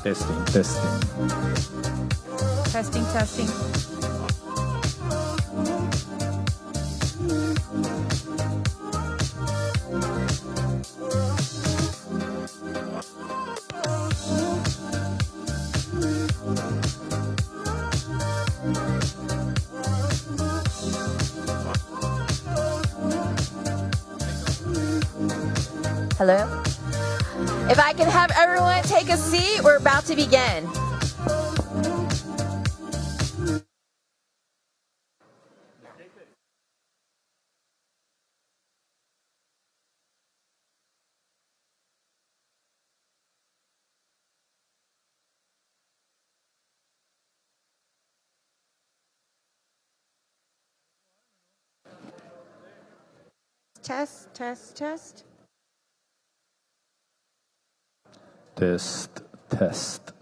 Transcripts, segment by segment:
Testing, testing. Testing, testing. Hello? If I can have everyone take a seat, we're about to begin. Test, test, test. Test, test.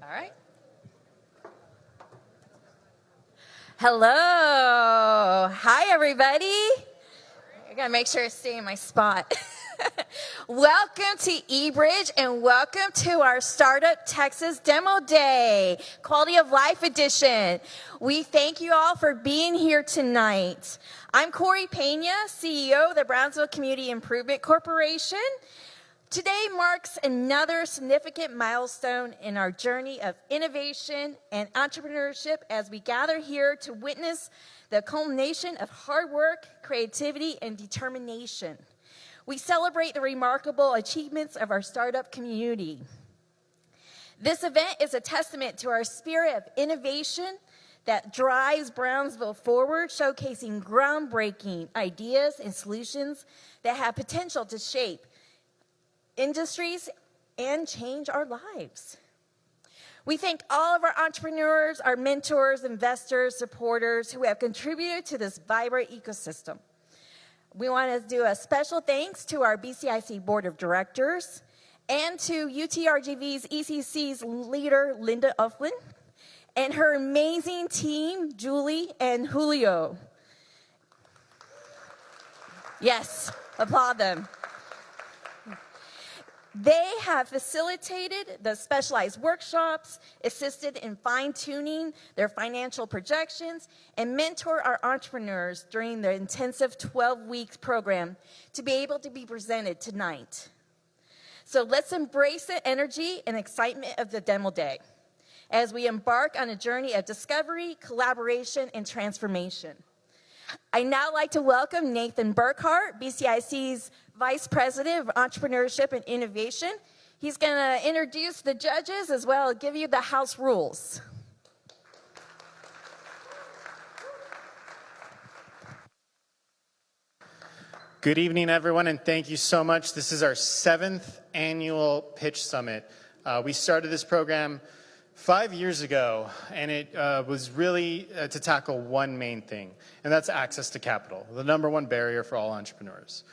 All right. Hello. Hi, everybody. I gotta make sure I stay in my spot. Welcome to eBridge and welcome to our Startup Texas Demo Day, Quality of Life Edition. We thank you all for being here tonight. I'm Corey Pena, CEO of the Brownsville Community Improvement Corporation. Today marks another significant milestone in our journey of innovation and entrepreneurship as we gather here to witness the culmination of hard work, creativity, and determination. We celebrate the remarkable achievements of our startup community. This event is a testament to our spirit of innovation that drives Brownsville forward, showcasing groundbreaking ideas and solutions that have potential to shape industries and change our lives. We thank all of our entrepreneurs, our mentors, investors, supporters who have contributed to this vibrant ecosystem. We want to do a special thanks to our BCIC Board of Directors and to UTRGV's ECC's leader, Linda Ufflin, and her amazing team, Julie and Julio. Yes, applaud them. They have facilitated the specialized workshops, assisted in fine-tuning their financial projections, and mentor our entrepreneurs during the intensive 12-week program to be able to be presented tonight. So let's embrace the energy and excitement of the demo day as we embark on a journey of discovery, collaboration, and transformation. I'd now like to welcome Nathan Burkhart, BCIC's Vice President of Entrepreneurship and Innovation. He's going to introduce the judges as well as give you the house rules. Good evening, everyone, and thank you so much. This is our 7th annual Pitch Summit. We started this program 5 years ago, and it was really to tackle one main thing, and that's access to capital, the #1 barrier for all entrepreneurs.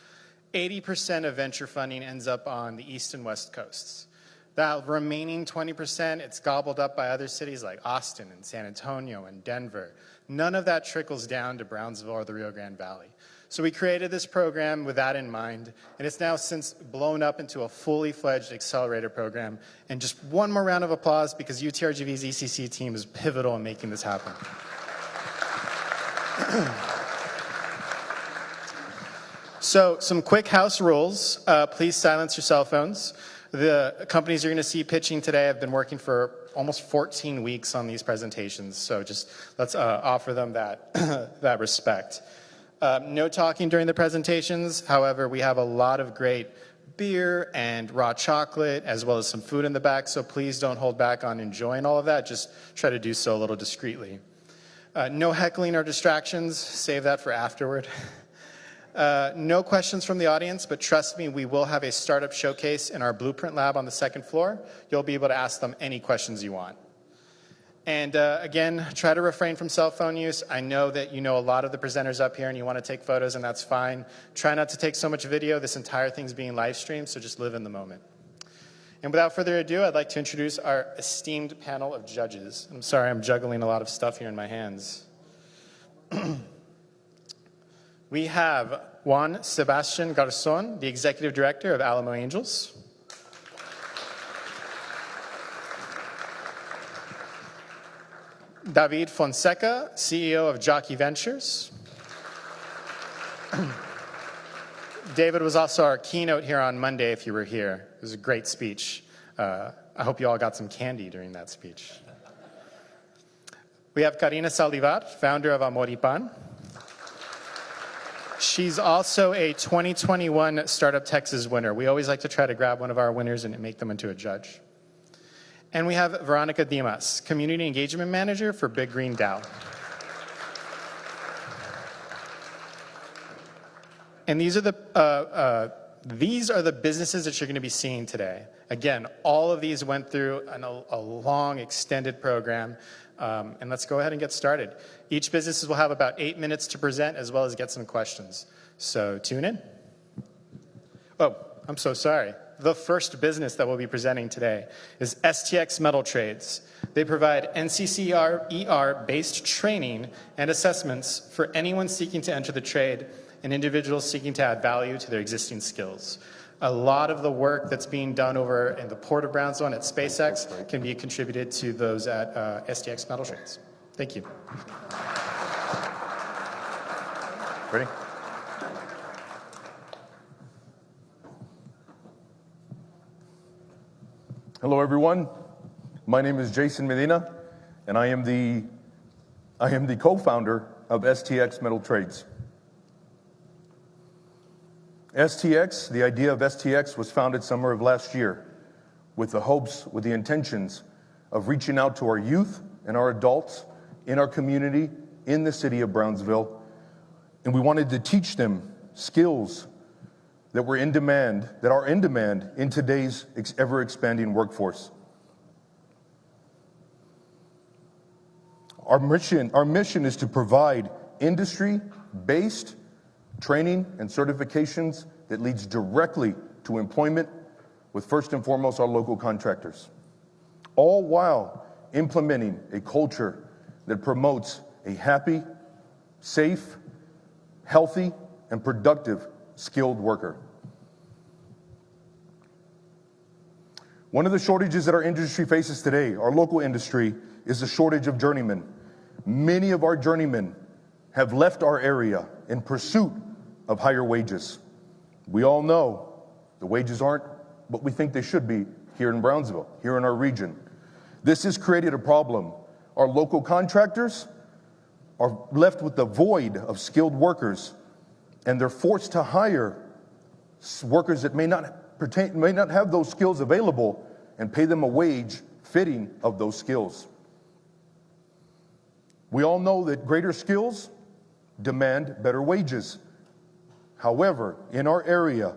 80% of venture funding ends up on the East and West coasts. That remaining 20%, it's gobbled up by other cities like Austin and San Antonio and Denver. None of that trickles down to Brownsville or the Rio Grande Valley. So we created this program with that in mind, and it's now since blown up into a fully fledged accelerator program. And just one more round of applause because UTRGV's ECC team is pivotal in making this happen. So some quick house rules. Please silence your cell phones. The companies you're going to see pitching today have been working for almost 14 weeks on these presentations, so just let's offer them that, that respect. No talking during the presentations. However, we have a lot of great beer and raw chocolate, as well as some food in the back, so please don't hold back on enjoying all of that. Just try to do so a little discreetly. No heckling or distractions. Save that for afterward. No questions from the audience, but trust me, we will have a startup showcase in our Blueprint Lab on the 2nd floor. You'll be able to ask them any questions you want. And again, try to refrain from cell phone use. I know that you know a lot of the presenters up here and you want to take photos, and that's fine. Try not to take so much video. This entire thing's being live streamed, so just live in the moment. And without further ado, I'd like to introduce our esteemed panel of judges. I'm sorry, I'm juggling a lot of stuff here in my hands. We have Juan Sebastian Garzon, the Executive Director of Alamo Angels. David Fonseca, CEO of Jaque Ventures. David was also our keynote here on Monday if you were here. It was a great speech. I hope you all got some candy during that speech. We have Chirina Saldivar, founder of Amoripan. She's also a 2021 Startup Texas winner. We always like to try to grab one of our winners and make them into a judge. And we have Veronica Dimas, Community Engagement Manager for Big Green DAO. And these are the businesses that you're going to be seeing today. Again, all of these went through a long, extended program. And let's go ahead and get started. Each business will have about 8 minutes to present as well as get some questions. So tune in. Oh, I'm so sorry. The first business that we'll be presenting today is STX Metal Trades. They provide NCCER-based training and assessments for anyone seeking to enter the trade and individuals seeking to add value to their existing skills. A lot of the work that's being done over in the Port of Brownsville and at SpaceX can be contributed to those at STX Metal Trades. Thank you. Ready? Hello, everyone. My name is Jason Medina, and I am the co-founder of STX Metal Trades. STX, the idea of STX was founded summer of last year with the intentions of reaching out to our youth and our adults in our community in the city of Brownsville. And we wanted to teach them skills that are in demand in today's ever-expanding workforce. Our mission is to provide industry-based training and certifications that leads directly to employment with first and foremost our local contractors, all while implementing a culture that promotes a happy, safe, healthy, and productive skilled worker. One of the shortages that our industry faces today, our local industry, is the shortage of journeymen. Many of our journeymen have left our area in pursuit of higher wages. We all know the wages aren't what we think they should be here in Brownsville, here in our region. This has created a problem. Our local contractors are left with the void of skilled workers, and they're forced to hire workers that may not have those skills available and pay them a wage fitting of those skills. We all know that greater skills demand better wages. However, in our area,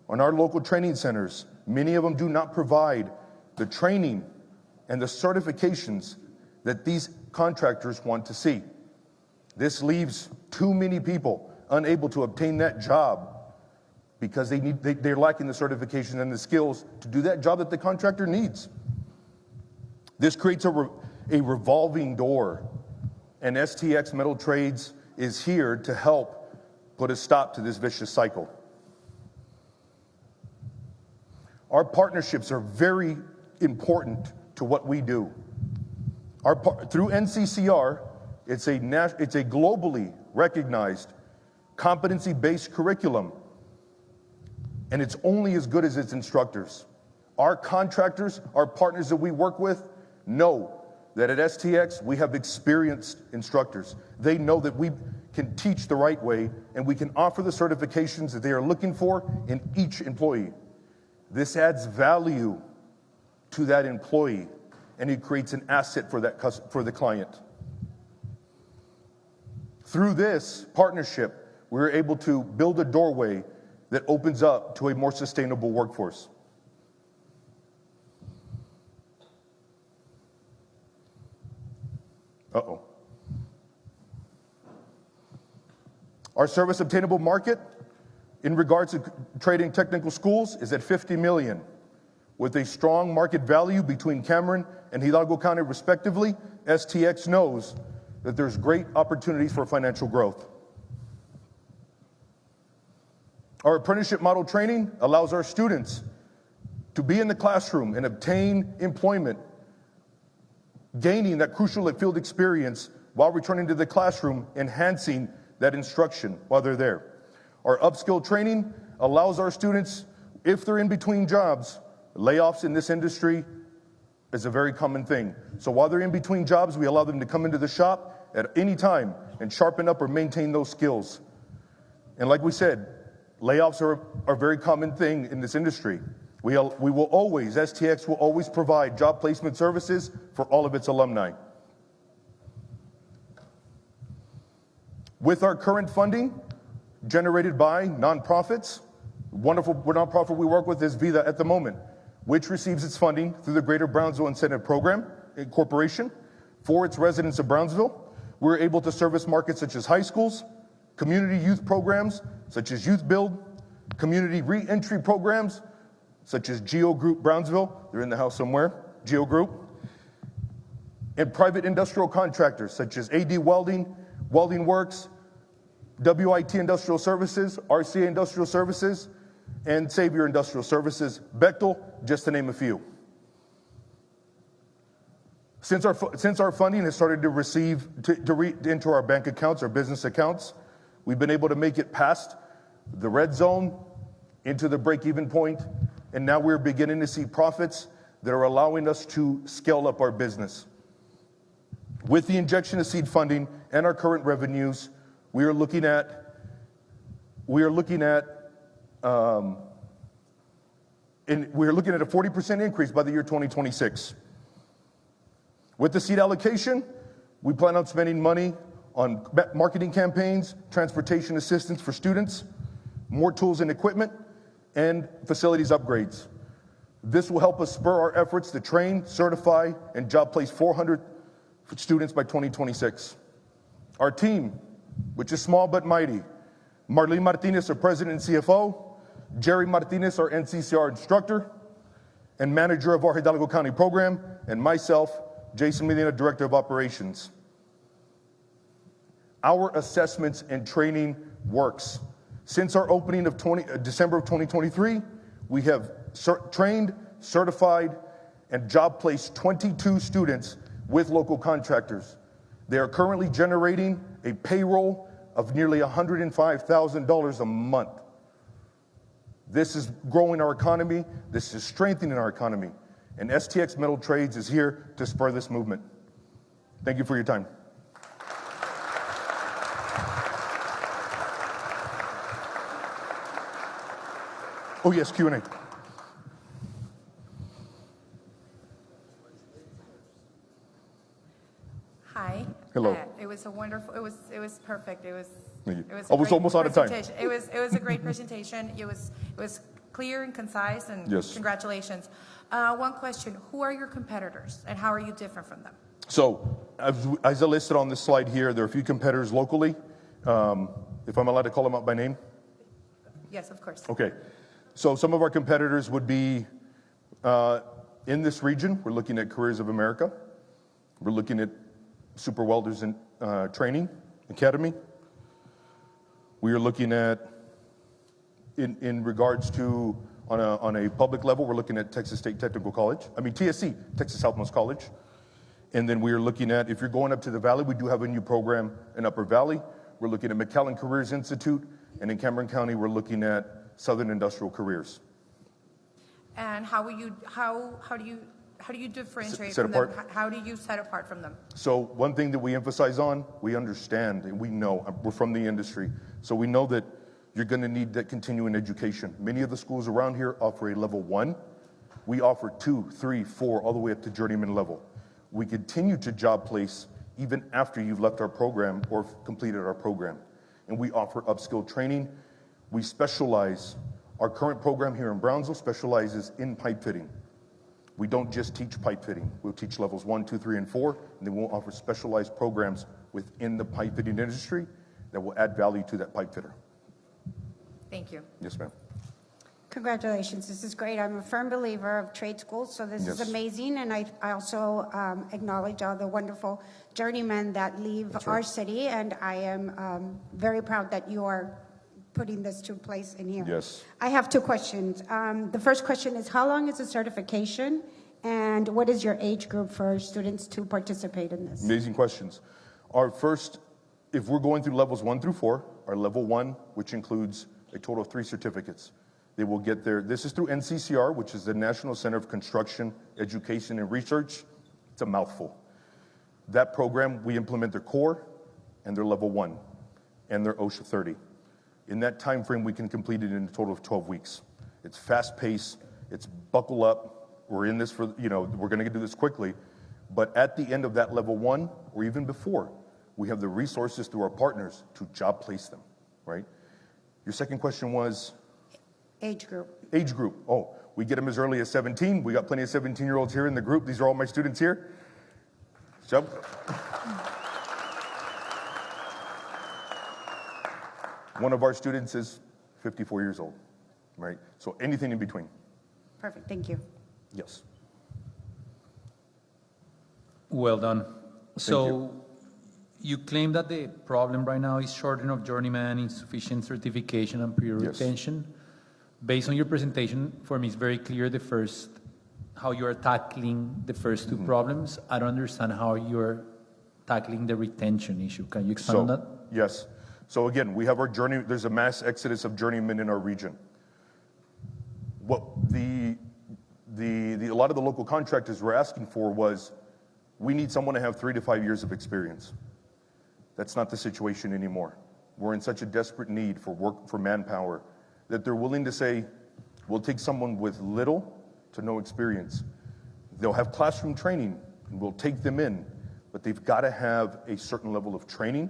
on our local training centers, many of them do not provide the training and the certifications that these contractors want to see. This leaves too many people unable to obtain that job because they're lacking the certification and the skills to do that job that the contractor needs. This creates a revolving door, and STX Metal Trades is here to help put a stop to this vicious cycle. Our partnerships are very important to what we do. Through NCCR, it's a globally recognized competency-based curriculum, and it's only as good as its instructors. Our contractors, our partners that we work with, know that at STX we have experienced instructors. They know that we can teach the right way, and we can offer the certifications that they are looking for in each employee. This adds value to that employee, and it creates an asset for the client. Through this partnership, we're able to build a doorway that opens up to a more sustainable workforce. Our service obtainable market in regards to trading technical schools is at 50 million. With a strong market value between Cameron and Hidalgo County respectively, STX knows that there's great opportunities for financial growth. Our apprenticeship model training allows our students to be in the classroom and obtain employment, gaining that crucial field experience while returning to the classroom, enhancing that instruction while they're there. Our upskill training allows our students, if they're in between jobs, layoffs in this industry is a very common thing. So while they're in between jobs, we allow them to come into the shop at any time and sharpen up or maintain those skills. And like we said, layoffs are a very common thing in this industry. STX will always provide job placement services for all of its alumni. With our current funding generated by nonprofits, wonderful nonprofit we work with is Vida at the moment, which receives its funding through the Greater Brownsville Incentive Program Corporation for its residents of Brownsville. We're able to service markets such as high schools, community youth programs such as Youth Build, community re-entry programs such as Geo Group Brownsville, they're in the house somewhere, Geo Group, and private industrial contractors such as AD Welding, Welding Works, WIT Industrial Services, RCA Industrial Services, and Savior Industrial Services, Bechtel, just to name a few. Since our funding has started to into our bank accounts, our business accounts, we've been able to make it past the red zone, into the break-even point, and now we're beginning to see profits that are allowing us to scale up our business. With the injection of seed funding and our current revenues, we are looking at a 40% increase by the year 2026. With the seed allocation, we plan on spending money on marketing campaigns, transportation assistance for students, more tools and equipment, and facilities upgrades. This will help us spur our efforts to train, certify, and job place 400 students by 2026. Our team, which is small but mighty, Marlene Martinez, our president and CFO, Jerry Martinez, our NCCR instructor, and manager of our Hidalgo County program, and myself, Jason Medina, Director of Operations. Our assessments and training works. Since our opening of December of 2023, we have trained, certified, and job placed 22 students with local contractors. They are currently generating a payroll of nearly $105,000 a month. This is growing our economy, this is strengthening our economy, and STX Metal Trades is here to spur this movement. Thank you for your time. Oh yes, Q&A. Hi. Hello. It was a wonderful. It was perfect. It was. Thank you. It was. I was almost out of time. It was a great presentation. It was clear and concise, and yes. Congratulations. One question: who are your competitors, and how are you different from them? So, as I listed on this slide here, there are a few competitors locally. If I'm allowed to call them out by name. Yes, of course. Okay. So some of our competitors would be in this region. We're looking at Careers of America. We're looking at Super Welders and Training Academy. We are looking at, in regards to, on a public level, we're looking at Texas State Technical College. TSC, Texas Southmost College. And then we are looking at, if you're going up to the Valley, we do have a new program in Upper Valley. We're looking at McAllen Careers Institute. And in Cameron County, we're looking at Southern Industrial Careers. And how do you differentiate set from apart? them? How do you set apart from them? So one thing that we emphasize on, we understand and we know, we're from the industry, so we know that you're going to need that continuing education. Many of the schools around here offer a level 1. We offer 2, 3, 4, all the way up to journeyman level. We continue to job place even after you've left our program or completed our program. And we offer upskill training. We specialize, our current program here in Brownsville specializes in pipe fitting. We don't just teach pipe fitting. We'll teach levels 1, 2, 3, and 4, and then we'll offer specialized programs within the pipe fitting industry that will add value to that pipe fitter. Thank you. Yes, ma'am. Congratulations, this is great. I'm a firm believer of trade schools, so this is amazing. And I also acknowledge all the wonderful journeymen that leave our city, and I am very proud that you are putting this to place in here. Yes. I have 2 questions. The first question is, how long is the certification, and what is your age group for students to participate in this? Amazing questions. Our first, if we're going through levels 1 through 4, our level 1, which includes a total of 3 certificates. They will get their, this is through NCCR, which is the National Center of Construction, Education, and Research. It's a mouthful. That program, we implement their core and their level 1 and their OSHA 30. In that time frame, we can complete it in a total of 12 weeks. It's fast paced, it's buckle up. We're in this for, we're gonna do this quickly. But at the end of that level 1, or even before, we have the resources through our partners to job place them, right? Your second question was? Age group. Age group. Oh, we get them as early as 17. We got plenty of 17-year-olds here in the group. These are all my students here. Jump. One of our students is 54 years old, right? So anything in between. Perfect, thank you. Yes. Well done. So you claim that the problem right now is shortage of journeyman, insufficient certification, and peer retention. Based on your presentation, for me, it's very clear how you are tackling the first 2 problems. I don't understand how you're tackling the retention issue. Can you expand on that? Yes. So again, we have our journey. There's a mass exodus of journeymen in our region. What a lot of the local contractors were asking for was, we need someone to have 3 to 5 years of experience. That's not the situation anymore. We're in such a desperate need for work, for manpower, that they're willing to say, we'll take someone with little to no experience. They'll have classroom training, and we'll take them in, but they've got to have a certain level of training.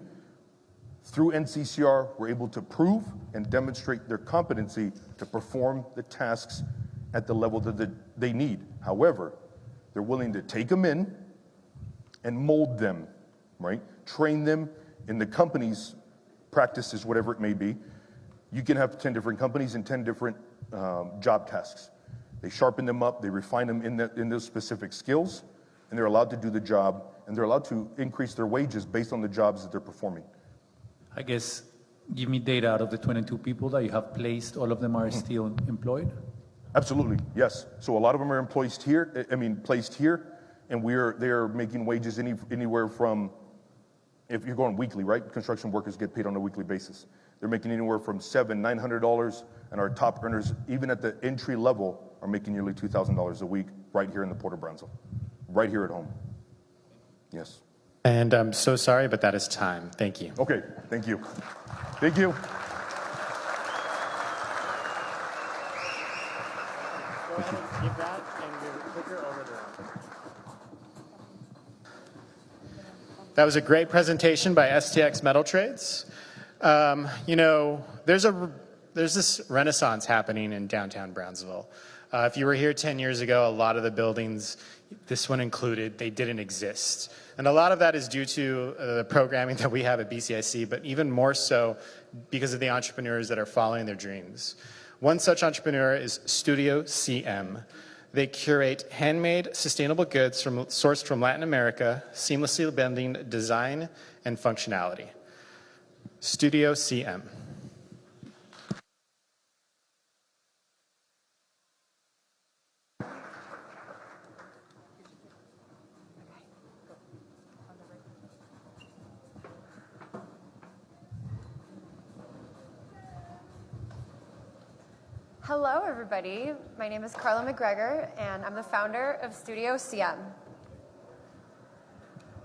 Through NCCR, we're able to prove and demonstrate their competency to perform the tasks at the level that they need. However, they're willing to take them in and mold them, right? Train them in the company's practices, whatever it may be. You can have 10 different companies and 10 different job tasks. They sharpen them up, they refine them in those specific skills, and they're allowed to do the job, and they're allowed to increase their wages based on the jobs that they're performing. I guess, give me data out of the 22 people that you have placed, all of them are still employed? Absolutely, yes. So a lot of them are placed here, and they're making wages anywhere from, if you're going weekly, right? Construction workers get paid on a weekly basis. They're making anywhere from $700, $900, and our top earners, even at the entry level, are making nearly $2,000 a week right here in the Port of Brownsville, right here at home. Yes. And I'm so sorry, but that is time. Thank you. Okay, thank you. Thank you. Give that and your clicker over there. That was a great presentation by STX Metal Trades. There's this renaissance happening in downtown Brownsville. If you were here 10 years ago, a lot of the buildings, this one included, they didn't exist. And a lot of that is due to the programming that we have at BCIC, but even more so because of the entrepreneurs that are following their dreams. One such entrepreneur is Studio CM. They curate handmade, sustainable goods sourced from Latin America, seamlessly blending design and functionality. Studio CM. Hello, everybody. My name is Carla McGregor, and I'm the founder of Studio CM.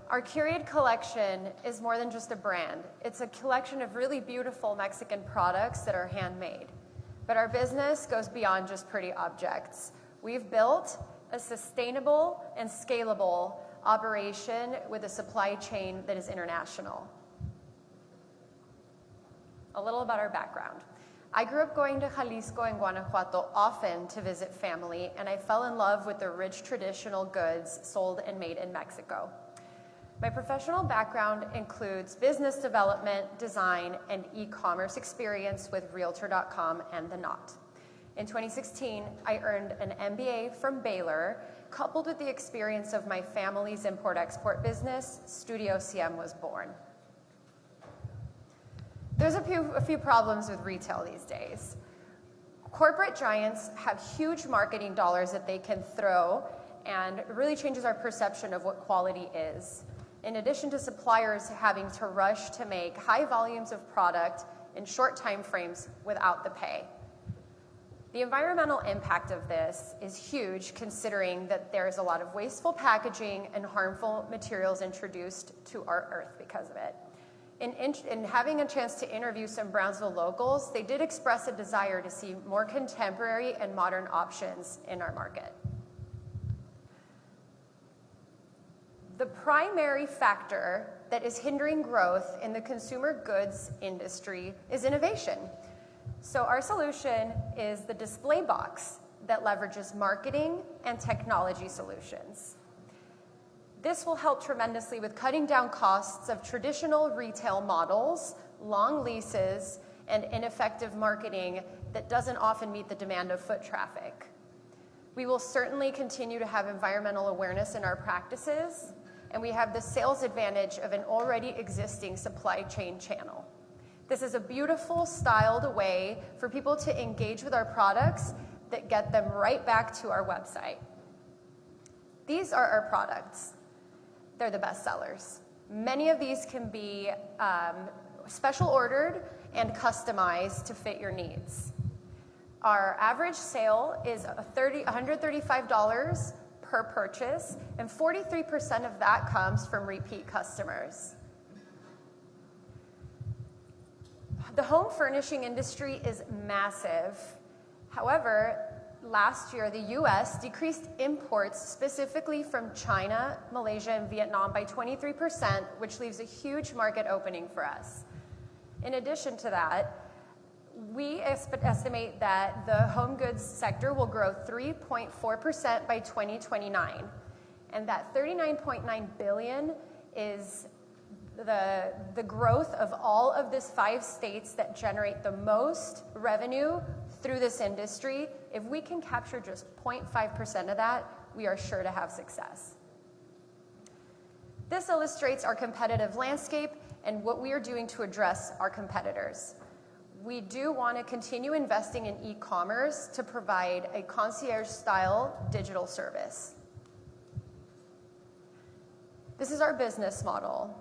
Our curated collection is more than just a brand. It's a collection of really beautiful Mexican products that are handmade. But our business goes beyond just pretty objects. We've built a sustainable and scalable operation with a supply chain that is international. A little about our background. I grew up going to Jalisco and Guanajuato often to visit family, and I fell in love with the rich traditional goods sold and made in Mexico. My professional background includes business development, design, and e-commerce experience with Realtor.com and The Knot. In 2016, I earned an MBA from Baylor. Coupled with the experience of my family's import-export business, Studio CM was born. There's a few problems with retail these days. Corporate giants have huge marketing dollars that they can throw, and it really changes our perception of what quality is. In addition to suppliers having to rush to make high volumes of product in short time frames without the pay. The environmental impact of this is huge, considering that there's a lot of wasteful packaging and harmful materials introduced to our earth because of it. In having a chance to interview some Brownsville locals, they did express a desire to see more contemporary and modern options in our market. The primary factor that is hindering growth in the consumer goods industry is innovation. So our solution is the display box that leverages marketing and technology solutions. This will help tremendously with cutting down costs of traditional retail models, long leases, and ineffective marketing that doesn't often meet the demand of foot traffic. We will certainly continue to have environmental awareness in our practices, and we have the sales advantage of an already existing supply chain channel. This is a beautiful, styled way for people to engage with our products that get them right back to our website. These are our products. They're the best sellers. Many of these can be special ordered and customized to fit your needs. Our average sale is $135 per purchase, and 43% of that comes from repeat customers. The home furnishing industry is massive. However, last year, the U.S. decreased imports specifically from China, Malaysia, and Vietnam by 23%, which leaves a huge market opening for us. In addition to that, we estimate that the home goods sector will grow 3.4% by 2029, and that $39.9 billion is the growth of all of these 5 states that generate the most revenue through this industry, if we can capture just 0.5% of that, we are sure to have success. This illustrates our competitive landscape and what we are doing to address our competitors. We do want to continue investing in e-commerce to provide a concierge-style digital service. This is our business model.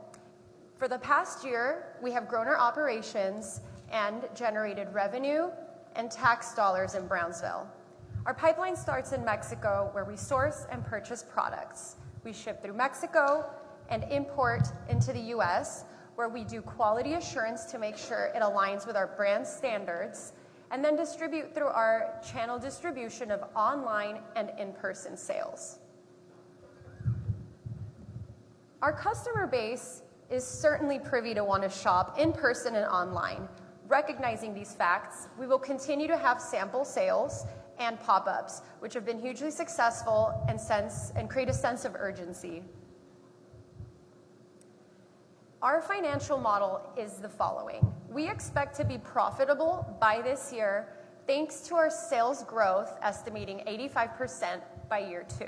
For the past year, we have grown our operations and generated revenue and tax dollars in Brownsville. Our pipeline starts in Mexico, where we source and purchase products. We ship through Mexico and import into the US, where we do quality assurance to make sure it aligns with our brand standards, and then distribute through our channel distribution of online and in-person sales. Our customer base is certainly privy to want to shop in person and online. Recognizing these facts, we will continue to have sample sales and pop-ups, which have been hugely successful and create a sense of urgency. Our financial model is the following. We expect to be profitable by this year thanks to our sales growth, estimating 85% by year 2.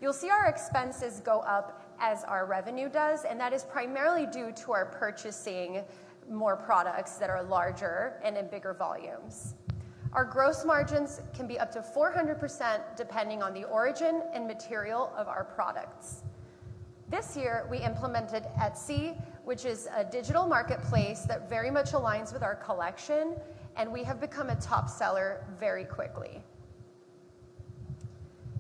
You'll see our expenses go up as our revenue does, and that is primarily due to our purchasing more products that are larger and in bigger volumes. Our gross margins can be up to 400% depending on the origin and material of our products. This year, we implemented Etsy, which is a digital marketplace that very much aligns with our collection, and we have become a top seller very quickly.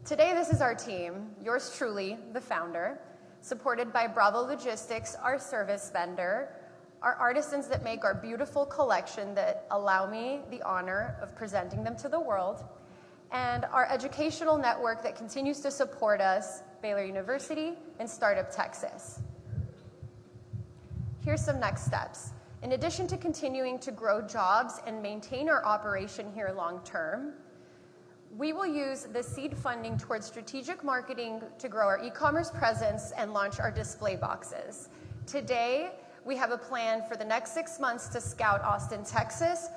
Today, this is our team, yours truly, the founder, supported by Bravo Logistics, our service vendor, our artisans that make our beautiful collection that allow me the honor of presenting them to the world, and our educational network that continues to support us, Baylor University and Startup Texas. Here's some next steps. In addition to continuing to grow jobs and maintain our operation here long term, we will use the seed funding towards strategic marketing to grow our e-commerce presence and launch our display boxes. Today, we have a plan for the next 6 months to scout Austin, Texas,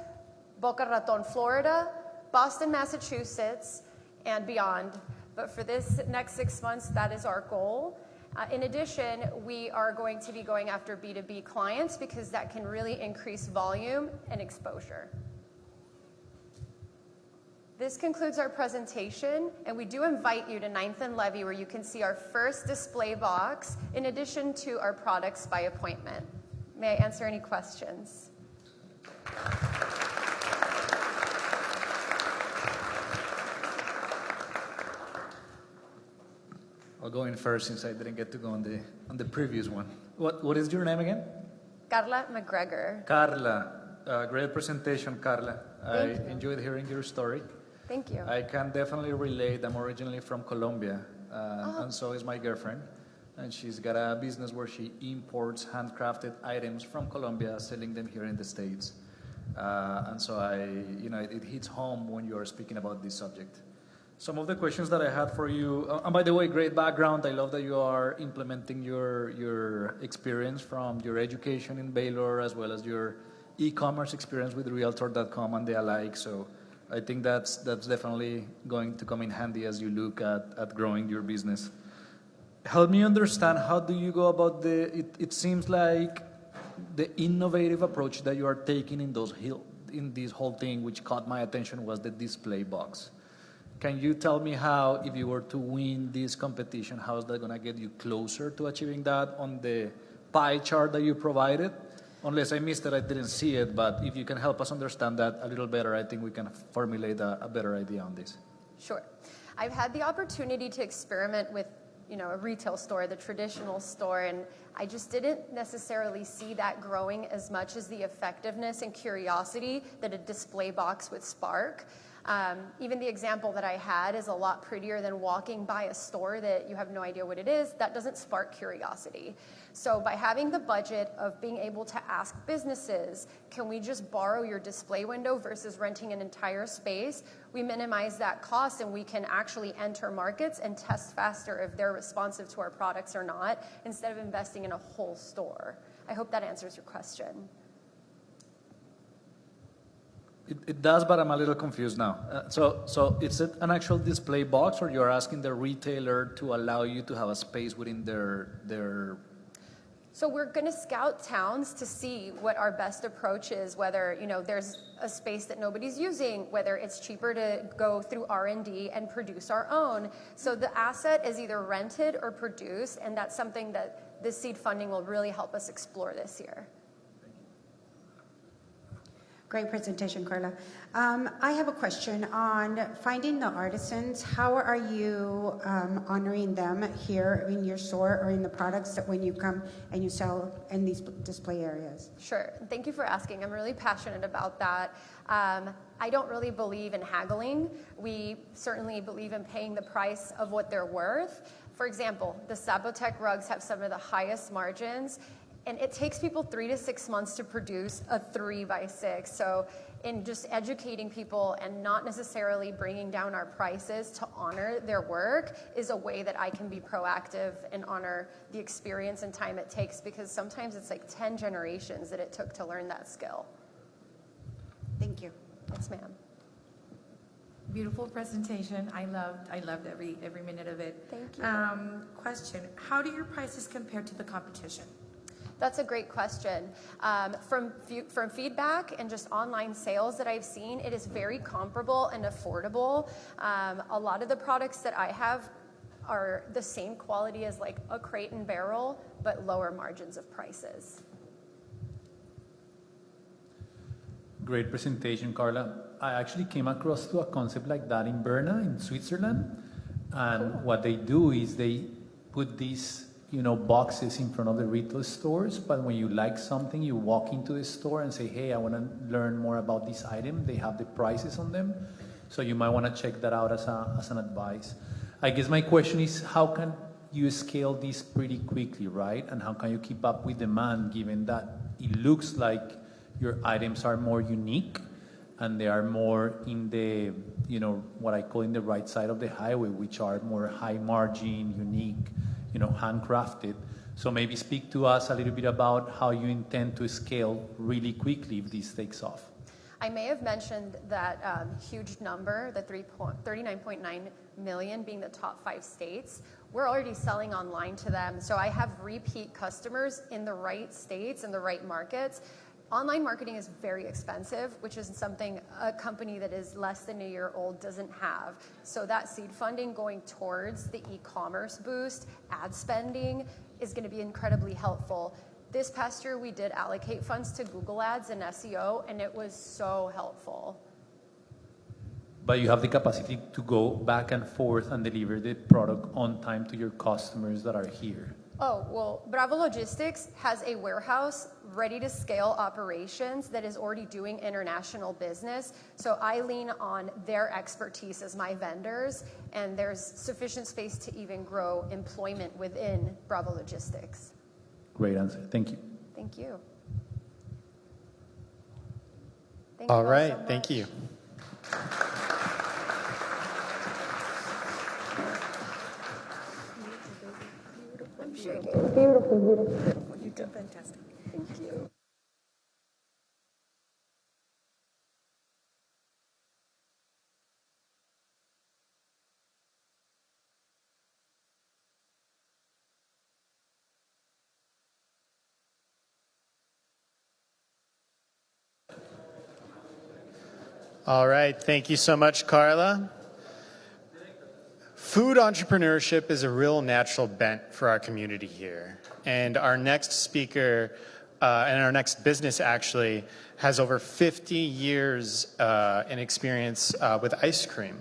Boca Raton, Florida, Boston, Massachusetts, and beyond. But for this next 6 months, that is our goal. In addition, we are going to be going after B2B clients because that can really increase volume and exposure. This concludes our presentation, and we do invite you to 9th and Levy, where you can see our first display box, in addition to our products by appointment. May I answer any questions? I'll go in first since I didn't get to go on the previous one. What is your name again? Carla McGregor. Carla, great presentation, Carla. I enjoyed hearing your story. Thank you. I can definitely relate. I'm originally from Colombia, and so is my girlfriend. And she's got a business where she imports handcrafted items from Colombia, selling them here in the States. And so it hits home when you are speaking about this subject. Some of the questions that I had for you, and by the way, great background. I love that you are implementing your experience from your education in Baylor as well as your e-commerce experience with Realtor.com and the alike. So I think that's definitely going to come in handy as you look at growing your business. Help me understand, how do you go about it seems like the innovative approach that you are taking in this whole thing, which caught my attention, was the display box. Can you tell me how, if you were to win this competition, how is that going to get you closer to achieving that on the pie chart that you provided? Unless I missed it, I didn't see it, but if you can help us understand that a little better, I think we can formulate a better idea on this. Sure. I've had the opportunity to experiment with a retail store, the traditional store, and I just didn't necessarily see that growing as much as the effectiveness and curiosity that a display box would spark. Even the example that I had is a lot prettier than walking by a store that you have no idea what it is. That doesn't spark curiosity. So by having the budget of being able to ask businesses, can we just borrow your display window versus renting an entire space, we minimize that cost and we can actually enter markets and test faster if they're responsive to our products or not, instead of investing in a whole store. I hope that answers your question. It does, but I'm a little confused now. So is it an actual display box, or you're asking the retailer to allow you to have a space within their So we're going to scout towns to see what our best approach is, whether there's a space that nobody's using, whether it's cheaper to go through R&D and produce our own. So the asset is either rented or produced, and that's something that this seed funding will really help us explore this year. Great presentation, Carla. I have a question on finding the artisans. How are you honoring them here in your store or in the products that when you come and you sell in these display areas? Sure. Thank you for asking. I'm really passionate about that. I don't really believe in haggling. We certainly believe in paying the price of what they're worth. For example, the Sabotec rugs have some of the highest margins, and it takes people 3 to 6 months to produce a 3x6. So in just educating people and not necessarily bringing down our prices to honor their work is a way that I can be proactive and honor the experience and time it takes, because sometimes it's like 10 generations that it took to learn that skill. Thank you. Yes, ma'am. Beautiful presentation. I loved every minute of it. Thank you. Question: how do your prices compare to the competition? That's a great question. From feedback and just online sales that I've seen, it is very comparable and affordable. A lot of the products that I have are the same quality as like a crate and barrel, but lower margins of prices. Great presentation, Carla. I actually came across to a concept like that in Berna, in Switzerland. And cool. What they do is they put these boxes in front of the retail stores, but when you like something, you walk into the store and say, hey, I want to learn more about this item. They have the prices on them. So you might want to check that out as an advice. I guess my question is, how can you scale this pretty quickly, right? And how can you keep up with demand, given that it looks like your items are more unique and they are more in the, what I call in the right side of the highway, which are more high margin, unique, handcrafted. So maybe speak to us a little bit about how you intend to scale really quickly if this takes off. I may have mentioned that huge number, the 39.9 million being the top 5 states. We're already selling online to them. So I have repeat customers in the right states and the right markets. Online marketing is very expensive, which is something a company that is less than a year old doesn't have. So that seed funding going towards the e-commerce boost, ad spending, is going to be incredibly helpful. This past year, we did allocate funds to Google Ads and SEO, and it was so helpful. But you have the capacity to go back and forth and deliver the product on time to your customers that are here. Oh, well, Bravo Logistics has a warehouse ready to scale operations that is already doing international business. So I lean on their expertise as my vendors, and there's sufficient space to even grow employment within Bravo Logistics. Great answer. Thank you. Thank you. All right. Thank you. Beautiful. You did fantastic. Thank you. All right. Thank you so much, Carla. Food entrepreneurship is a real natural bent for our community here. And our next speaker, and our next business actually, has over 50 years in experience with ice cream.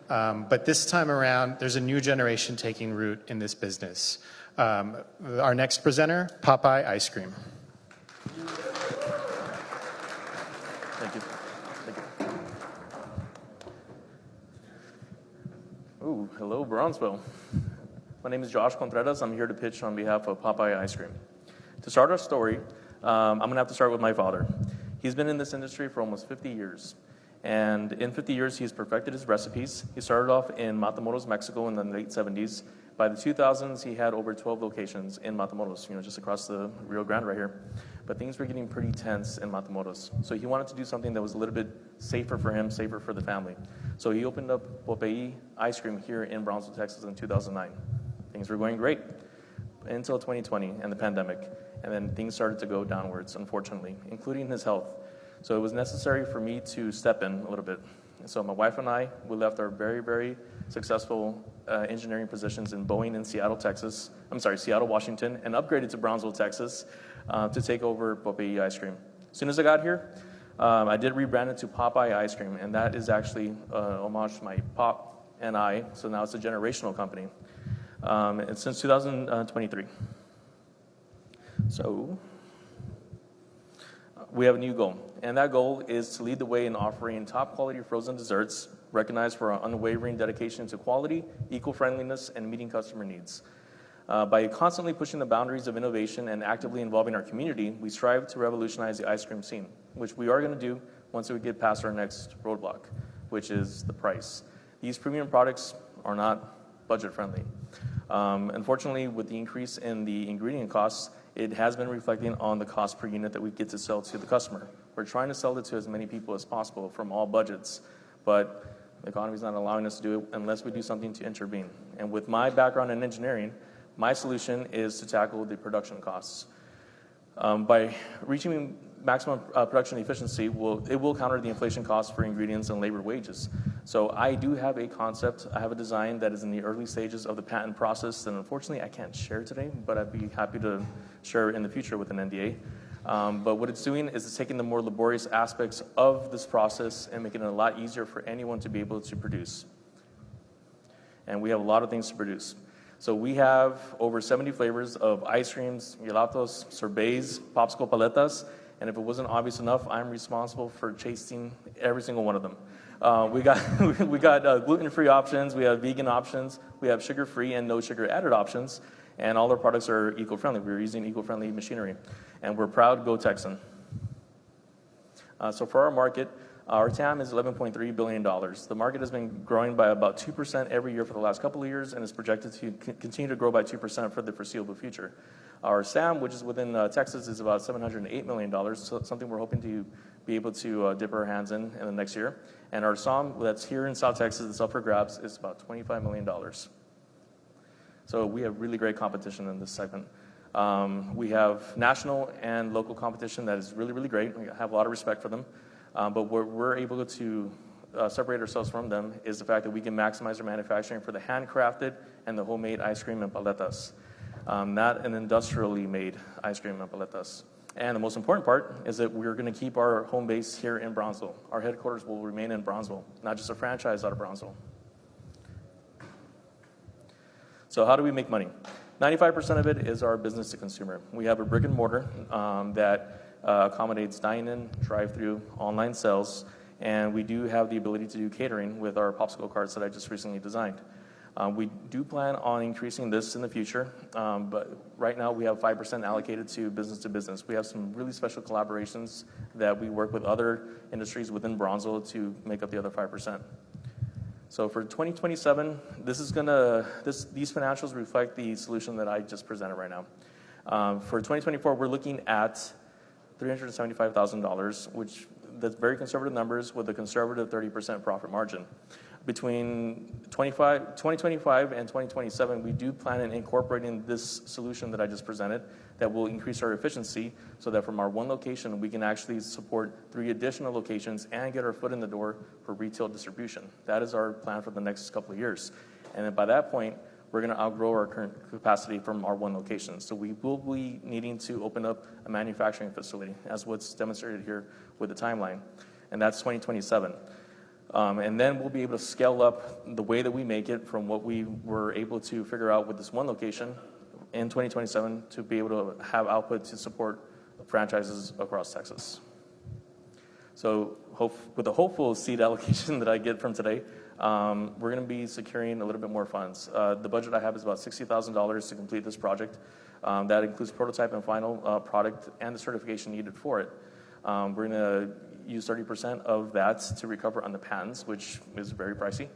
But this time around, there's a new generation taking root in this business. Our next presenter, Popeye Ice Cream. Thank you. Ooh, hello, Bronzeville. My name is Josh Contreras. I'm here to pitch on behalf of Popeye Ice Cream. To start our story, I'm going to have to start with my father. He's been in this industry for almost 50 years. And in 50 years, he's perfected his recipes. He started off in Matamoros, Mexico in the late 70s. By the 2000s, he had over 12 locations in Matamoros, just across the Rio Grande right here. but things were getting pretty tense in Matamoros. So he wanted to do something that was a little bit safer for him, safer for the family. So he opened up Popeye Ice Cream here in Brownsville, Texas in 2009. Things were going great until 2020 and the pandemic, and then things started to go downwards, unfortunately, including his health. So it was necessary for me to step in a little bit. So my wife and I, we left our very, very successful engineering positions in Boeing in Seattle, Washington, and upgraded to Brownsville, Texas, to take over Popeye Ice Cream. As soon as I got here, I did rebrand it to Popeye Ice Cream, and that is actually homage to my pop and I, so now it's a generational company. It's since 2023. So we have a new goal, and that goal is to lead the way in offering top quality frozen desserts, recognized for our unwavering dedication to quality, eco-friendliness, and meeting customer needs. By constantly pushing the boundaries of innovation and actively involving our community, we strive to revolutionize the ice cream scene, which we are going to do once we get past our next roadblock, which is the price. These premium products are not budget friendly. Unfortunately, with the increase in the ingredient costs, it has been reflecting on the cost per unit that we get to sell to the customer. We're trying to sell it to as many people as possible from all budgets, but the economy is not allowing us to do it unless we do something to intervene. And with my background in engineering, my solution is to tackle the production costs. By reaching maximum production efficiency, it will counter the inflation costs for ingredients and labor wages. So I do have a concept, I have a design that is in the early stages of the patent process that unfortunately I can't share today, but I'd be happy to share in the future with an NDA. But what it's doing is it's taking the more laborious aspects of this process and making it a lot easier for anyone to be able to produce. And we have a lot of things to produce. So we have over 70 flavors of ice creams, gelatos, sorbets, popsicle paletas, and if it wasn't obvious enough, I'm responsible for tasting every single one of them. We got gluten-free options, we have vegan options, we have sugar-free and no sugar added options, and all our products are eco-friendly. We're using eco-friendly machinery, and we're proud Go Texan. So for our market, our TAM is $11.3 billion. The market has been growing by about 2% every year for the last couple of years and is projected to continue to grow by 2% for the foreseeable future. Our SAM, which is within Texas, is about $708 million, so something we're hoping to be able to dip our hands in the next year. And our SOM that's here in South Texas, that's up for grabs, is about $25 million. So we have really great competition in this segment. We have national and local competition that is really, really great. We have a lot of respect for them. But what we're able to separate ourselves from them is the fact that we can maximize our manufacturing for the handcrafted and the homemade ice cream and paletas, not an industrially made ice cream and paletas. And the most important part is that we're going to keep our home base here in Brownsville. Our headquarters will remain in Brownsville, not just a franchise out of Brownsville. So how do we make money? 95% of it is our business to consumer. We have a brick and mortar that accommodates dine-in, drive-through, online sales, and we do have the ability to do catering with our popsicle carts that I just recently designed. We do plan on increasing this in the future, but right now we have 5% allocated to business. We have some really special collaborations that we work with other industries within Brownsville to make up the other 5%. So for 2027, these financials reflect the solution that I just presented right now. For 2024, we're looking at $375,000, which that's very conservative numbers with a conservative 30% profit margin. Between 2025 and 2027, we do plan on incorporating this solution that I just presented that will increase our efficiency so that from our one location, we can actually support 3 additional locations and get our foot in the door for retail distribution. That is our plan for the next couple of years. And then by that point, we're going to outgrow our current capacity from our one location. So we will be needing to open up a manufacturing facility, as what's demonstrated here with the timeline, and that's 2027. And then we'll be able to scale up the way that we make it from what we were able to figure out with this one location in 2027 to be able to have output to support franchises across Texas. So with the hopeful seed allocation that I get from today, we're going to be securing a little bit more funds. The budget I have is about $60,000 to complete this project. That includes prototype and final product and the certification needed for it. We're going to use 30% of that to recover on the patents, which is very pricey,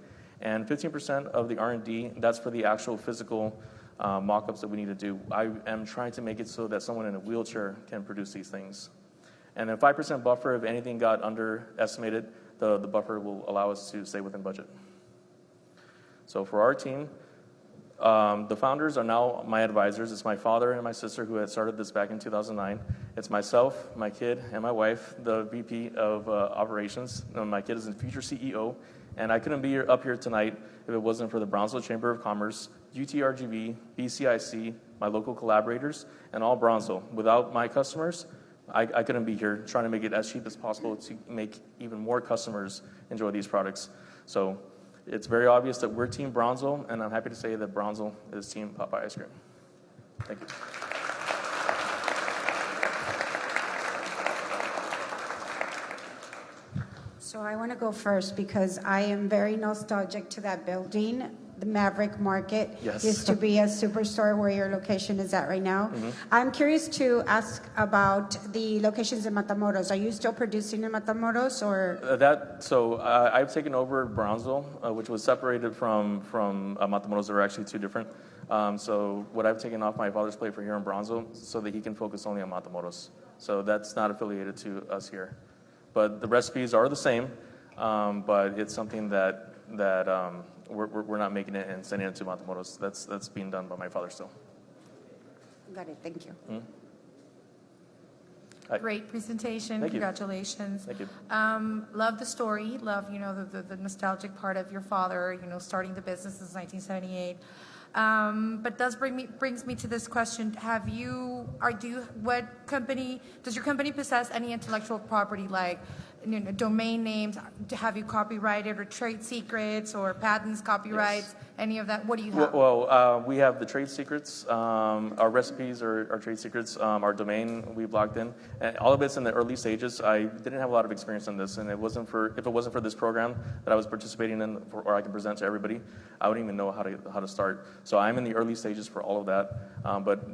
and 15% of the R&D, that's for the actual physical mock-ups that we need to do. I am trying to make it so that someone in a wheelchair can produce these things. And then 5% buffer, if anything got underestimated, the buffer will allow us to stay within budget. So for our team, the founders are now my advisors. It's my father and my sister who had started this back in 2009. It's myself, my kid, and my wife, the VP of operations. My kid is the future CEO. And I couldn't be up here tonight if it wasn't for the Brownsville Chamber of Commerce, UTRGV, BCIC, my local collaborators, and all Brownsville. Without my customers, I couldn't be here trying to make it as cheap as possible to make even more customers enjoy these products. So it's very obvious that we're Team Brownsville, and I'm happy to say that Brownsville is Team Popeye Ice Cream. Thank you. So I want to go first because I am very nostalgic to that building. The Maverick Market used to be a superstore where your location is at right now. Mm-hmm. I'm curious to ask about the locations in Matamoros. Are you still producing in Matamoros, or? I've taken over Brownsville, which was separated from Matamoros. There were actually two different. So what I've taken off my father's plate for here in Brownsville so that he can focus only on Matamoros. So that's not affiliated to us here. But the recipes are the same, but it's something that we're not making it and sending it to Matamoros. That's being done by my father still. Got it. Thank you. Mm-hmm. Great presentation. Thank Congratulations. You. Thank you. Love the story. Love, the nostalgic part of your father, starting the business since 1978. But brings me to this question: does your company possess any intellectual property, like domain names? Have you copyrighted, or trade secrets, or patents, copyrights? Yes. Any of that? What do you have? Well, we have the trade secrets. Our recipes are our trade secrets. Our domain we blocked in, and all of it's in the early stages. I didn't have a lot of experience on this, and if it wasn't for this program that I was participating in, or I can present to everybody, I wouldn't even know how to start. So I'm in the early stages for all of that, but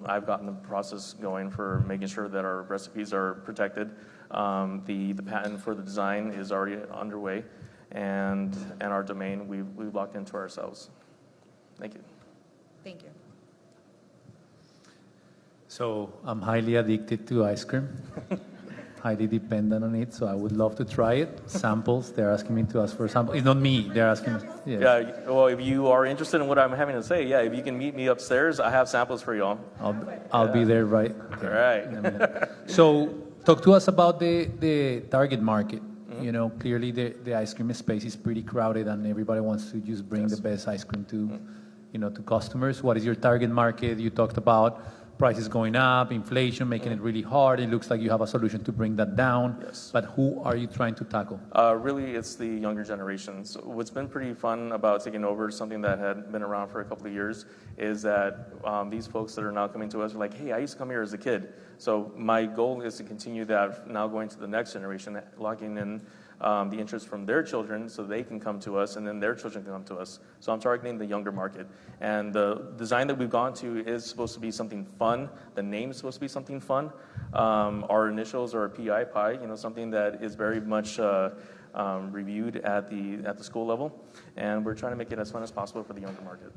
I've gotten the process going for making sure that our recipes are protected. The patent for the design is already underway, and our domain we've locked into ourselves. Thank you. Thank you. So I'm highly addicted to ice cream, highly dependent on it. So I would love to try it. Samples. They're asking me to ask for samples. It's not me. They're asking. Yes. Yeah. Well, if you are interested in what I'm having to say, if you can meet me upstairs, I have samples for y'all. I'll be there right. All right. So talk to us about the target market. Mm-hmm. Clearly the ice cream space is pretty crowded, and everybody wants to just bring the best ice cream to, to customers. What is your target market? You talked about prices going up, inflation making it really hard. It looks like you have a solution to bring that down. Yes. But who are you trying to tackle? Really, it's the younger generation. So what's been pretty fun about taking over something that had been around for a couple of years is that these folks that are now coming to us are like, hey, I used to come here as a kid. So my goal is to continue that, now going to the next generation, locking in the interest from their children so they can come to us, and then their children can come to us. So I'm targeting the younger market. And the design that we've gone to is supposed to be something fun. The name is supposed to be something fun. Our initials are PI, something that is very much reviewed at the school level. And we're trying to make it as fun as possible for the younger market.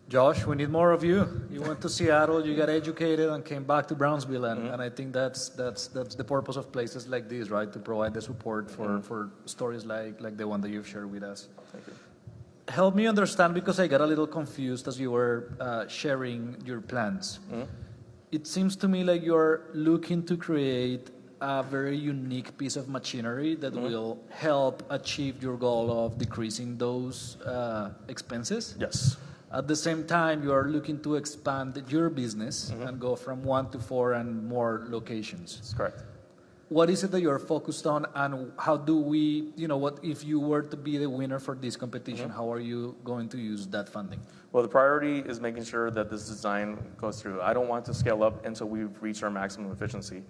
Josh, we need more of you. You went to Seattle, you got educated, and came back to Brownsville, and I think that's the purpose of places like this, right? To provide the support for stories like the one that you've shared with us. Thank you. Help me understand, because I got a little confused as you were sharing your plans. Mm-hmm. It seems to me like you're looking to create a very unique piece of machinery that will help achieve your goal of decreasing those expenses. Yes. At the same time, you are looking to expand your business and go from 1 to 4 and more locations. That's correct. What is it that you're focused on, and how do we, what if you were to be the winner for this competition, how are you going to use that funding? Well, the priority is making sure that this design goes through. I don't want to scale up until we've reached our maximum efficiency.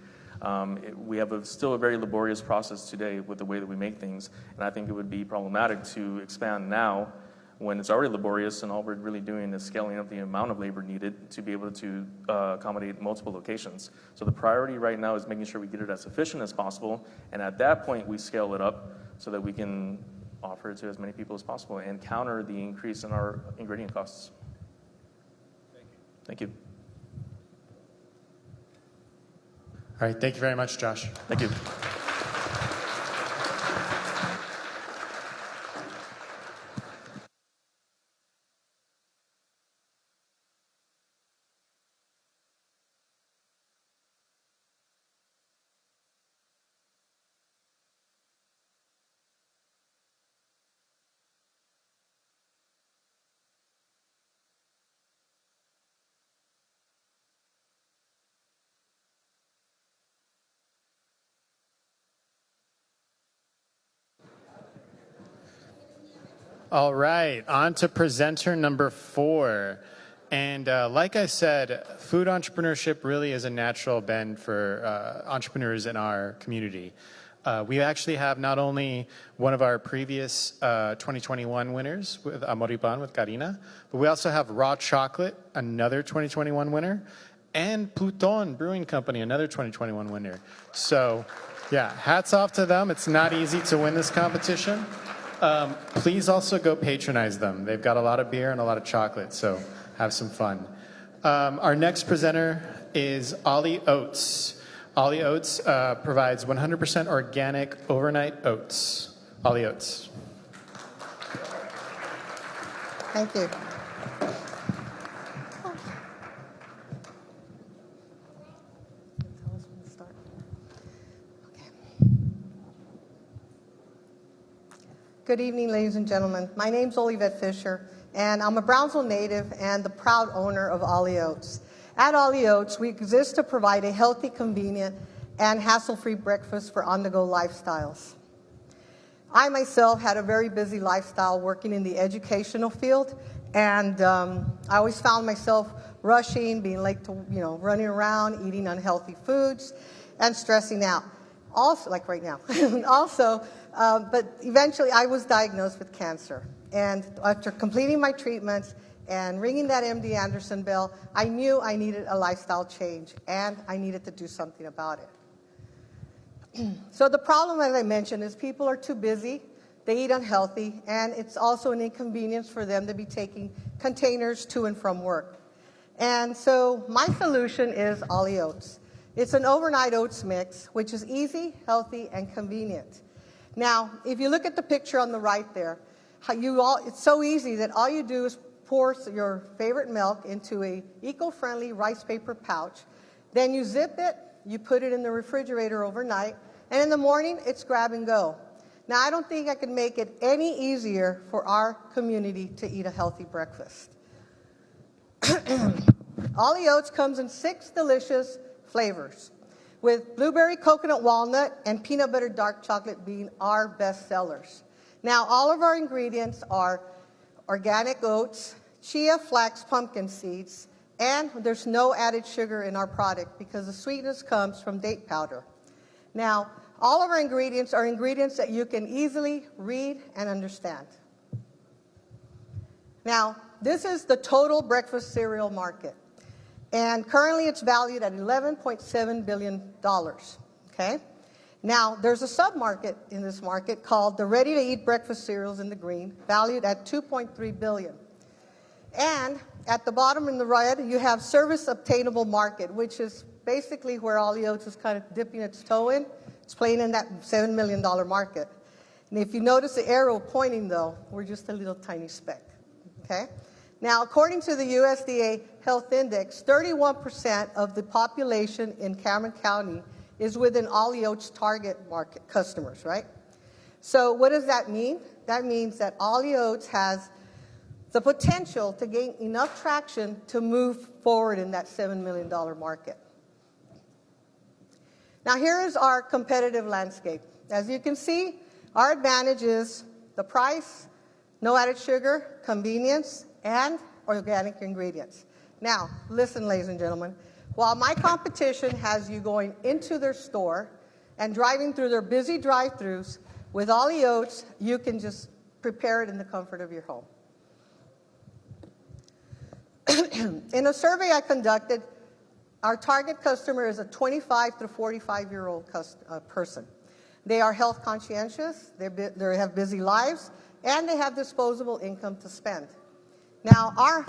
We have still a very laborious process today with the way that we make things, and I think it would be problematic to expand now when it's already laborious, and all we're really doing is scaling up the amount of labor needed to be able to accommodate multiple locations. So the priority right now is making sure we get it as efficient as possible, and at that point we scale it up so that we can offer it to as many people as possible and counter the increase in our ingredient costs. Thank you. All right, thank you very much, Josh. Thank you. All right, on to presenter number 4. And like I said, food entrepreneurship really is a natural bend for entrepreneurs in our community. We actually have not only one of our previous 2021 winners with Amoripan with Chirina, but we also have Raw Chocolate, another 2021 winner, and Pluton Brewing Company, another 2021 winner. So yeah, hats off to them. It's not easy to win this competition. Please also go patronize them. They've got a lot of beer and a lot of chocolate, so have some fun. Our next presenter is Ollie Oats. Ollie Oats provides 100% organic overnight oats. Ollie Oats. Thank you. Good evening, ladies and gentlemen. My name's Olivette Fisher, and I'm a Brownsville native and the proud owner of Ollie Oats. At Ollie Oats, we exist to provide a healthy, convenient, and hassle-free breakfast for on-the-go lifestyles. I myself had a very busy lifestyle working in the educational field, and I always found myself rushing, being late to, running around, eating unhealthy foods, and stressing out. Also, like right now. But eventually I was diagnosed with cancer. And after completing my treatments and ringing that MD Anderson bell, I knew I needed a lifestyle change and I needed to do something about it. So the problem, as I mentioned, is people are too busy, they eat unhealthy, and it's also an inconvenience for them to be taking containers to and from work. And so my solution is Ollie Oats. It's an overnight oats mix, which is easy, healthy, and convenient. Now, if you look at the picture on the right there, it's so easy that all you do is pour your favorite milk into a eco-friendly rice paper pouch. Then you zip it, you put it in the refrigerator overnight, and in the morning, it's grab and go. Now, I don't think I could make it any easier for our community to eat a healthy breakfast. Ollie Oats comes in 6 delicious flavors, with blueberry coconut walnut and peanut butter dark chocolate being our best sellers. Now, all of our ingredients are organic oats, chia, flax, pumpkin seeds, and there's no added sugar in our product because the sweetness comes from date powder. Now, all of our ingredients are ingredients that you can easily read and understand. Now, this is the total breakfast cereal market. And currently it's valued at $11.7 billion, okay? Now, there's a sub-market in this market called the ready-to-eat breakfast cereals in the green, valued at $2.3 billion. And at the bottom in the red, you have service-obtainable market, which is basically where Ollie Oats is kind of dipping its toe in. It's playing in that $7 million market. And if you notice the arrow pointing, though, we're just a little tiny speck, okay? Now, according to the USDA Health Index, 31% of the population in Cameron County is within Ollie Oats' target market customers, right? So what does that mean? That means that Ollie Oats has the potential to gain enough traction to move forward in that $7 million market. Now, here is our competitive landscape. As you can see, our advantage is the price, no added sugar, convenience, and organic ingredients. Now, listen, ladies and gentlemen. While my competition has you going into their store and driving through their busy drive-thrus, with Ollie Oats, you can just prepare it in the comfort of your home. In a survey I conducted, our target customer is a 25 to 45-year-old person. They are health conscientious, they have busy lives, and they have disposable income to spend. Now, our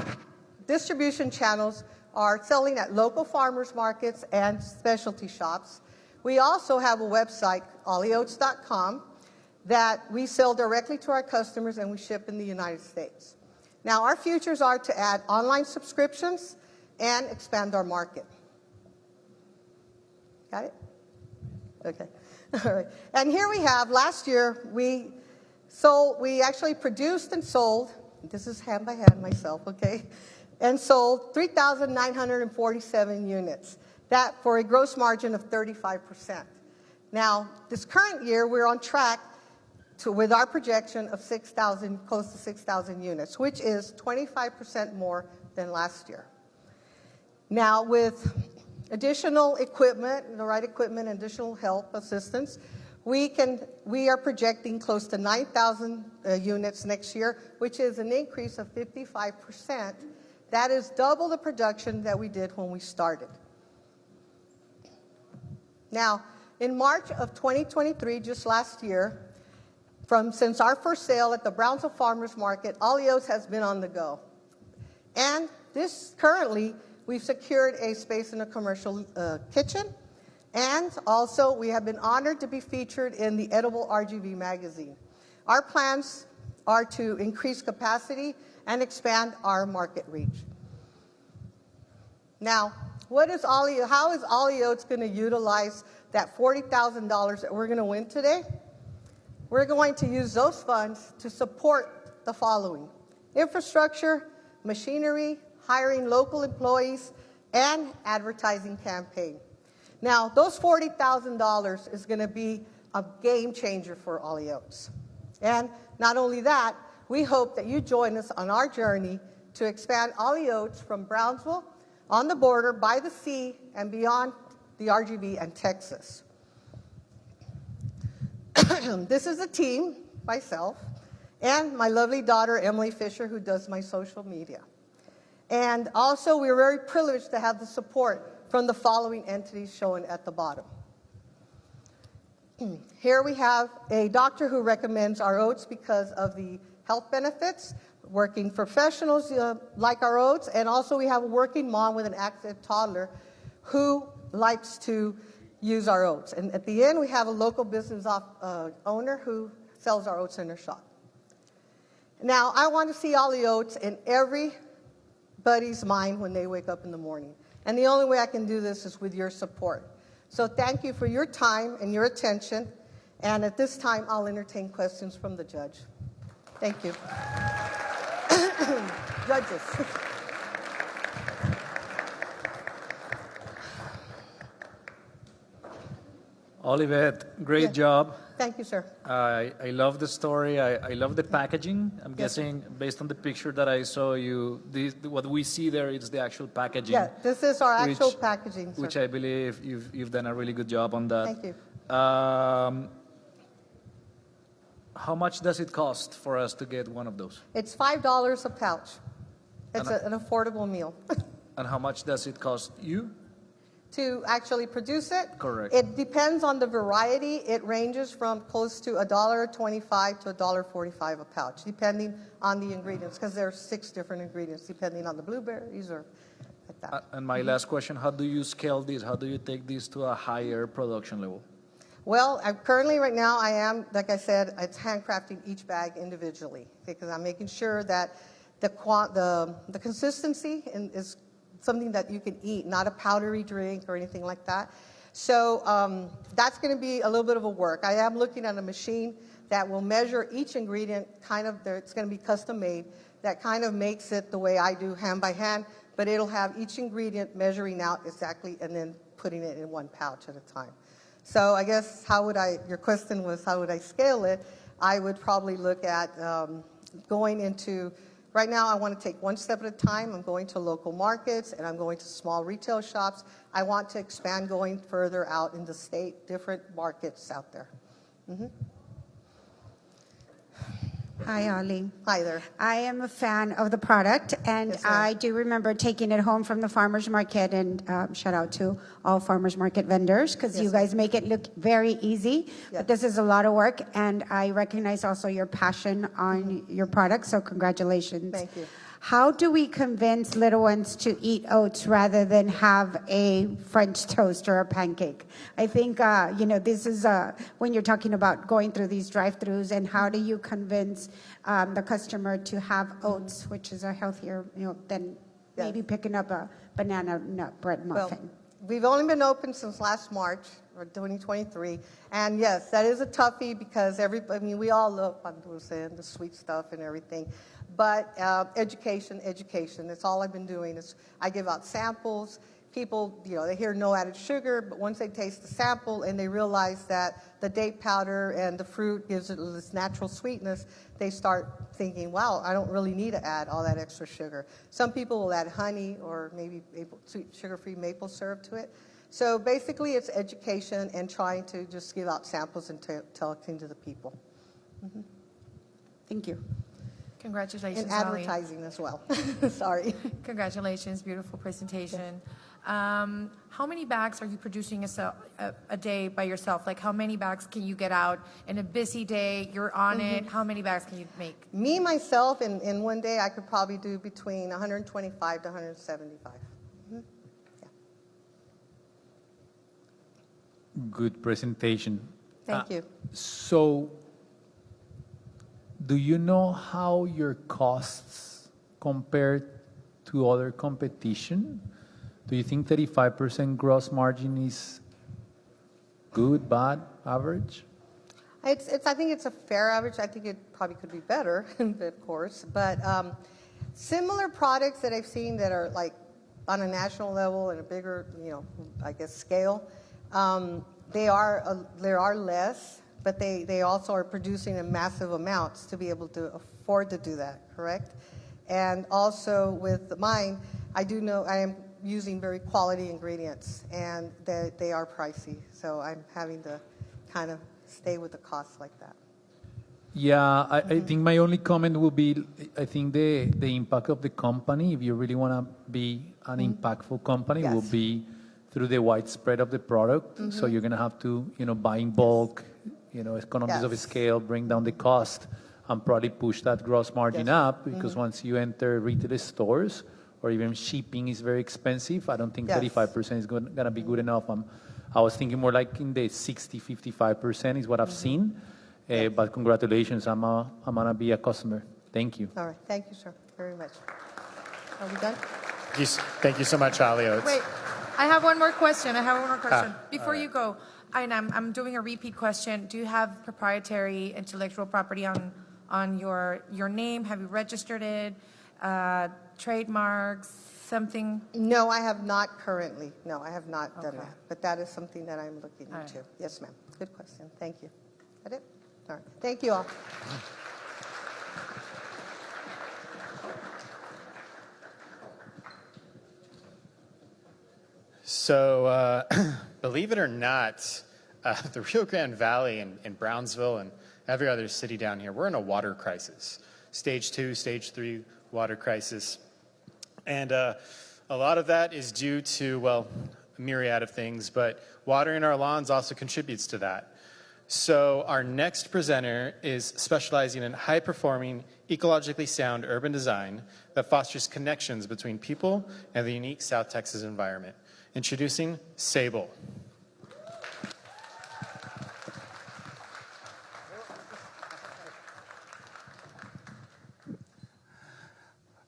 distribution channels are selling at local farmers markets and specialty shops. We also have a website, ollieoats.com, that we sell directly to our customers and we ship in the United States. Now, our futures are to add online subscriptions and expand our market. Got it? Okay. All right. And here we have, last year, we actually produced and sold, this is hand by hand myself, okay, and sold 3,947 units. That for a gross margin of 35%. Now, this current year, we're on track with our projection of 6,000, close to 6,000 units, which is 25% more than last year. Now, with additional equipment, the right equipment, additional help, assistance, we are projecting close to 9,000 units next year, which is an increase of 55%. That is double the production that we did when we started. Now, in March of 2023, just last year, since our first sale at the Brownsville Farmers Market, Ollie Oats has been on the go. And currently, we've secured a space in a commercial kitchen, and also we have been honored to be featured in the Edible RGV magazine. Our plans are to increase capacity and expand our market reach. Now, how is Ollie Oats going to utilize that $40,000 that we're going to win today? We're going to use those funds to support the following: infrastructure, machinery, hiring local employees, and advertising campaign. Now, those $40,000 is going to be a game changer for Ollie Oats. And not only that, we hope that you join us on our journey to expand Ollie Oats from Brownsville, on the border, by the sea, and beyond the RGV and Texas. This is a team, myself, and my lovely daughter, Emily Fisher, who does my social media. And also, we're very privileged to have the support from the following entities shown at the bottom. Here we have a doctor who recommends our oats because of the health benefits, working professionals like our oats, and also we have a working mom with an active toddler who likes to use our oats. And at the end, we have a local business owner who sells our oats in her shop. Now, I want to see Ollie Oats in everybody's mind when they wake up in the morning. And the only way I can do this is with your support. So thank you for your time and your attention. And at this time, I'll entertain questions from the judge. Thank you. Judges. Olivette, great job. Thank you, sir. I love the story. I love the packaging. I'm guessing, based on the picture that I saw you, what we see there is the actual packaging. Yeah, this is our actual packaging, sir. Which I believe you've done a really good job on that. Thank you. How much does it cost for us to get one of those? It's $5 a pouch. It's an affordable meal. And how much does it cost you? To actually produce it? Correct. It depends on the variety. It ranges from close to $1.25 to $1.45 a pouch, depending on the ingredients, because there are 6 different ingredients, depending on the blueberries or like that. And my last question, how do you scale this? How do you take this to a higher production level? Well, currently right now I am, like I said, it's handcrafting each bag individually, because I'm making sure that the consistency is something that you can eat, not a powdery drink or anything like that. So that's going to be a little bit of a work. I am looking at a machine that will measure each ingredient, it's going to be custom made, that kind of makes it the way I do, hand by hand, but it'll have each ingredient measuring out exactly and then putting it in one pouch at a time. So I guess your question was how would I scale it? I would probably look at going into, right now I want to take one step at a time. I'm going to local markets and I'm going to small retail shops. I want to expand going further out in the state, different markets out there. Hi, Ollie. Hi there. I am a fan of the product, and Yes, ma'am. I do remember taking it home from the farmer's market, and shout out to all farmer's market vendors, because Yes, you guys make it look very easy, Yes. but this is a lot of work, and I recognize also your passion on your product, so congratulations. Thank you. How do we convince little ones to eat oats rather than have a French toast or a pancake? I think, this is when you're talking about going through these drive-thrus, and how do you convince the customer to have oats, which is a healthier, than Yes. maybe picking up a banana nut bread muffin? Well, we've only been open since last March, or 2023, and yes, that is a toughie because we all love the sweet stuff and everything, but education, that's all I've been doing. Is I give out samples. People, they hear no added sugar, but once they taste the sample and they realize that the date powder and the fruit gives it this natural sweetness, they start thinking, wow, I don't really need to add all that extra sugar. Some people will add honey or maybe sugar-free maple syrup to it. So basically it's education and trying to just give out samples and talking to the people. Mm-hmm. Thank you. Congratulations, And Ollie. advertising as well. Sorry. Congratulations, beautiful presentation. How many bags are you producing a day by yourself? Like, how many bags can you get out in a busy day? You're on it. How many bags can you make? Me, myself, in one day, I could probably do between 125 to 175. Mm-hmm. Yeah. Good presentation. Thank you. So, do you know how your costs compare to other competition? Do you think 35% gross margin is good, bad, average? I think it's a fair average. I think it probably could be better, of course. But similar products that I've seen that are like on a national level and a bigger, scale, they are less, but they also are producing in massive amounts to be able to afford to do that, correct? And also with mine, I do know I am using very quality ingredients, and they are pricey. So I'm having to kind of stay with the costs like that. Yeah, I think my only comment will be, I think the impact of the company, if you really want to be an impactful company, Yes. will be through the widespread of the product. So you're going to have to, buy in bulk, economies of Yes. scale, bring down the cost, and probably push that gross margin Yes. up, because once you enter retail stores, or even shipping is very expensive, I don't think Yes. 35% is going to be good enough. I was thinking more like in the 60-55% is what I've seen. But congratulations, I'm gonna be a customer. Thank you. All right, thank you, sir, very much. Are we done? Thank you so much, Ollie Oats. Wait, I have one more question. Before you go, and I'm doing a repeat question. Do you have proprietary intellectual property on your name? Have you registered it? Trademarks, something? No, I have not currently. No, I have not done that. But that is something that I'm looking into. right. Yes, ma'am. Good question. Thank you. That it? All right. Thank you all. So, believe it or not, the Rio Grande Valley and Brownsville and every other city down here, we're in a water crisis. Stage 2, Stage 3 water crisis. And a lot of that is due to, well, a myriad of things, but watering our lawns also contributes to that. So our next presenter is specializing in high-performing, ecologically sound urban design that fosters connections between people and the unique South Texas environment. Introducing SABAL.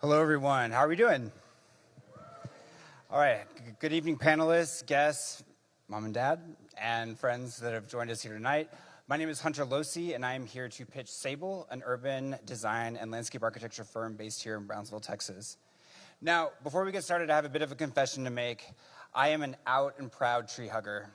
Hello, everyone. How are we doing? All right. Good evening, panelists, guests, mom and dad, and friends that have joined us here tonight. My name is Hunter Losi, and I am here to pitch SABAL, an urban design and landscape architecture firm based here in Brownsville, Texas. Now, before we get started, I have a bit of a confession to make. I am an out and proud tree hugger.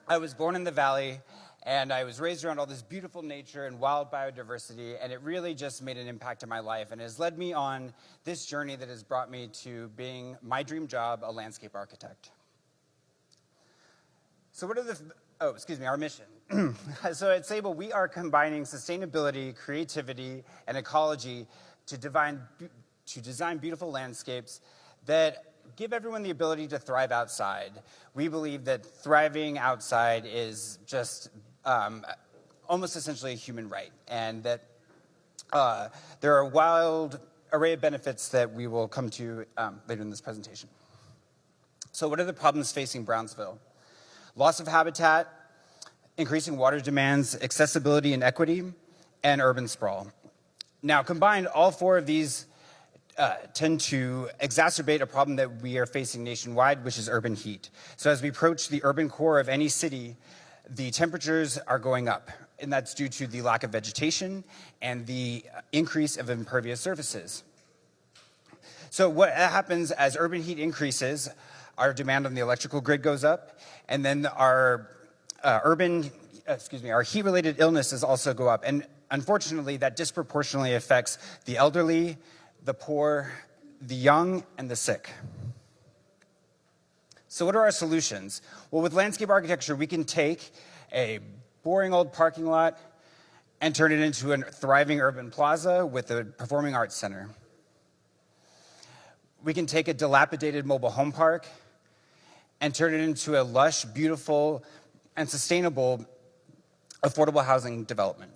I was born in the valley, and I was raised around all this beautiful nature and wild biodiversity, and it really just made an impact in my life and has led me on this journey that has brought me to being my dream job, a landscape architect. So what are our mission, So at SABAL, we are combining sustainability, creativity, and ecology to design beautiful landscapes that give everyone the ability to thrive outside. We believe that thriving outside is just almost essentially a human right, and that there are a wild array of benefits that we will come to later in this presentation. So what are the problems facing Brownsville? Loss of habitat, increasing water demands, accessibility and equity, and urban sprawl. Now, combined, all four of these tend to exacerbate a problem that we are facing nationwide, which is urban heat. So as we approach the urban core of any city, the temperatures are going up, and that's due to the lack of vegetation and the increase of impervious surfaces. So what happens as urban heat increases, our demand on the electrical grid goes up, and then our heat-related illnesses also go up. And unfortunately, that disproportionately affects the elderly, the poor, the young, and the sick. So what are our solutions? Well, with landscape architecture, we can take a boring old parking lot and turn it into a thriving urban plaza with a performing arts center. We can take a dilapidated mobile home park and turn it into a lush, beautiful, and sustainable affordable housing development.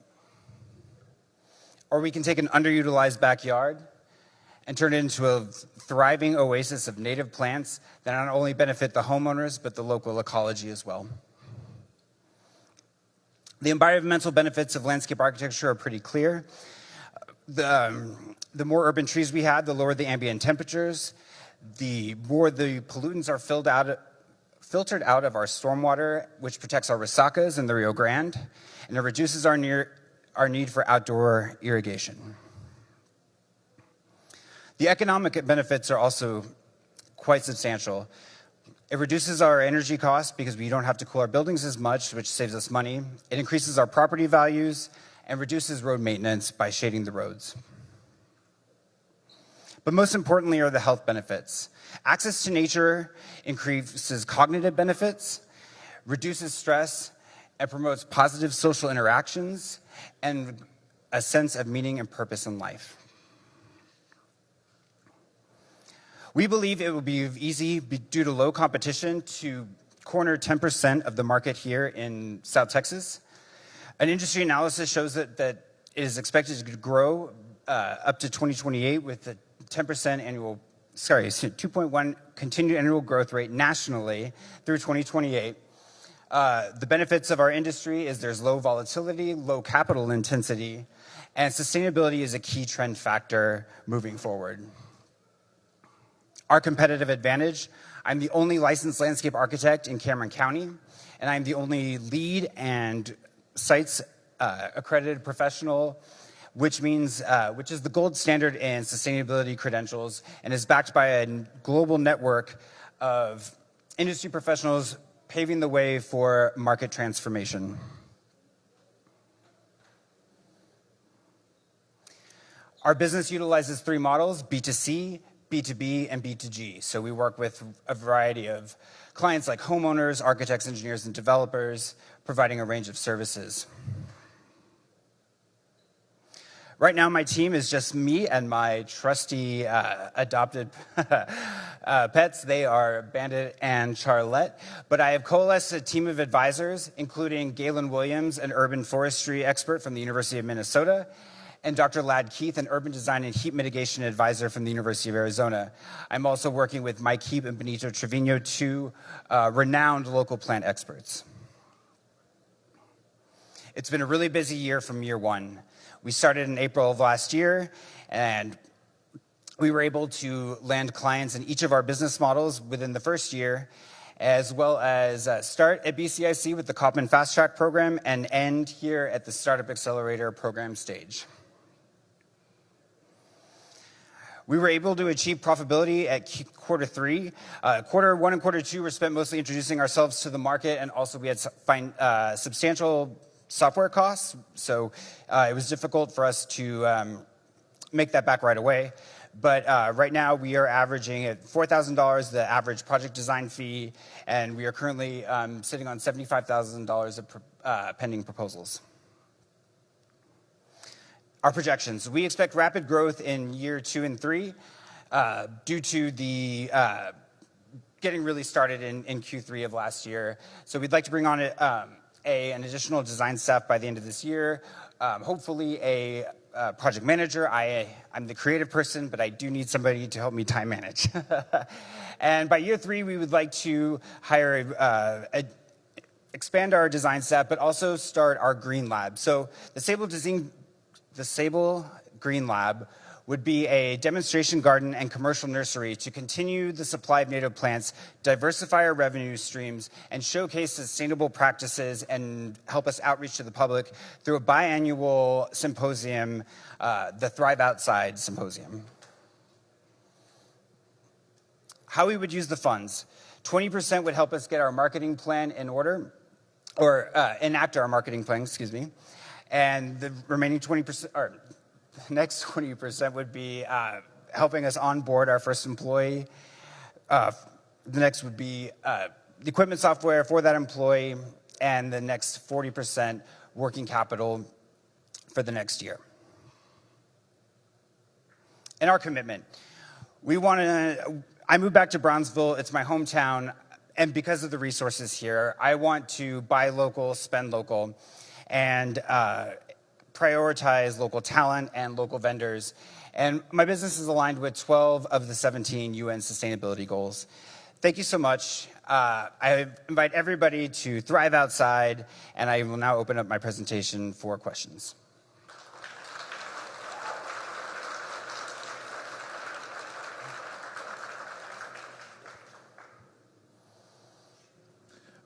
Or we can take an underutilized backyard and turn it into a thriving oasis of native plants that not only benefit the homeowners, but the local ecology as well. The environmental benefits of landscape architecture are pretty clear. The more urban trees we have, the lower the ambient temperatures, the more the pollutants are filtered out of our stormwater, which protects our resacas in the Rio Grande, and it reduces our need for outdoor irrigation. The economic benefits are also quite substantial. It reduces our energy costs because we don't have to cool our buildings as much, which saves us money. It increases our property values and reduces road maintenance by shading the roads. But most importantly are the health benefits. Access to nature increases cognitive benefits, reduces stress, and promotes positive social interactions and a sense of meaning and purpose in life. We believe it will be easy, due to low competition, to corner 10% of the market here in South Texas. An industry analysis shows that it is expected to grow up to 2028 with a 2.1 continued annual growth rate nationally through 2028. The benefits of our industry is there's low volatility, low capital intensity, and sustainability is a key trend factor moving forward. Our competitive advantage: I'm the only licensed landscape architect in Cameron County, and I'm the only LEED and sites accredited professional, which is the gold standard in sustainability credentials and is backed by a global network of industry professionals paving the way for market transformation. Our business utilizes three models: B2C, B2B, and B2G. So we work with a variety of clients like homeowners, architects, engineers, and developers, providing a range of services. Right now, my team is just me and my trusty adopted pets. They are Bandit and Charlotte. But I have coalesced a team of advisors, including Galen Williams, an urban forestry expert from the University of Minnesota, and Dr. Ladd Keith, an urban design and heat mitigation advisor from the University of Arizona. I'm also working with Mike Heap and Benito Trevino, two renowned local plant experts. It's been a really busy year from year one. We started in April of last year, and we were able to land clients in each of our business models within the first year, as well as start at BCIC with the Kauffman Fast Track program and end here at the Startup Accelerator program stage. We were able to achieve profitability at quarter three. Quarter one and quarter two were spent mostly introducing ourselves to the market, and also we had substantial software costs, so it was difficult for us to make that back right away. But right now we are averaging at $4,000 the average project design fee, and we are currently sitting on $75,000 of pending proposals. Our projections. We expect rapid growth in year 2 and 3 due to the getting really started in Q3 of last year. So we'd like to bring on an additional design staff by the end of this year, hopefully a project manager. I'm the creative person, but I do need somebody to help me time manage. And by year 3, we would like to hire expand our design staff, but also start our green lab. So the SABAL Green Lab would be a demonstration garden and commercial nursery to continue the supply of native plants, diversify our revenue streams, and showcase sustainable practices and help us outreach to the public through a biannual symposium, the Thrive Outside Symposium. How we would use the funds. 20% would help us get our marketing plan in order, or enact our marketing plan, excuse me. And the remaining 20%, or next 20% would be helping us onboard our first employee. The next would be the equipment software for that employee, and the next 40% working capital for the next year. And our commitment. I moved back to Brownsville, it's my hometown, and because of the resources here, I want to buy local, spend local, and prioritize local talent and local vendors. And my business is aligned with 12 of the 17 UN sustainability goals. Thank you so much. I invite everybody to thrive outside, and I will now open up my presentation for questions.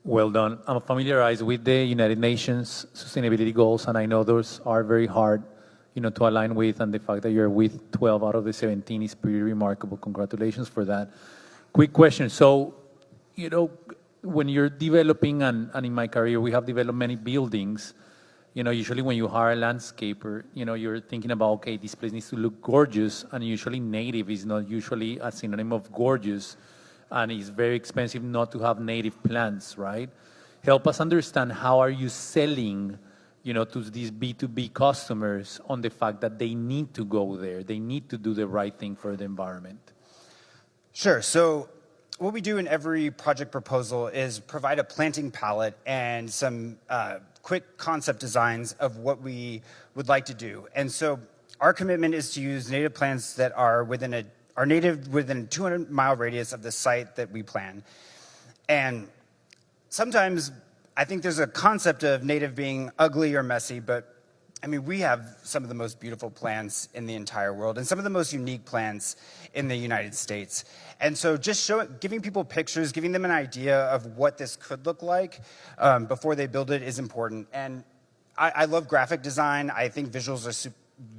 Well done. I'm familiarized with the United Nations sustainability goals, and I know those are very hard, to align with, and the fact that you're with 12 out of the 17 is pretty remarkable. Congratulations for that. Quick question. So, when you're developing, and in my career, we have developed many buildings, usually when you hire a landscaper, you're thinking about, okay, this place needs to look gorgeous, and usually native is not usually a synonym of gorgeous. And it's very expensive not to have native plants, right? Help us understand, how are you selling, to these B2B customers on the fact that they need to go there, they need to do the right thing for the environment? Sure. So what we do in every project proposal is provide a planting palette and some quick concept designs of what we would like to do. And so our commitment is to use native plants that are native within a 200-mile radius of the site that we plan. And sometimes I think there's a concept of native being ugly or messy, but we have some of the most beautiful plants in the entire world and some of the most unique plants in the United States. And so just giving people pictures, giving them an idea of what this could look like before they build it is important. And I love graphic design. I think visuals are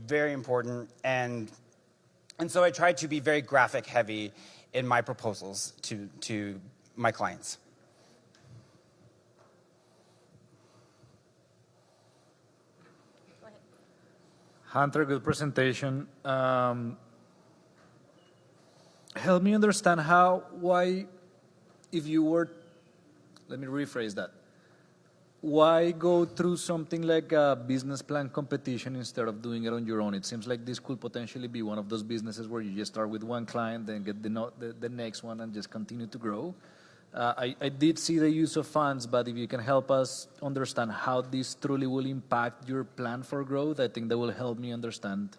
very important. And so I try to be very graphic heavy in my proposals to my clients. Hunter, good presentation. Help me understand let me rephrase that. Why go through something like a business plan competition instead of doing it on your own? It seems like this could potentially be one of those businesses where you just start with one client, then get the next one, and just continue to grow. I did see the use of funds, but if you can help us understand how this truly will impact your plan for growth, I think that will help me understand,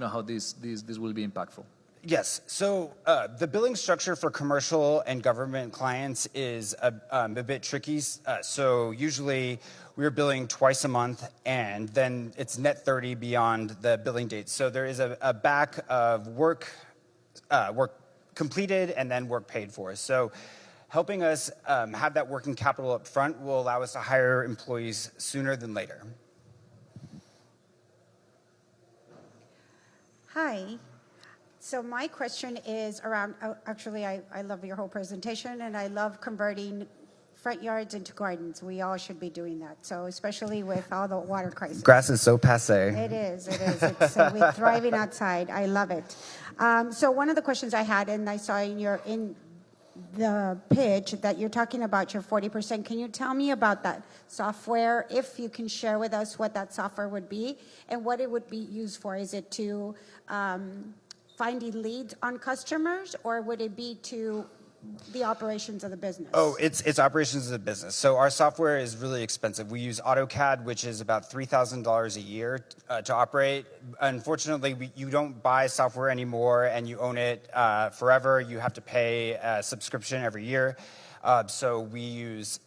how this will be impactful. Yes. So the billing structure for commercial and government clients is a bit tricky. So usually we're billing twice a month, and then it's net 30 beyond the billing date. So there is a back of work completed and then work paid for. So helping us have that working capital up front will allow us to hire employees sooner than later. Hi. So my question is around, actually, I love your whole presentation, and I love converting front yards into gardens. We all should be doing that. So especially with all the water crisis. Grass is so passe. It is. It's, we're thriving outside. I love it. So one of the questions I had, and I saw in the pitch that you're talking about your 40%. Can you tell me about that software, if you can share with us what that software would be and what it would be used for? Is it to finding leads on customers, or would it be to the operations of the business? Oh, it's operations of the business. So our software is really expensive. We use AutoCAD, which is about $3,000 a year to operate. Unfortunately, you don't buy software anymore and you own it forever. You have to pay a subscription every year. So we've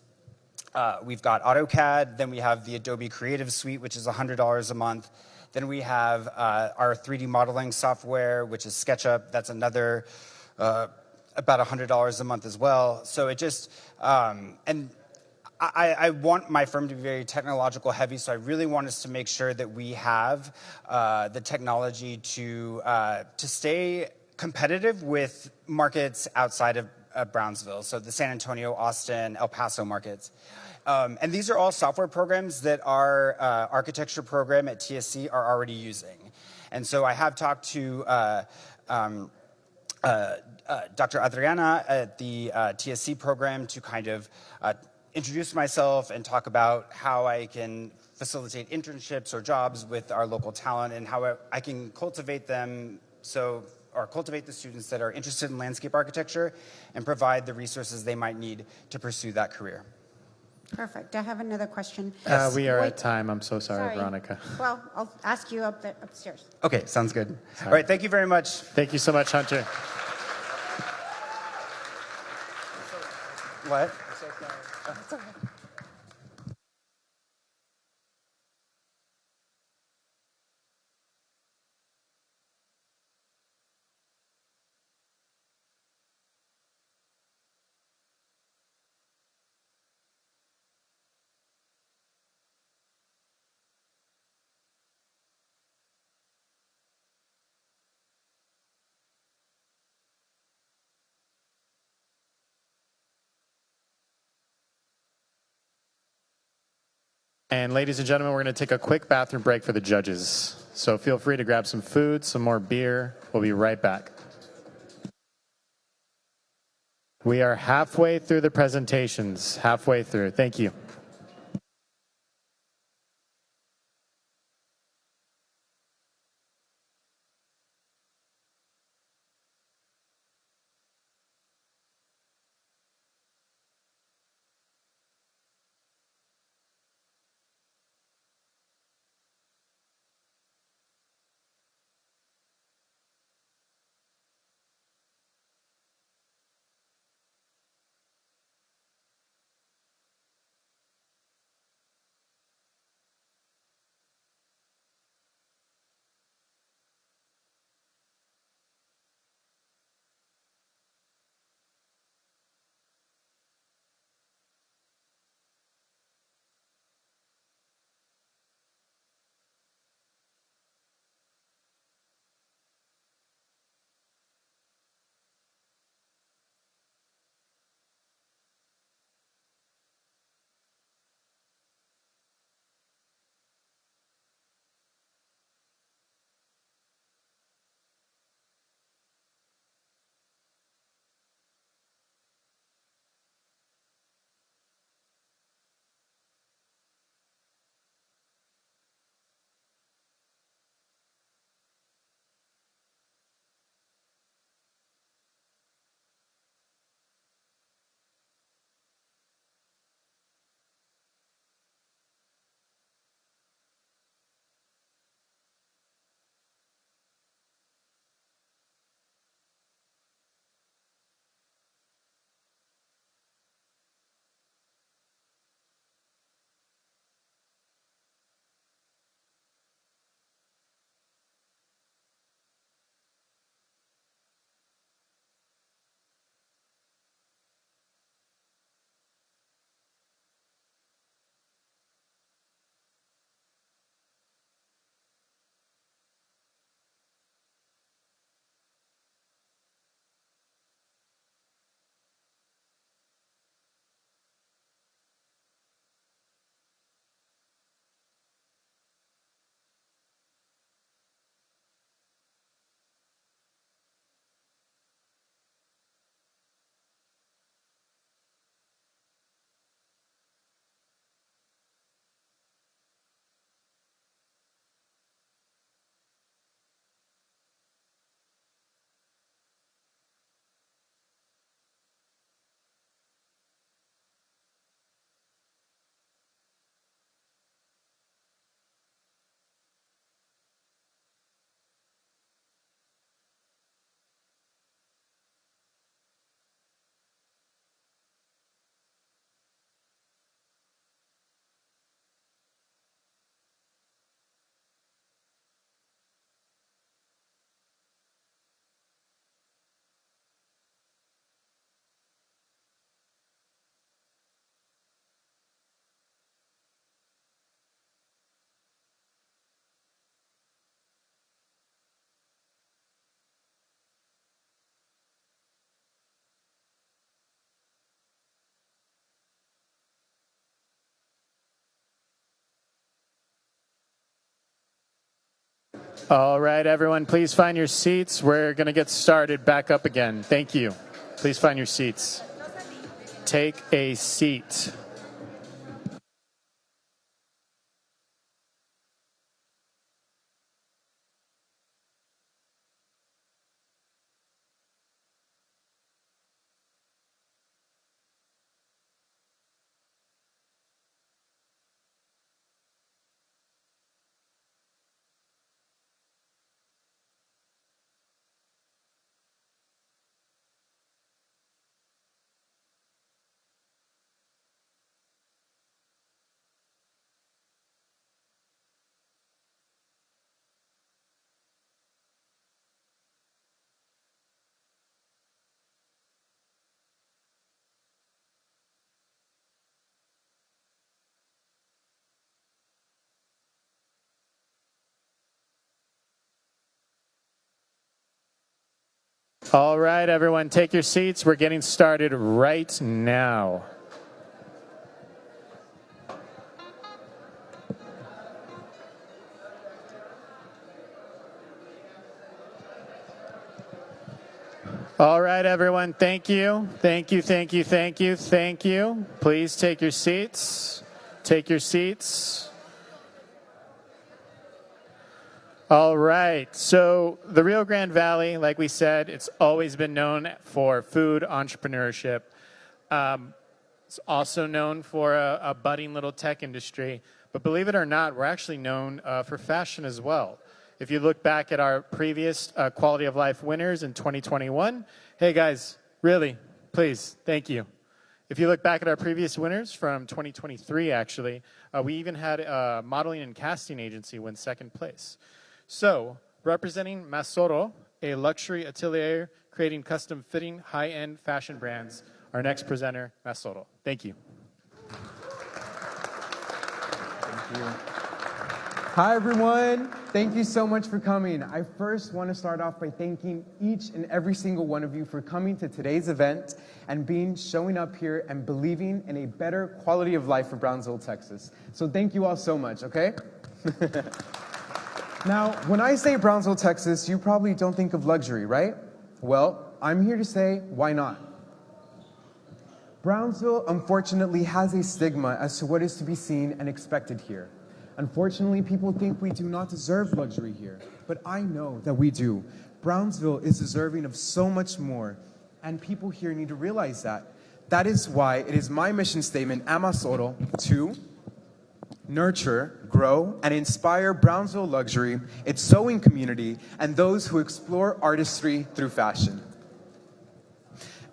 got AutoCAD, then we have the Adobe Creative Suite, which is $100 a month. Then we have our 3D modeling software, which is SketchUp. That's another about $100 a month as well. So it just, and I want my firm to be very technological heavy, so I really want us to make sure that we have the technology to stay competitive with markets outside of Brownsville, so the San Antonio, Austin, El Paso markets. And these are all software programs that our architecture program at TSC are already using. And so I have talked to Dr. Adriana at the TSC program to kind of introduce myself and talk about how I can facilitate internships or jobs with our local talent and how I can cultivate them or cultivate the students that are interested in landscape architecture and provide the resources they might need to pursue that career. Perfect. I have another question. We are at time. I'm so sorry, Veronica. Well, I'll ask you upstairs. Okay, sounds good. All right, thank you very much. Thank you so much, Hunter. What? And ladies and gentlemen, we're going to take a quick bathroom break for the judges. So feel free to grab some food, some more beer. We'll be right back. We are halfway through the presentations. Halfway through. Thank you. All right, everyone, please find your seats. We're going to get started back up again. Thank you. Please find your seats. Take a seat. All right, everyone, take your seats. We're getting started right now. All right, everyone, thank you. Thank you, thank you, thank you, thank you. Please take your seats. Take your seats. All right, so the Rio Grande Valley, like we said, it's always been known for food entrepreneurship. It's also known for a budding little tech industry, but believe it or not, we're actually known for fashion as well. If you look back at our previous Quality of Life winners in 2021, hey guys, really, please, thank you. If you look back at our previous winners from 2023, actually, we even had a modeling and casting agency win second place. So, representing Masxoro, a luxury atelier creating custom fitting high-end fashion brands, our next presenter, Masxoro. Thank you. Thank you. Hi, everyone. Thank you so much for coming. I first want to start off by thanking each and every single one of you for coming to today's event and showing up here and believing in a better quality of life for Brownsville, Texas. So thank you all so much, okay? Now, when I say Brownsville, Texas, you probably don't think of luxury, right? Well, I'm here to say, why not? Brownsville, unfortunately, has a stigma as to what is to be seen and expected here. Unfortunately, people think we do not deserve luxury here, but I know that we do. Brownsville is deserving of so much more, and people here need to realize that. That is why it is my mission statement at Masxoro to nurture, grow, and inspire Brownsville luxury, its sewing community, and those who explore artistry through fashion.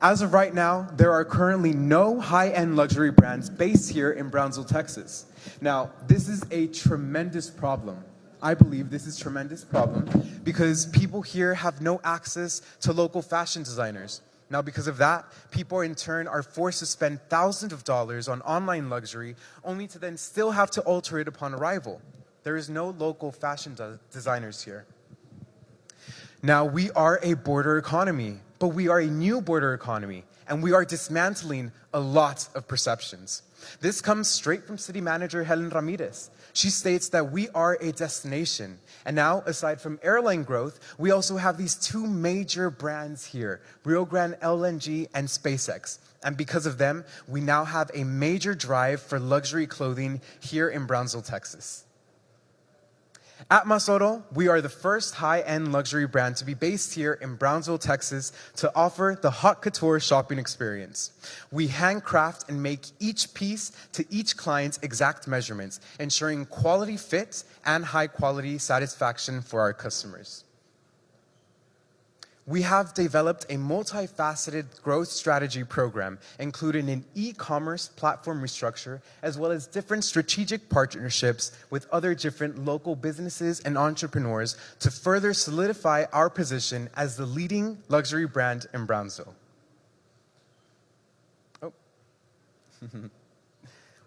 As of right now, there are currently no high-end luxury brands based here in Brownsville, Texas. Now, this is a tremendous problem. I believe this is a tremendous problem because people here have no access to local fashion designers. Now, because of that, people in turn are forced to spend thousands of dollars on online luxury only to then still have to alter it upon arrival. There is no local fashion designers here. Now, we are a border economy, but we are a new border economy, and we are dismantling a lot of perceptions. This comes straight from City Manager Helen Ramirez. She states that we are a destination. And now, aside from airline growth, we also have these two major brands here, Rio Grande LNG and SpaceX. And because of them, we now have a major drive for luxury clothing here in Brownsville, Texas. At Masxoro, we are the first high-end luxury brand to be based here in Brownsville, Texas, to offer the haute couture shopping experience. We handcraft and make each piece to each client's exact measurements, ensuring quality fit and high-quality satisfaction for our customers. We have developed a multifaceted growth strategy program, including an e-commerce platform restructure, as well as different strategic partnerships with other different local businesses and entrepreneurs to further solidify our position as the leading luxury brand in Brownsville.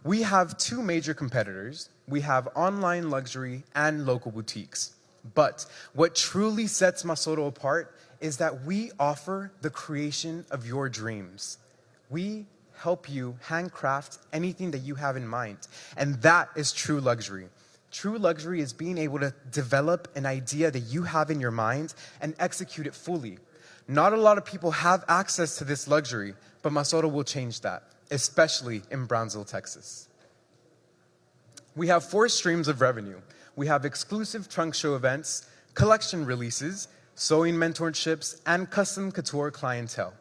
We have two major competitors. We have online luxury and local boutiques. But what truly sets Masxoro apart is that we offer the creation of your dreams. We help you handcraft anything that you have in mind. And that is true luxury. True luxury is being able to develop an idea that you have in your mind and execute it fully. Not a lot of people have access to this luxury, but Masxoro will change that, especially in Brownsville, Texas. We have 4 streams of revenue. We have exclusive trunk show events, collection releases, sewing mentorships, and custom couture clientele.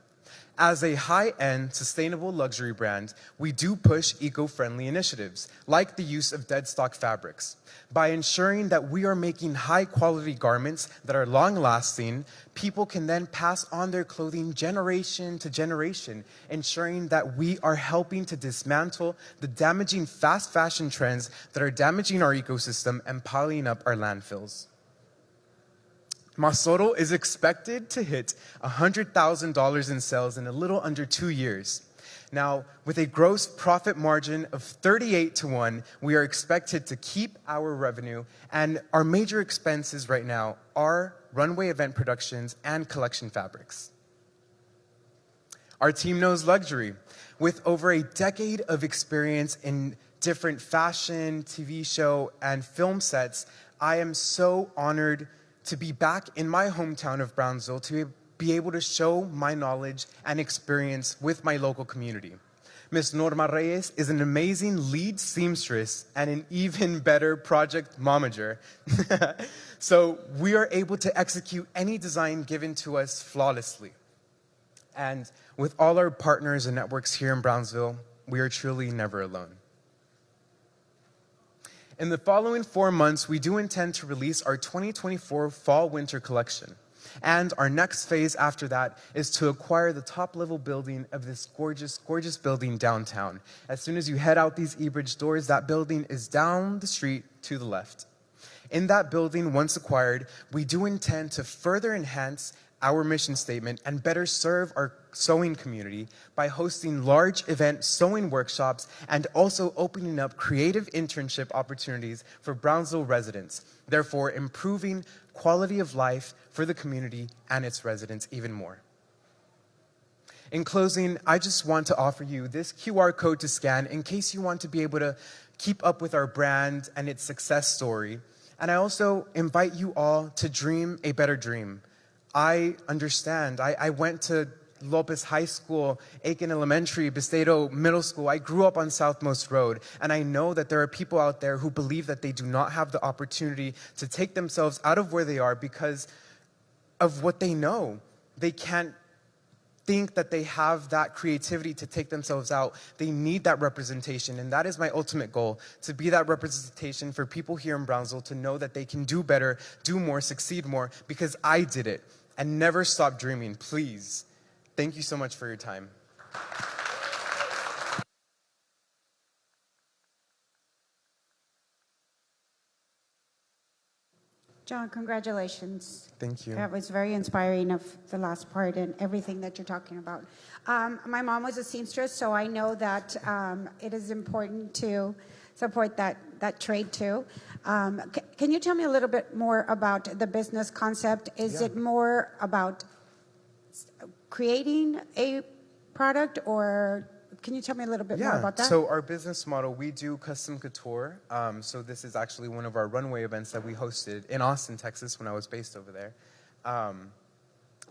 As a high-end, sustainable luxury brand, we do push eco-friendly initiatives, like the use of dead stock fabrics. By ensuring that we are making high-quality garments that are long-lasting, people can then pass on their clothing generation to generation, ensuring that we are helping to dismantle the damaging fast fashion trends that are damaging our ecosystem and piling up our landfills. Masxoro is expected to hit $100,000 in sales in a little under 2 years. Now, with a gross profit margin of 38-1, we are expected to keep our revenue, and our major expenses right now are runway event productions and collection fabrics. Our team knows luxury. With over a decade of experience in different fashion, TV show, and film sets, I am so honored to be back in my hometown of Brownsville to be able to show my knowledge and experience with my local community. Ms. Norma Reyes is an amazing lead seamstress and an even better project momager. So we are able to execute any design given to us flawlessly. And with all our partners and networks here in Brownsville, we are truly never alone. In the following 4 months, we do intend to release our 2024 Fall-Winter collection. And our next phase after that is to acquire the top-level building of this gorgeous, gorgeous building downtown. As soon as you head out these eBridge doors, that building is down the street to the left. In that building, once acquired, we do intend to further enhance our mission statement and better serve our sewing community by hosting large event sewing workshops and also opening up creative internship opportunities for Brownsville residents, therefore improving quality of life for the community and its residents even more. In closing, I just want to offer you this QR code to scan in case you want to be able to keep up with our brand and its success story. And I also invite you all to dream a better dream. I understand. I went to Lopez High School, Aiken Elementary, Bestedo Middle School. I grew up on Southmost Road, and I know that there are people out there who believe that they do not have the opportunity to take themselves out of where they are because of what they know. They can't think that they have that creativity to take themselves out. They need that representation, and that is my ultimate goal, to be that representation for people here in Brownsville to know that they can do better, do more, succeed more, because I did it. And never stop dreaming, please. Thank you so much for your time. John, congratulations. Thank you. That was very inspiring of the last part and everything that you're talking about. My mom was a seamstress, so I know that it is important to support that trade too. Can you tell me a little bit more about the business concept? Is it more about creating a product, or can you tell me a little bit more about that? So our business model, we do custom couture. So this is actually one of our runway events that we hosted in Austin, Texas, when I was based over there.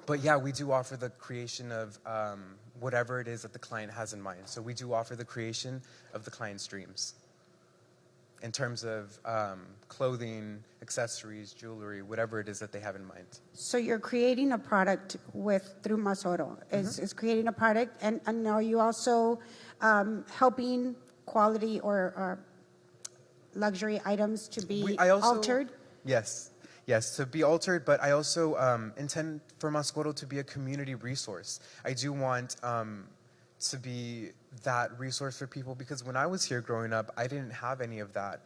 But yeah, we do offer the creation of whatever it is that the client has in mind. So we do offer the creation of the client's dreams in terms of clothing, accessories, jewelry, whatever it is that they have in mind. So you're creating a product through Masxoro. Is creating a product, and are you also helping quality or luxury items to be altered? Yes, to be altered, but I also intend for Masxoro to be a community resource. I do want to be that resource for people, because when I was here growing up, I didn't have any of that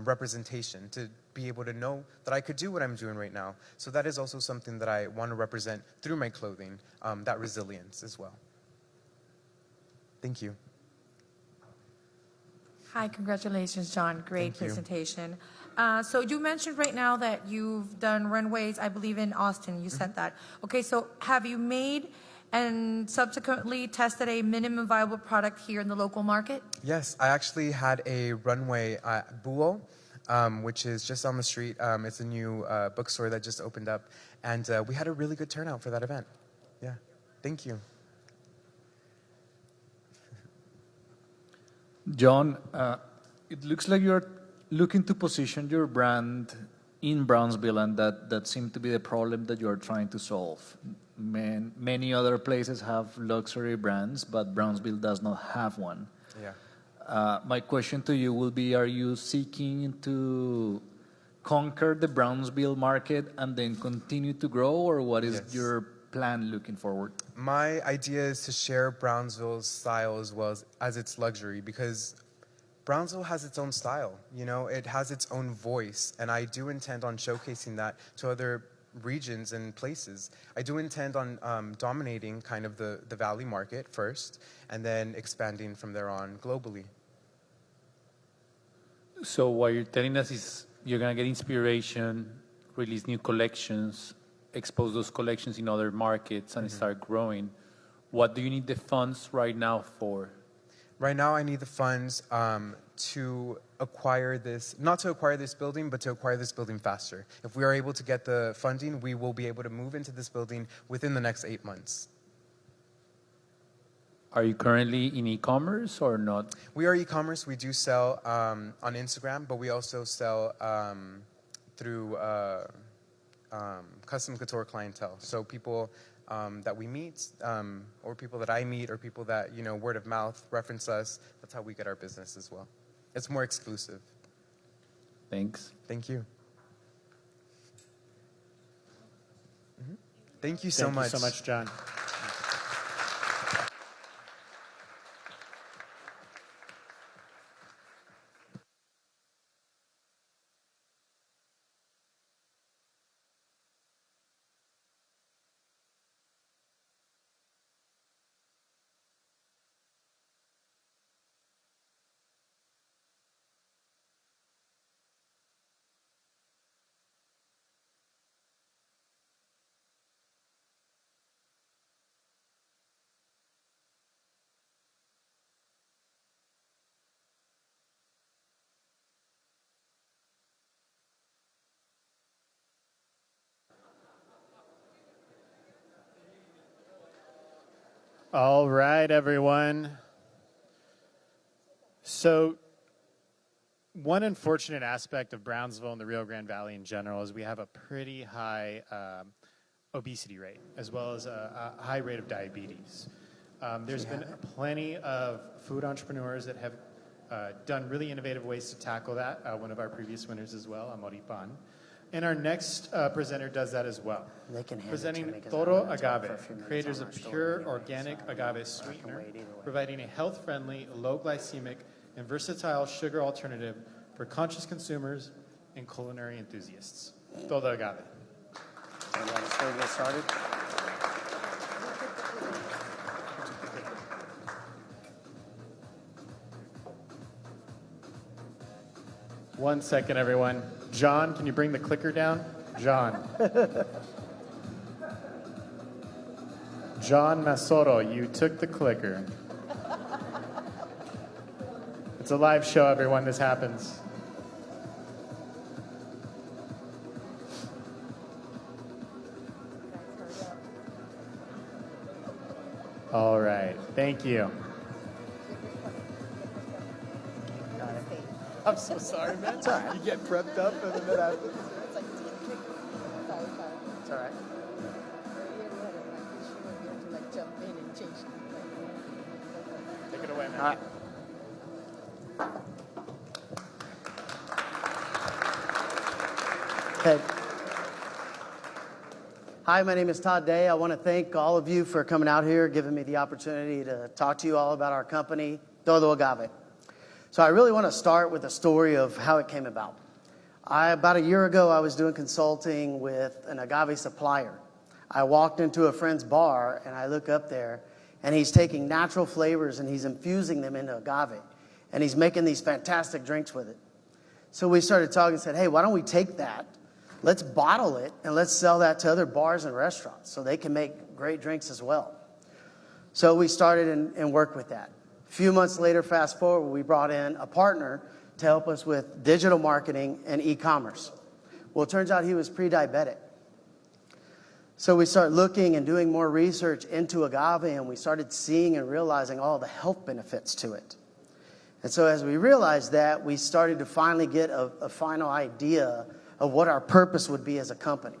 representation to be able to know that I could do what I'm doing right now. So that is also something that I want to represent through my clothing, that resilience as well. Thank you. Hi, congratulations, John. Great Thank you. presentation. So you mentioned right now that you've done runways, I believe in Austin, you said that. Okay, so have you made and subsequently tested a minimum viable product here in the local market? Yes, I actually had a runway at Buo which is just on the street. It's a new bookstore that just opened up, and we had a really good turnout for that event. Yeah, thank you. John, it looks like you're looking to position your brand in Brownsville, and that seemed to be the problem that you're trying to solve. Many other places have luxury brands, but Brownsville does not have one. Yeah. My question to you will be, are you seeking to conquer the Brownsville market and then continue to grow, or what is your plan looking forward? My idea is to share Brownsville's style as well as its luxury, because Brownsville has its own style, you know, it has its own voice, and I do intend on showcasing that to other regions and places. I do intend on dominating kind of the Valley market first, and then expanding from there on globally. So what you're telling us is you're going to get inspiration, release new collections, expose those collections in other markets, and start growing. What do you need the funds right now for? Right now, I need the funds to acquire this, not to acquire this building, but to acquire this building faster. If we are able to get the funding, we will be able to move into this building within the next 8 months. Are you currently in e-commerce or not? We are e-commerce. We do sell on Instagram, but we also sell through custom couture clientele. So people that we meet, or people that I meet, or people that, you know, word of mouth reference us. That's how we get our business as well. It's more exclusive. Thanks. Thank you. Thank you so much. Thank you so much, John. All right, everyone. So one unfortunate aspect of Brownsville and the Rio Grande Valley in general is we have a pretty high obesity rate, as well as a high rate of diabetes. There's been plenty of food entrepreneurs that have done really innovative ways to tackle that. One of our previous winners as well, Amoripan. And our next presenter does that as well. Presenting Todo Agave, creators of pure organic agave sweetener, providing a health-friendly, low-glycemic, and versatile sugar alternative for conscious consumers and culinary enthusiasts. Todo Agave. Let's get started. One second, everyone. John, can you bring the clicker down? John. John Masxoro, you took the clicker. It's a live show, everyone. This happens. All right. Thank you. I'm so sorry, man. It's all right. You get prepped up and then that happens. It's all right. Take it away, man. Okay. Hi, my name is Todd Day. I want to thank all of you for coming out here, giving me the opportunity to talk to you all about our company, Todo Agave. So I really want to start with a story of how it came about. About a year ago, I was doing consulting with an agave supplier. I walked into a friend's bar, and I look up there, and he's taking natural flavors, and he's infusing them into agave, and he's making these fantastic drinks with it. So we started talking and said, hey, why don't we take that, let's bottle it, and let's sell that to other bars and restaurants so they can make great drinks as well. So we started and worked with that. A few months later, fast forward, we brought in a partner to help us with digital marketing and e-commerce. Well, it turns out he was pre-diabetic. So we started looking and doing more research into agave, and we started seeing and realizing all the health benefits to it. And so as we realized that, we started to finally get a final idea of what our purpose would be as a company.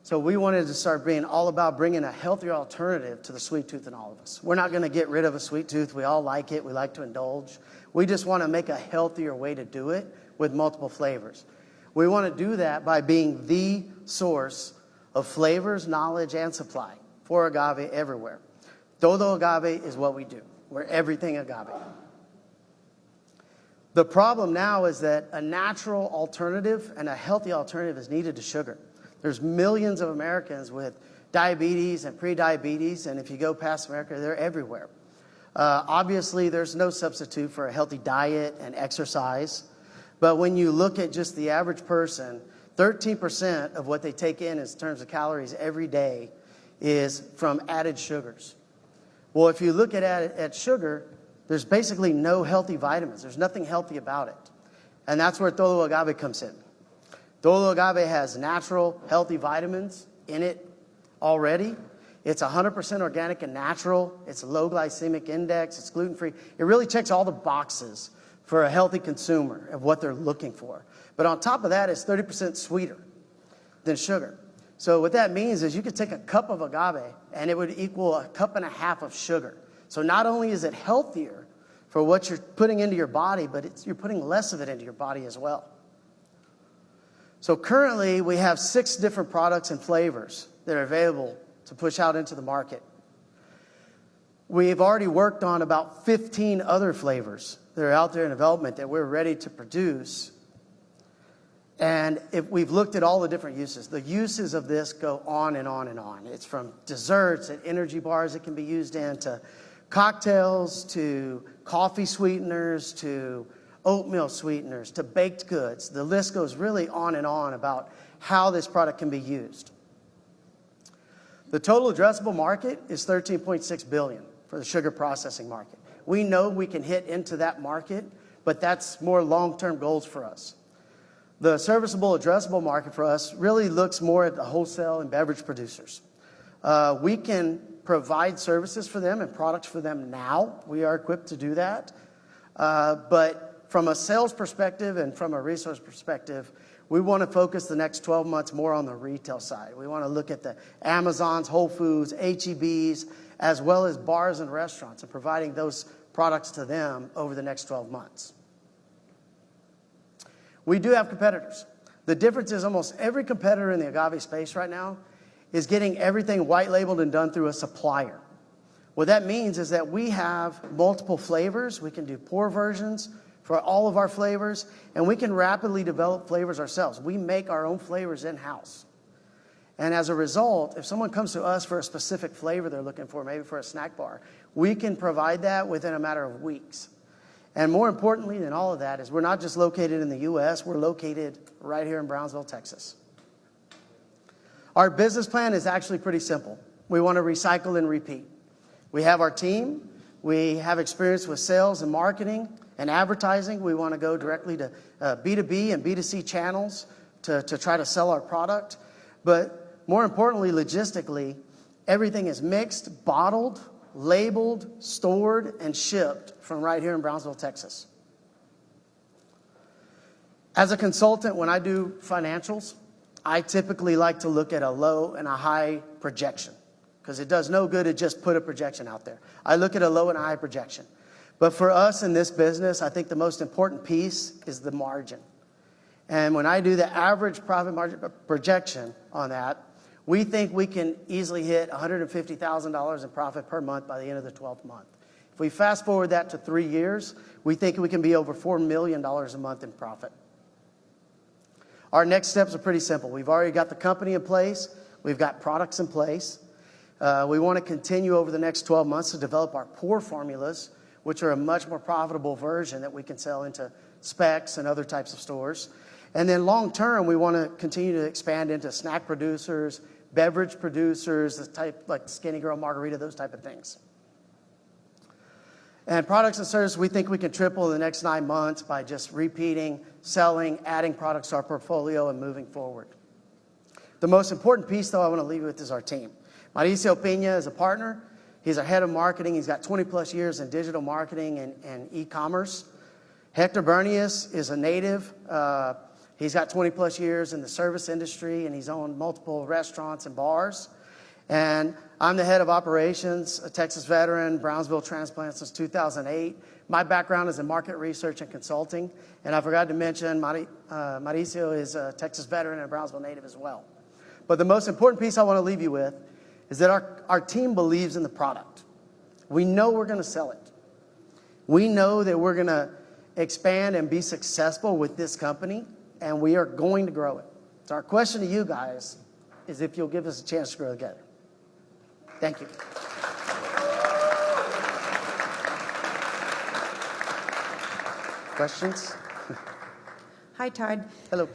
So we wanted to start being all about bringing a healthier alternative to the sweet tooth in all of us. We're not going to get rid of a sweet tooth. We all like it. We like to indulge. We just want to make a healthier way to do it with multiple flavors. We want to do that by being the source of flavors, knowledge, and supply for agave everywhere. Todo Agave is what we do. We're everything agave. The problem now is that a natural alternative and a healthy alternative is needed to sugar. There's millions of Americans with diabetes and pre-diabetes, and if you go past America, they're everywhere. Obviously, there's no substitute for a healthy diet and exercise, but when you look at just the average person, 13% of what they take in terms of calories every day is from added sugars. Well, if you look at sugar, there's basically no healthy vitamins. There's nothing healthy about it. And that's where Todo Agave comes in. Todo Agave has natural, healthy vitamins in it already. It's 100% organic and natural. It's a low glycemic index. It's gluten-free. It really checks all the boxes for a healthy consumer of what they're looking for. But on top of that, it's 30% sweeter than sugar. So what that means is you could take a cup of agave and it would equal a cup and a half of sugar. So not only is it healthier for what you're putting into your body, but you're putting less of it into your body as well. So currently, we have 6 different products and flavors that are available to push out into the market. We've already worked on about 15 other flavors that are out there in development that we're ready to produce. And if we've looked at all the different uses, the uses of this go on and on and on. It's from desserts and energy bars it can be used in, to cocktails, to coffee sweeteners, to oatmeal sweeteners, to baked goods. The list goes really on and on about how this product can be used. The total addressable market is $13.6 billion for the sugar processing market. We know we can hit into that market, but that's more long-term goals for us. The serviceable addressable market for us really looks more at the wholesale and beverage producers. We can provide services for them and products for them now. We are equipped to do that. But from a sales perspective and from a resource perspective, we want to focus the next 12 months more on the retail side. We want to look at the Amazons, Whole Foods, H-E-Bs, as well as bars and restaurants, and providing those products to them over the next 12 months. We do have competitors. The difference is almost every competitor in the agave space right now is getting everything white labeled and done through a supplier. What that means is that we have multiple flavors. We can do pour versions for all of our flavors, and we can rapidly develop flavors ourselves. We make our own flavors in-house. And as a result, if someone comes to us for a specific flavor they're looking for, maybe for a snack bar, we can provide that within a matter of weeks. And more importantly than all of that is we're not just located in the U.S., we're located right here in Brownsville, Texas. Our business plan is actually pretty simple. We want to recycle and repeat. We have our team. We have experience with sales and marketing and advertising. We want to go directly to B2B and B2C channels to try to sell our product. But more importantly, logistically, everything is mixed, bottled, labeled, stored, and shipped from right here in Brownsville, Texas. As a consultant, when I do financials, I typically like to look at a low and a high projection, because it does no good to just put a projection out there. I look at a low and a high projection. But for us in this business, I think the most important piece is the margin. And when I do the average profit margin projection on that, we think we can easily hit $150,000 in profit per month by the end of the 12th month. If we fast forward that to 3 years, we think we can be over $4 million a month in profit. Our next steps are pretty simple. We've already got the company in place. We've got products in place. We want to continue over the next 12 months to develop our pour formulas, which are a much more profitable version that we can sell into specs and other types of stores. And then long term, we want to continue to expand into snack producers, beverage producers, the type like Skinny Girl Margarita, those type of things. And products and services, we think we can triple in the next 9 months by just repeating, selling, adding products to our portfolio, and moving forward. The most important piece, though, I want to leave you with is our team. Mauricio Pina is a partner. He's our head of marketing. He's got 20-plus years in digital marketing and e-commerce. Hector Bernius is a native. He's got 20-plus years in the service industry, and he's owned multiple restaurants and bars. And I'm the head of operations, a Texas veteran, Brownsville transplant since 2008. My background is in market research and consulting. And I forgot to mention, Mauricio is a Texas veteran and a Brownsville native as well. But the most important piece I want to leave you with is that our team believes in the product. We know we're going to sell it. We know that we're going to expand and be successful with this company, and we are going to grow it. So our question to you guys is if you'll give us a chance to grow together. Thank you. Questions? Hi, Todd. Hello.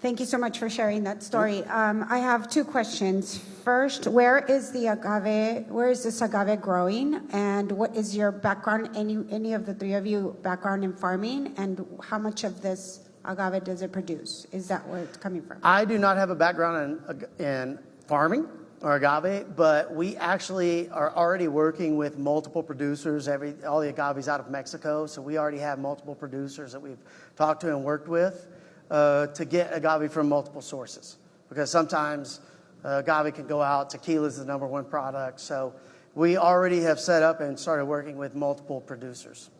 Thank you so much for sharing that story. I have 2 questions. First, where is this agave growing? And what is your background, any of the 3 of you background in farming? And how much of this agave does it produce? Is that where it's coming from? I do not have a background in farming or agave, but we actually are already working with multiple producers. All the agave's out of Mexico, so we already have multiple producers that we've talked to and worked with to get agave from multiple sources. Because sometimes agave can go out, tequila is the #1 product. So we already have set up and started working with multiple producers.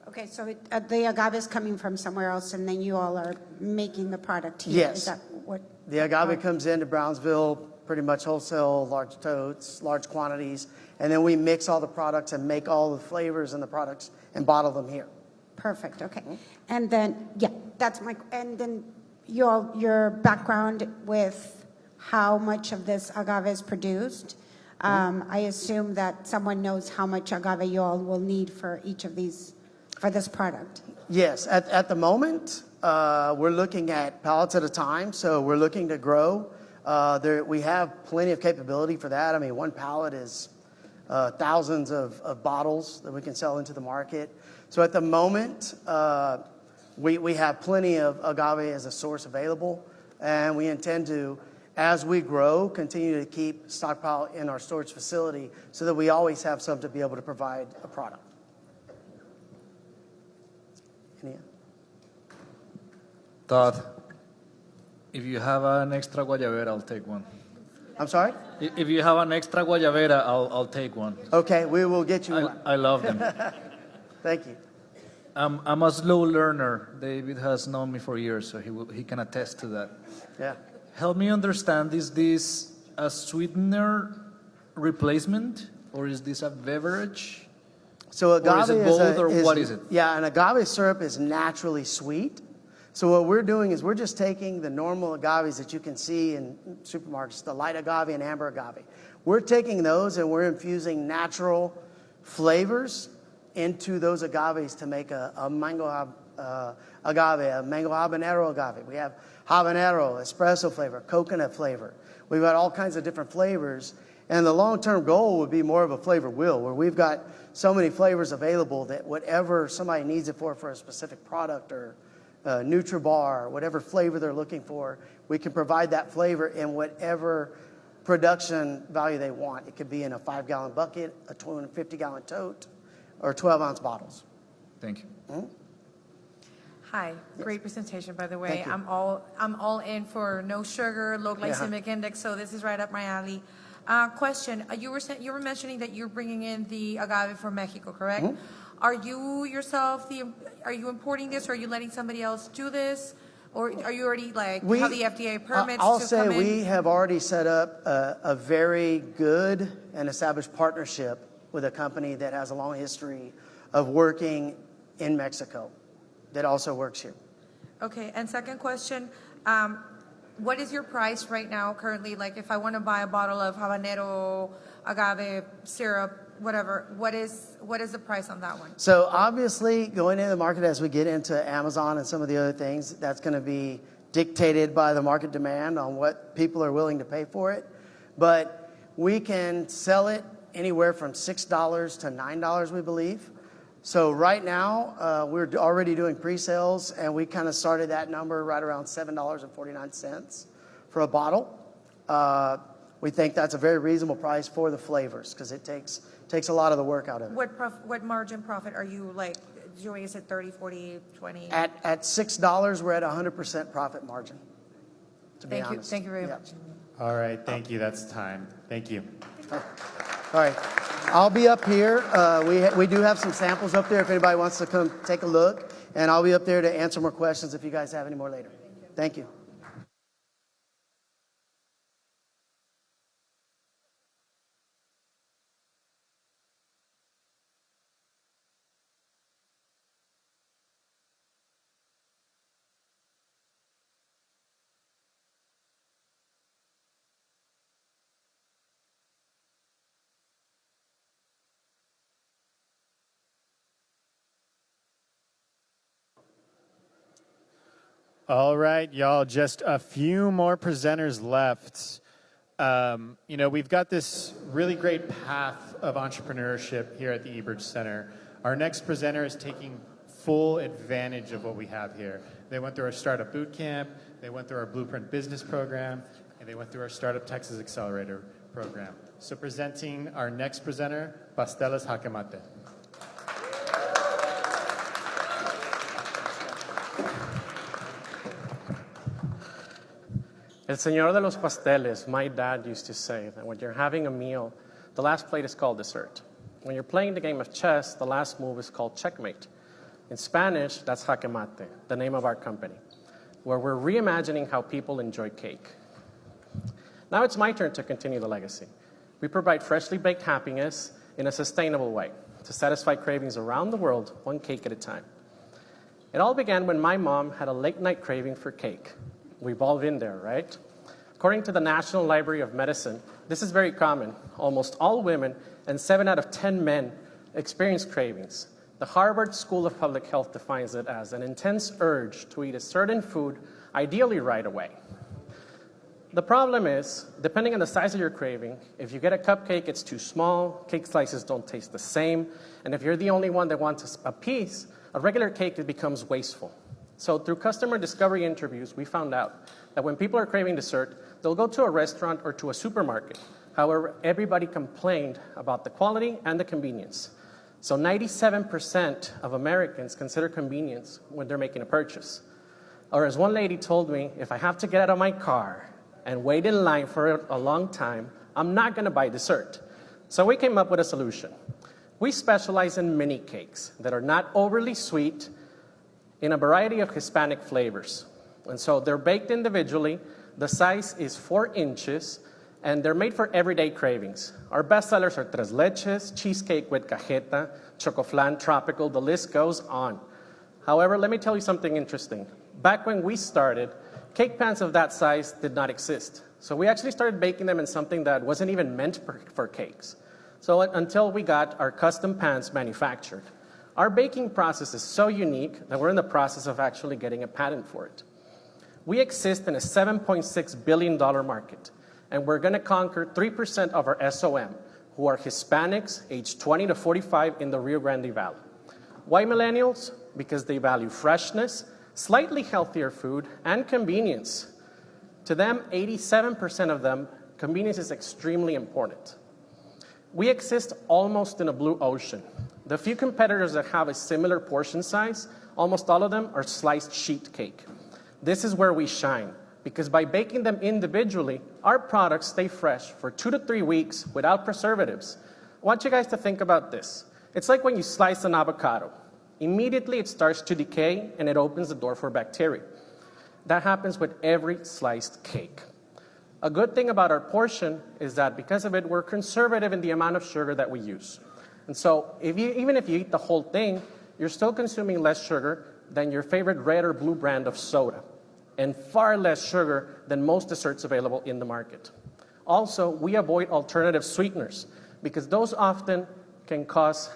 Okay, so the agave is coming from somewhere else, and then you all are making the product here. Yes. Is that what? The agave comes into Brownsville, pretty much wholesale, large totes, large quantities, and then we mix all the products and make all the flavors and the products and bottle them here. Perfect. Okay, and then and then your background with how much of this agave is produced. I assume that someone knows how much agave you all will need for each of these. For this product? Yes. At the moment, we're looking at pallets at a time, so we're looking to grow. We have plenty of capability for that. I mean, 1 pallet is thousands of bottles that we can sell into the market. So at the moment, we have plenty of agave as a source available, and we intend to, as we grow, continue to keep stockpile in our storage facility so that we always have some to be able to provide a product. Todd, if you have an extra guayabera, I'll take one. I'm sorry? If you have an extra guayabera, I'll take one. Okay, we will get you one. I love them. Thank you. I'm a slow learner. David has known me for years, so he can attest to that. Yeah. Help me understand, is this a sweetener replacement, or is this a beverage? So agave or is it both, or what is it? Yeah, an agave syrup is naturally sweet. So what we're doing is we're just taking the normal agaves that you can see in supermarkets, the light agave and amber agave. We're taking those and we're infusing natural flavors into those agaves to make a mango agave, a mango habanero agave. We have habanero, espresso flavor, coconut flavor. We've got all kinds of different flavors. And the long-term goal would be more of a flavor wheel, where we've got so many flavors available that whatever somebody needs it for a specific product or NutriBar, whatever flavor they're looking for, we can provide that flavor in whatever production value they want. It could be in a 5-gallon bucket, a 250-gallon tote, or 12-ounce bottles. Thank you. Mm-hmm. Hi, great presentation, by the way. Thank you. I'm all in for no sugar, low glycemic index, so this is right up my alley. Question: you were mentioning that you're bringing in the agave from Mexico, correct? Mm-hmm. Are you yourself are you importing this, or are you letting somebody else do this, or are you already have the FDA permits? I'll to say come in? we have already set up a very good and established partnership with a company that has a long history of working in Mexico that also works here. Okay, and second question, what is your price right now currently? Like if I want to buy a bottle of habanero, agave, syrup, whatever, what is the price on that one? So obviously going into the market as we get into Amazon and some of the other things, that's going to be dictated by the market demand on what people are willing to pay for it. But we can sell it anywhere from $6 to $9, we believe. So right now, we're already doing pre-sales, and we kind of started that number right around $7.49 for a bottle. We think that's a very reasonable price for the flavors because it takes a lot of the work out of it. What margin profit are you like doing? Is it 30, 40, 20? At $6, we're at 100% profit margin, to be honest. Thank you very much. All right, thank you. That's time. Thank you. All right, I'll be up here. We do have some samples up there if anybody wants to come take a look, and I'll be up there to answer more questions if you guys have any more later. Thank you. All right, y'all, just a few more presenters left. We've got this really great path of entrepreneurship here at the eBridge Center. Our next presenter is taking full advantage of what we have here. They went through our Startup Boot Camp, they went through our Blueprint Business Program, and they went through our Startup Texas Accelerator Program. So presenting our next presenter, Pasteles Jaque Mate. El señor de los pasteles, my dad used to say that when you're having a meal, the last plate is called dessert. When you're playing the game of chess, the last move is called checkmate. In Spanish, that's jaque mate, the name of our company, where we're reimagining how people enjoy cake. Now it's my turn to continue the legacy. We provide freshly baked happiness in a sustainable way to satisfy cravings around the world, one cake at a time. It all began when my mom had a late-night craving for cake. We've all been there, right? According to the National Library of Medicine, this is very common. Almost all women and 7 out of 10 men experience cravings. The Harvard School of Public Health defines it as an intense urge to eat a certain food, ideally right away. The problem is, depending on the size of your craving, if you get a cupcake, it's too small, cake slices don't taste the same, and if you're the only one that wants a piece, a regular cake it becomes wasteful. So through customer discovery interviews, we found out that when people are craving dessert, they'll go to a restaurant or to a supermarket. However, everybody complained about the quality and the convenience. So 97% of Americans consider convenience when they're making a purchase. Or as one lady told me, if I have to get out of my car and wait in line for a long time, I'm not going to buy dessert. So we came up with a solution. We specialize in mini cakes that are not overly sweet, in a variety of Hispanic flavors. And so they're baked individually. The size is 4 inches, and they're made for everyday cravings. Our best sellers are tres leches, cheesecake with cajeta, chocoflan, tropical, the list goes on. However, let me tell you something interesting. Back when we started, cake pans of that size did not exist. So we actually started baking them in something that wasn't even meant for cakes. So until we got our custom pans manufactured. Our baking process is so unique that we're in the process of actually getting a patent for it. We exist in a $7.6 billion market, and we're going to conquer 3% of our SOM, who are Hispanics aged 20 to 45 in the Rio Grande Valley. Why millennials? Because they value freshness, slightly healthier food, and convenience. To them, 87% of them, convenience is extremely important. We exist almost in a blue ocean. The few competitors that have a similar portion size, almost all of them are sliced sheet cake. This is where we shine, because by baking them individually, our products stay fresh for 2 to 3 weeks without preservatives. I want you guys to think about this. It's like when you slice an avocado. Immediately it starts to decay and it opens the door for bacteria. That happens with every sliced cake. A good thing about our portion is that because of it, we're conservative in the amount of sugar that we use. And so even if you eat the whole thing, you're still consuming less sugar than your favorite red or blue brand of soda, and far less sugar than most desserts available in the market. Also, we avoid alternative sweeteners because those often can cause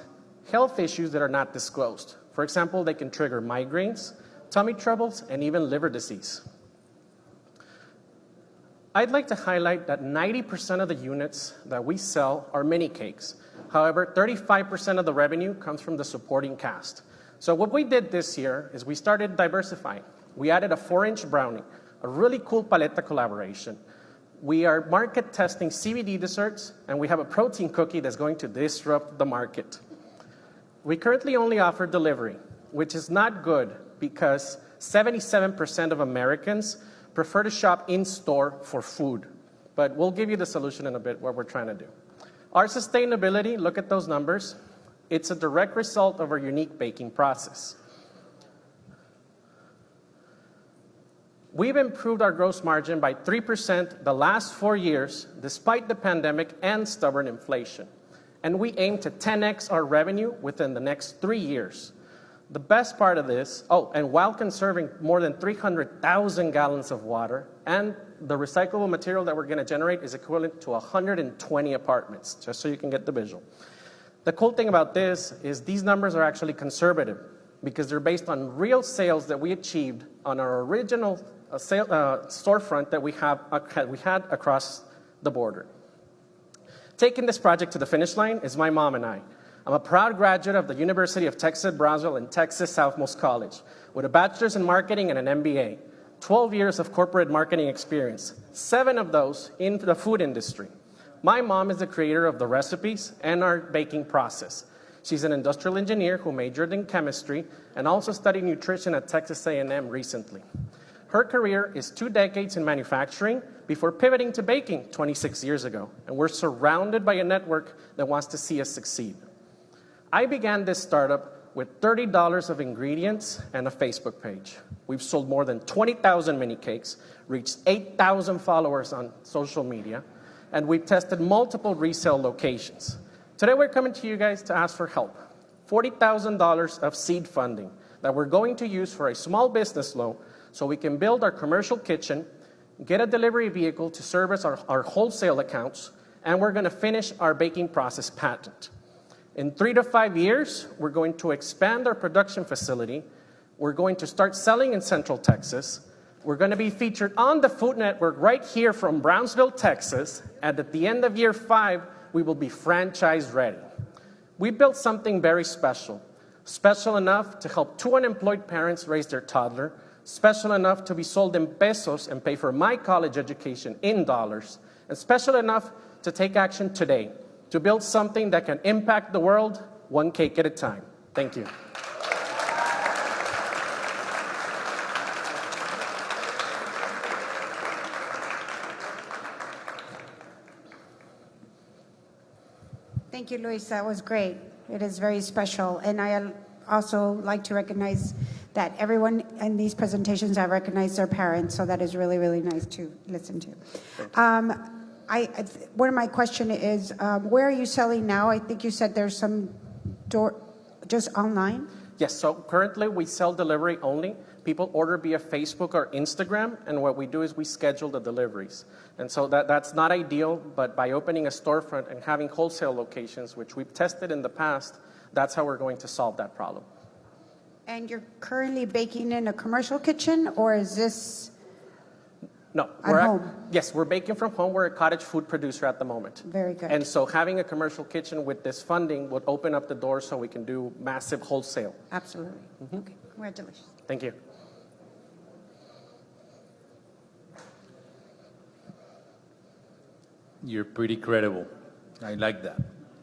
health issues that are not disclosed. For example, they can trigger migraines, tummy troubles, and even liver disease. I'd like to highlight that 90% of the units that we sell are mini cakes. However, 35% of the revenue comes from the supporting cast. So what we did this year is we started diversifying. We added a 4-inch brownie, a really cool paleta collaboration. We are market testing CBD desserts, and we have a protein cookie that's going to disrupt the market. We currently only offer delivery, which is not good because 77% of Americans prefer to shop in-store for food. But we'll give you the solution in a bit, what we're trying to do. Our sustainability, look at those numbers. It's a direct result of our unique baking process. We've improved our gross margin by 3% the last 4 years, despite the pandemic and stubborn inflation. And we aim to 10x our revenue within the next 3 years. The best part of this, and while conserving more than 300,000 gallons of water, and the recyclable material that we're going to generate is equivalent to 120 apartments, just so you can get the visual. The cool thing about this is these numbers are actually conservative because they're based on real sales that we achieved on our original storefront that we had across the border. Taking this project to the finish line is my mom and I. I'm a proud graduate of the University of Texas at Brownsville and Texas Southmost College with a bachelor's in marketing and an MBA. 12 years of corporate marketing experience, 7 of those in the food industry. My mom is the creator of the recipes and our baking process. She's an industrial engineer who majored in chemistry and also studied nutrition at Texas A&M recently. Her career is 2 decades in manufacturing before pivoting to baking 26 years ago, and we're surrounded by a network that wants to see us succeed. I began this startup with $30 of ingredients and a Facebook page. We've sold more than 20,000 mini cakes, reached 8,000 followers on social media, and we've tested multiple resale locations. Today we're coming to you guys to ask for help. $40,000 of seed funding that we're going to use for a small business loan so we can build our commercial kitchen, get a delivery vehicle to service our wholesale accounts, and we're going to finish our baking process patent. In 3 to 5 years, we're going to expand our production facility. We're going to start selling in Central Texas. We're going to be featured on the Food Network right here from Brownsville, Texas. And at the end of year 5, we will be franchise ready. We built something very special. Special enough to help 2 unemployed parents raise their toddler. Special enough to be sold in pesos and pay for my college education in dollars. And special enough to take action today, to build something that can impact the world 1 cake at a time. Thank you. Thank you, Luis. That was great. It is very special. And I also like to recognize that everyone in these presentations have recognized their parents, so that is really, really nice to listen to. One of my questions is, where are you selling now? I think you said there's some just online? Yes, so currently we sell delivery only. People order via Facebook or Instagram, and what we do is we schedule the deliveries. And so that's not ideal, but by opening a storefront and having wholesale locations, which we've tested in the past, that's how we're going to solve that problem. And you're currently baking in a commercial kitchen, or is this No, at home? Yes, we're baking from home. We're a cottage food producer at the moment. Very good. And so having a commercial kitchen with this funding would open up the door so we can do massive wholesale. Absolutely. Okay, congratulations. Thank you. You're pretty credible. I like that.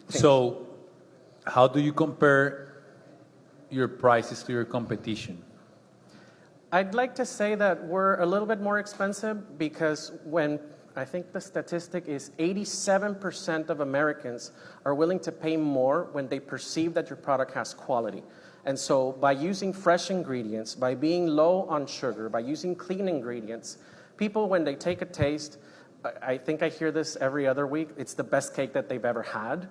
So, how do you compare your prices to your competition? I'd like to say that we're a little bit more expensive because when I think the statistic is 87% of Americans are willing to pay more when they perceive that your product has quality. And so by using fresh ingredients, by being low on sugar, by using clean ingredients, people, when they take a taste, I think I hear this every other week, it's the best cake that they've ever had.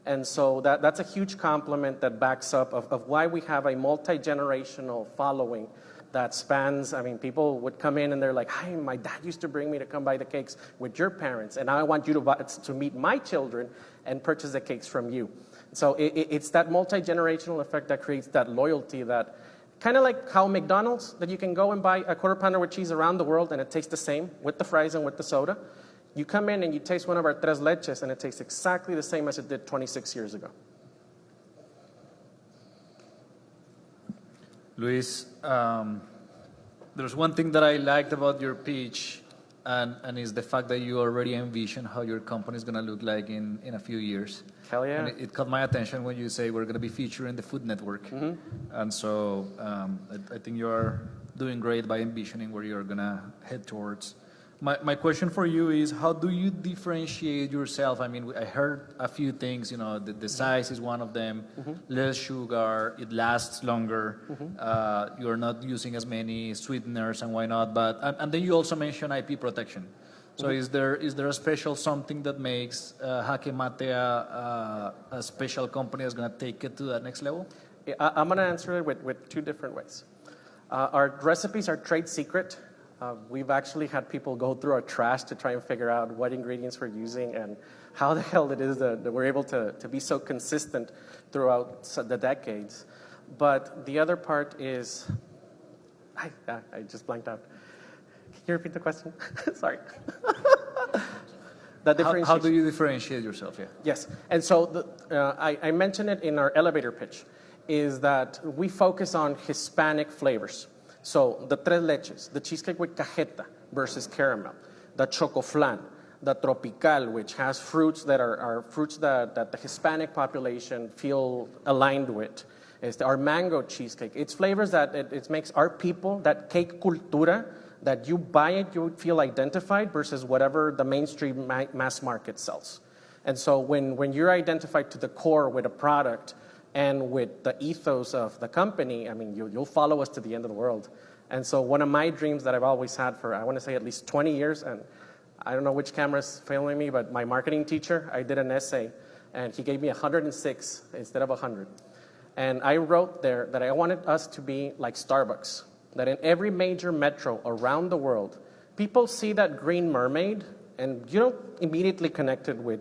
And so that's a huge compliment that backs up of why we have a multi-generational following that spans, I mean, people would come in and they're like, hi, my dad used to bring me to come buy the cakes with your parents, and now I want you to meet my children and purchase the cakes from you. So it's that multi-generational effect that creates that loyalty that Kind of like how McDonald's, that you can go and buy a quarter pounder with cheese around the world and it tastes the same with the fries and with the soda. You come in and you taste one of our tres leches and it tastes exactly the same as it did 26 years ago. Luis, there's one thing that I liked about your pitch, and is the fact that you already envision how your company is going to look like in a few years. Hell yeah. And it caught my attention when you say we're going to be featured in the Food Network. And so I think you are doing great by envisioning where you're going to head towards. My question for you is, how do you differentiate yourself? I mean, I heard a few things, the size is one of them, less sugar, it lasts longer, you're not using as many sweeteners, and why not? And then you also mentioned IP protection. So is there a special something that makes Jaque Mate a special company that's going to take it to that next level? I'm going to answer it with two different ways. Our recipes are trade secret. We've actually had people go through our trash to try and figure out what ingredients we're using and how the hell it is that we're able to be so consistent throughout the decades. But the other part is, I just blanked out. Can you repeat the question? Sorry. How do you differentiate yourself? Yeah. Yes. And so I mentioned it in our elevator pitch, is that we focus on Hispanic flavors. So the tres leches, the cheesecake with cajeta versus caramel, the chocoflan, the tropical, which has fruits that are fruits that the Hispanic population feel aligned with. It's our mango cheesecake. It's flavors that it makes our people, that cake cultura, that you buy it, you feel identified versus whatever the mainstream mass market sells. And so when you're identified to the core with a product, and with the ethos of the company, I mean, you'll follow us to the end of the world. And so one of my dreams that I've always had for, I want to say at least 20 years, and I don't know which camera's failing me, but my marketing teacher, I did an essay, and he gave me 106 instead of 100. And I wrote there that I wanted us to be like Starbucks, that in every major metro around the world, people see that green mermaid, and you don't immediately connect it with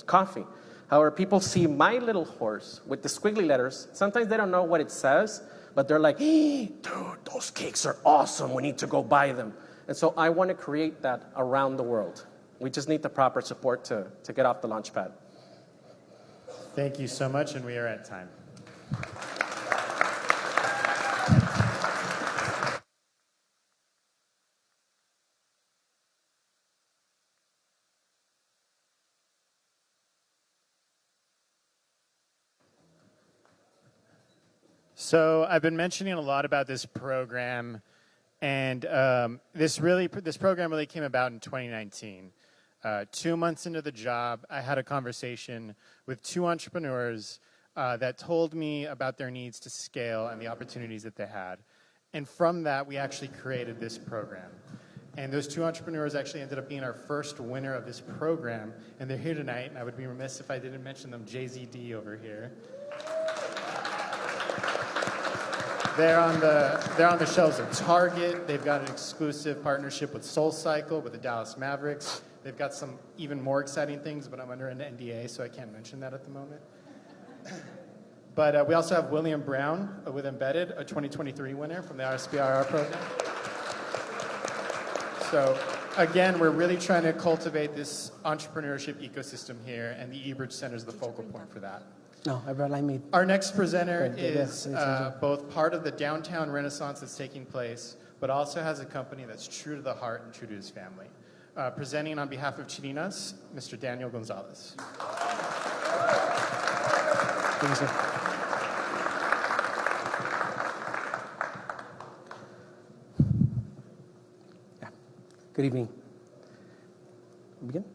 coffee. However, people see my little horse with the squiggly letters. Sometimes they don't know what it says, but they're like, hey, dude, those cakes are awesome. We need to go buy them. And so I want to create that around the world. We just need the proper support to get off the launch pad. Thank you so much, and we are at time. So I've been mentioning a lot about this program, and this program really came about in 2019. 2 months into the job, I had a conversation with two entrepreneurs that told me about their needs to scale and the opportunities that they had. And from that, we actually created this program. And those two entrepreneurs actually ended up being our first winner of this program, and they're here tonight, and I would be remiss if I didn't mention them. JZD over here. They're on the shelves of Target. They've got an exclusive partnership with SoulCycle, with the Dallas Mavericks. They've got some even more exciting things, but I'm under an NDA, so I can't mention that at the moment. But we also have William Brown with Embedded, a 2023 winner from the RSPIR program. So again, we're really trying to cultivate this entrepreneurship ecosystem here, and the eBridge Center is the focal point for that. No, I brought me. Our next presenter is both part of the downtown renaissance that's taking place, but also has a company that's true to the heart and true to his family. Presenting on behalf of Chirinas, Mr. Daniel Gonzalez. Thank you, sir. Yeah. Good evening. Begin?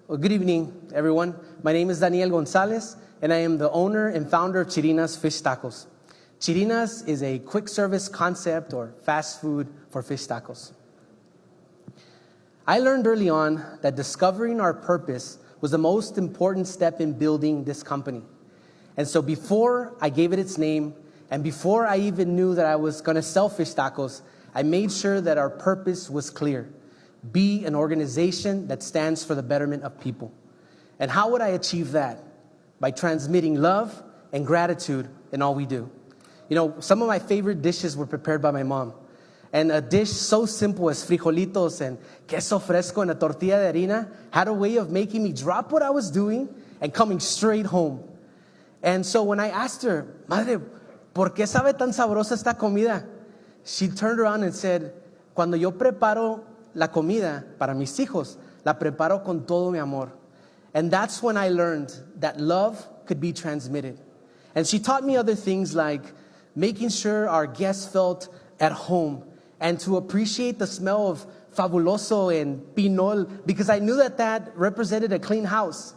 Well, good evening, everyone. My name is Daniel Gonzalez, and I am the owner and founder of Chirina's Fish Tacos. Chirina's is a quick service concept or fast food for fish tacos. I learned early on that discovering our purpose was the most important step in building this company. And so before I gave it its name, and before I even knew that I was going to sell fish tacos, I made sure that our purpose was clear. Be an organization that stands for the betterment of people. And how would I achieve that? By transmitting love and gratitude in all we do. You know, some of my favorite dishes were prepared by my mom. And a dish so simple as frijolitos and queso fresco and a tortilla de harina had a way of making me drop what I was doing and coming straight home. And so when I asked her, Madre, ¿por qué sabe tan sabrosa esta comida? She turned around and said, cuando yo preparo la comida para mis hijos, la preparo con todo mi amor. And that's when I learned that love could be transmitted. And she taught me other things like making sure our guests felt at home and to appreciate the smell of fabuloso and pinol because I knew that that represented a clean house.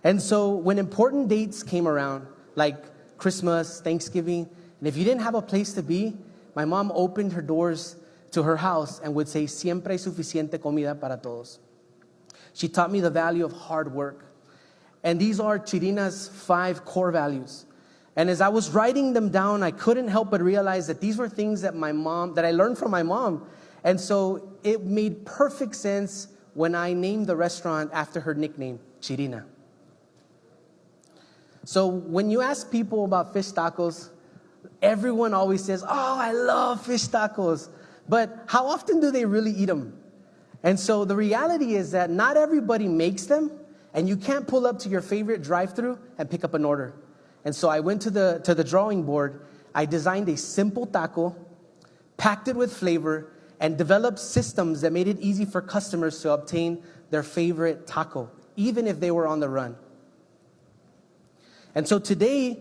And so when important dates came around, like Christmas, Thanksgiving, and if you didn't have a place to be, my mom opened her doors to her house and would say, siempre hay suficiente comida para todos. She taught me the value of hard work. And these are Chirina's 5 core values. And as I was writing them down, I couldn't help but realize that these were things that I learned from my mom. And so it made perfect sense when I named the restaurant after her nickname, Chirina. So when you ask people about fish tacos, everyone always says, oh, I love fish tacos. But how often do they really eat them? And so the reality is that not everybody makes them, and you can't pull up to your favorite drive-thru and pick up an order. And so I went to the drawing board. I designed a simple taco, packed it with flavor, and developed systems that made it easy for customers to obtain their favorite taco, even if they were on the run. And so today,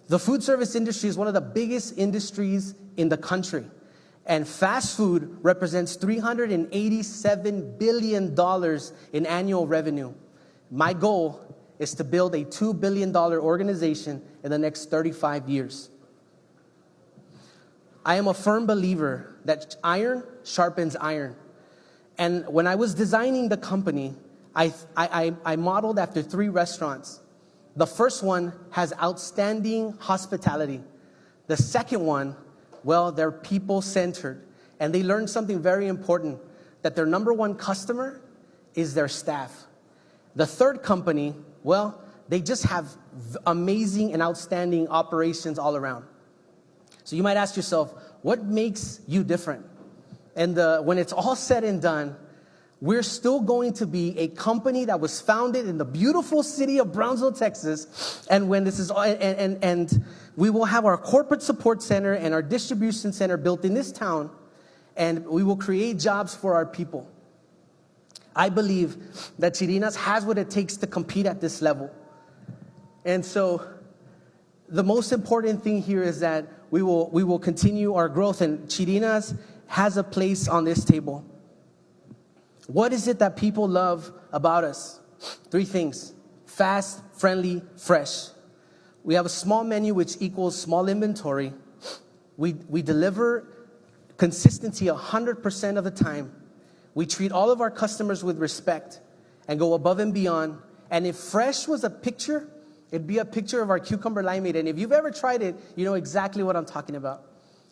the food service industry is one of the biggest industries in the country. And fast food represents $387 billion in annual revenue. My goal is to build a $2 billion organization in the next 35 years. I am a firm believer that iron sharpens iron. And when I was designing the company, I modeled after 3 restaurants. The first one has outstanding hospitality. The second one, well, they're people-centered. And they learned something very important, that their number one customer is their staff. The third company, well, they just have amazing and outstanding operations all around. So you might ask yourself, what makes you different? And when it's all said and done, we're still going to be a company that was founded in the beautiful city of Brownsville, Texas. And when this is and we will have our corporate support center and our distribution center built in this town, and we will create jobs for our people. I believe that Chirina's has what it takes to compete at this level. And so the most important thing here is that we will continue our growth, and Chirina's has a place on this table. What is it that people love about us? 3 things: fast, friendly, fresh. We have a small menu, which equals small inventory. We deliver consistency 100% of the time. We treat all of our customers with respect and go above and beyond. And if fresh was a picture, it'd be a picture of our cucumber limeade. And if you've ever tried it, you know exactly what I'm talking about.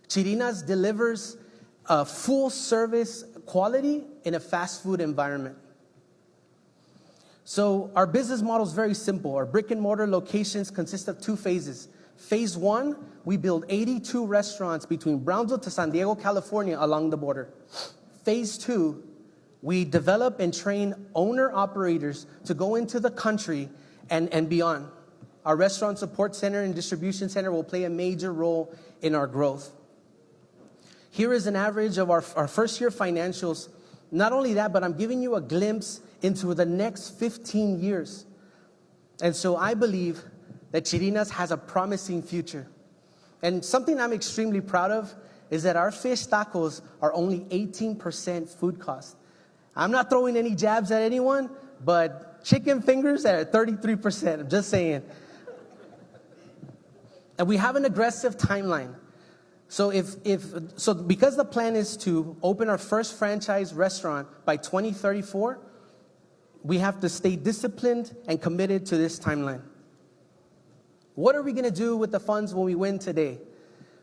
Chirina's delivers a full service quality in a fast food environment. So our business model is very simple. Our brick and mortar locations consist of 2 phases. Phase 1, we build 82 restaurants between Brownsville to San Diego, California, along the border. Phase 2, we develop and train owner-operators to go into the country and beyond. Our restaurant support center and distribution center will play a major role in our growth. Here is an average of our first-year financials. Not only that, but I'm giving you a glimpse into the next 15 years. And so I believe that Chirina's has a promising future. And something I'm extremely proud of is that our fish tacos are only 18% food cost. I'm not throwing any jabs at anyone, but chicken fingers are at 33%. I'm just saying. And we have an aggressive timeline. So because the plan is to open our first franchise restaurant by 2034, we have to stay disciplined and committed to this timeline. What are we going to do with the funds when we win today?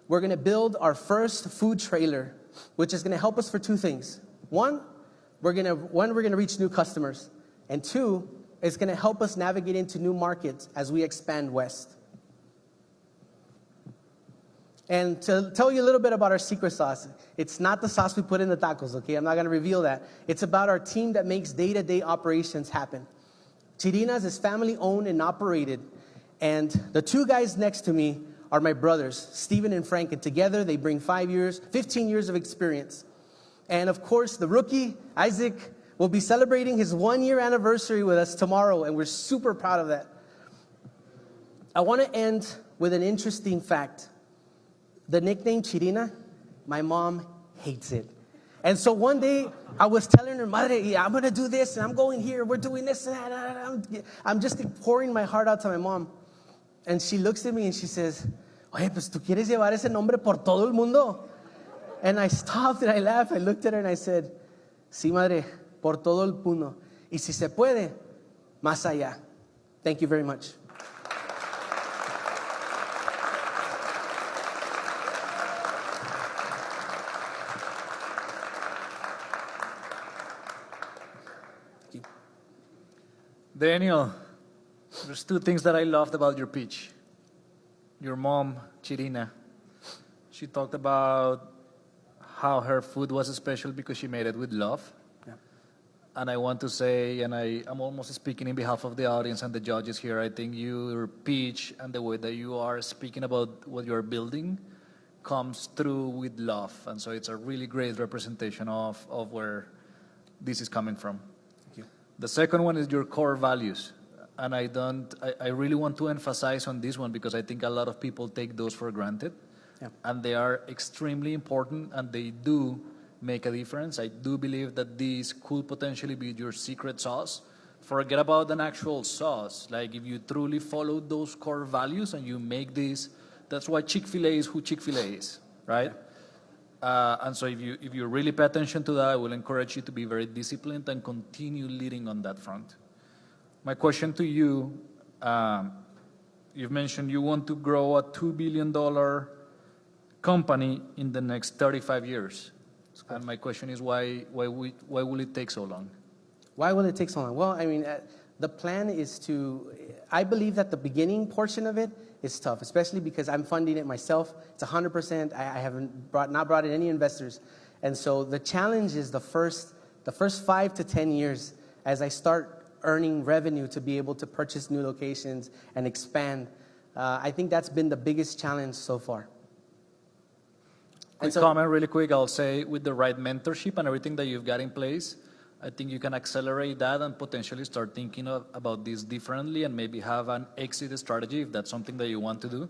We're going to build our first food trailer, which is going to help us for 2 things. One, we're going to reach new customers. And 2, it's going to help us navigate into new markets as we expand west. And to tell you a little bit about our secret sauce, it's not the sauce we put in the tacos, okay? I'm not going to reveal that. It's about our team that makes day-to-day operations happen. Chirina's is family-owned and operated, and the two guys next to me are my brothers, Steven and Frank, and together they bring 15 years of experience. And of course, the rookie, Isaac, will be celebrating his 1-year anniversary with us tomorrow, and we're super proud of that. I want to end with an interesting fact. The nickname Chirina, my mom hates it. And so one day, I was telling her, Madre, yeah, I'm going to do this, and I'm going here, we're doing this and that. I'm just pouring my heart out to my mom. And she looks at me and she says, Oye, pues tú quieres llevar ese nombre por todo el mundo. And I stopped and I laughed. I looked at her and I said, Sí, madre, por todo el mundo. Y si se puede, más allá. Thank you very much. Daniel, there's two things that I loved about your pitch. Your mom, Chirina, she talked about how her food was special because she made it with love. Yeah. And I want to say, and I'm almost speaking in behalf of the audience and the judges here, I think your pitch and the way that you are speaking about what you're building comes through with love. And so it's a really great representation of where this is coming from. The second one is your core values. And I really want to emphasize on this one because I think a lot of people take those for granted. Yeah. And they are extremely important and they do make a difference. I do believe that these could potentially be your secret sauce. Forget about an actual sauce. Like if you truly follow those core values and you make this, that's why Chick-fil-A is who Chick-fil-A is, right? Yeah. And so if you really pay attention to that, I will encourage you to be very disciplined and continue leading on that front. My question to you, you've mentioned you want to grow a $2 billion company in the next 35 years. And my question is why will it take so long? Why will it take so long? Well, I mean, the plan is I believe that the beginning portion of it is tough, especially because I'm funding it myself. It's 100%. I haven't not brought in any investors. And so the challenge is the first 5 to 10 years as I start earning revenue to be able to purchase new locations and expand. I think that's been the biggest challenge so far. Quick comment really quick. I'll say with the right mentorship and everything that you've got in place, I think you can accelerate that and potentially start thinking about this differently and maybe have an exit strategy if that's something that you want to do.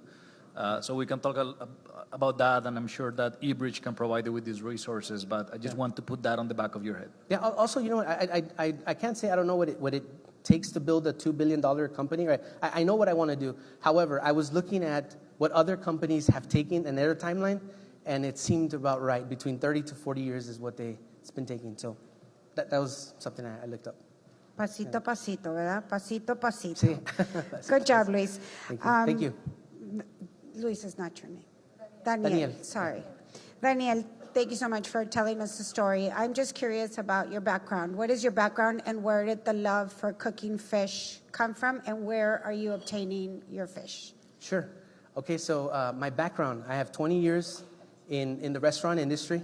So we can talk about that, and I'm sure that eBridge can provide you with these resources, but I just want to put that on the back of your head. Yeah, also, you know what, I can't say I don't know what it takes to build a $2 billion company. Right? I know what I want to do. However, I was looking at what other companies have taken in their timeline, and it seemed about right. Between 30 to 40 years is what it's been taking. So that was something I looked up. Pasito, pasito, ¿verdad? Pasito, pasito. Sí. Good job, Luis. Thank you. Luis is not your name. Daniel. Sorry. Daniel, thank you so much for telling us the story. I'm just curious about your background. What is your background and where did the love for cooking fish come from and where are you obtaining your fish? Sure. Okay, so my background, I have 20 years in the restaurant industry.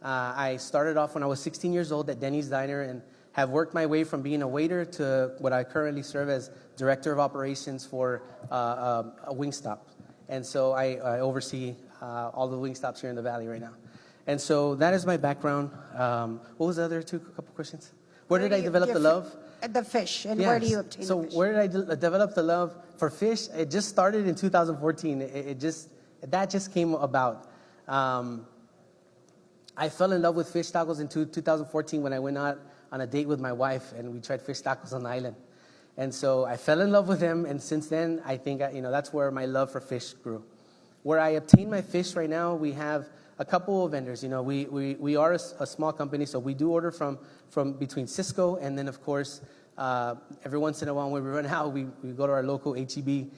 I started off when I was 16 years old at Denny's Diner and have worked my way from being a waiter to what I currently serve as Director of Operations for a Wingstop. And so I oversee all the Wingstops here in the Valley right now. And so that is my background. What was the other couple questions? Where did I develop the love? The fish, and where do you obtain the fish? So where did I develop the love for fish? It just started in 2014. That just came about. I fell in love with fish tacos in 2014 when I went out on a date with my wife and we tried fish tacos on the island. And so I fell in love with them, and since then, I think that's where my love for fish grew. Where I obtain my fish right now, we have a couple of vendors. We are a small company, so we do order from between Cisco, and then, of course, every once in a while when we run out, we go to our local HEB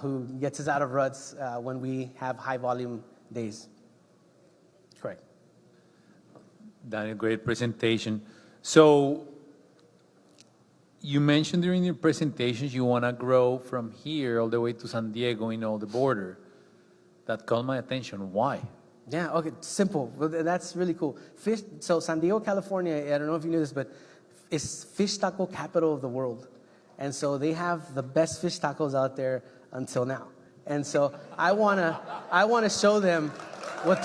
who gets us out of ruts when we have high-volume days. Correct. Daniel, great presentation. So you mentioned during your presentations you want to grow from here all the way to San Diego in all the border. that caught my attention. Why? Yeah, okay, simple. Well, that's really cool. Fish. So San Diego, California, I don't know if you knew this, but it's fish taco capital of the world. And so they have the best fish tacos out there until now. And so I wanna show them what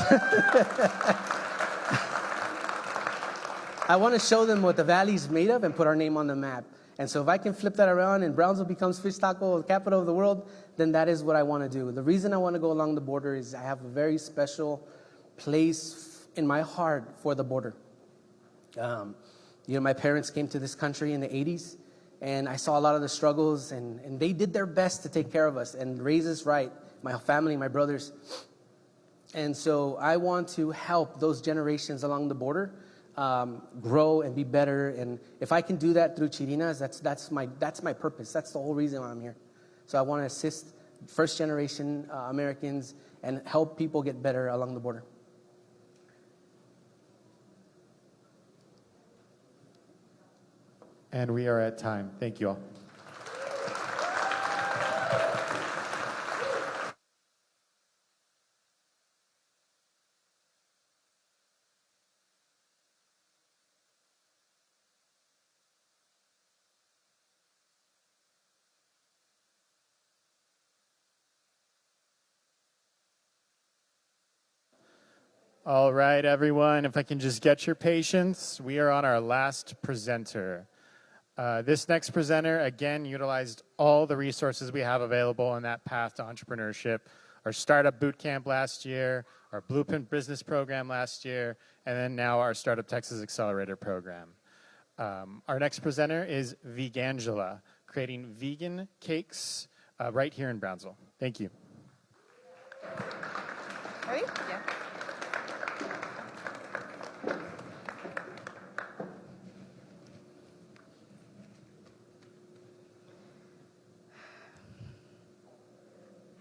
I want to show them what the valley's made of and put our name on the map. And so if I can flip that around and Brownsville becomes fish taco capital of the world, then that is what I want to do. The reason I want to go along the border is I have a very special place in my heart for the border. My parents came to this country in the 80s, and I saw a lot of the struggles, and they did their best to take care of us and raise us right, my family, my brothers. And so I want to help those generations along the border grow and be better. And if I can do that through Chirinas, that's my purpose. That's the whole reason why I'm here. So I want to assist first generation Americans and help people get better along the border. And we are at time. Thank you all. All right, everyone, if I can just get your patience, we are on our last presenter. This next presenter, again, utilized all the resources we have available on that path to entrepreneurship. Our Startup Bootcamp last year, our Blueprint Business Program last year, and then now our Startup Texas Accelerator Program. Our next presenter is Vegangela, creating vegan cakes right here in Brownsville. Thank you. Ready? Yeah.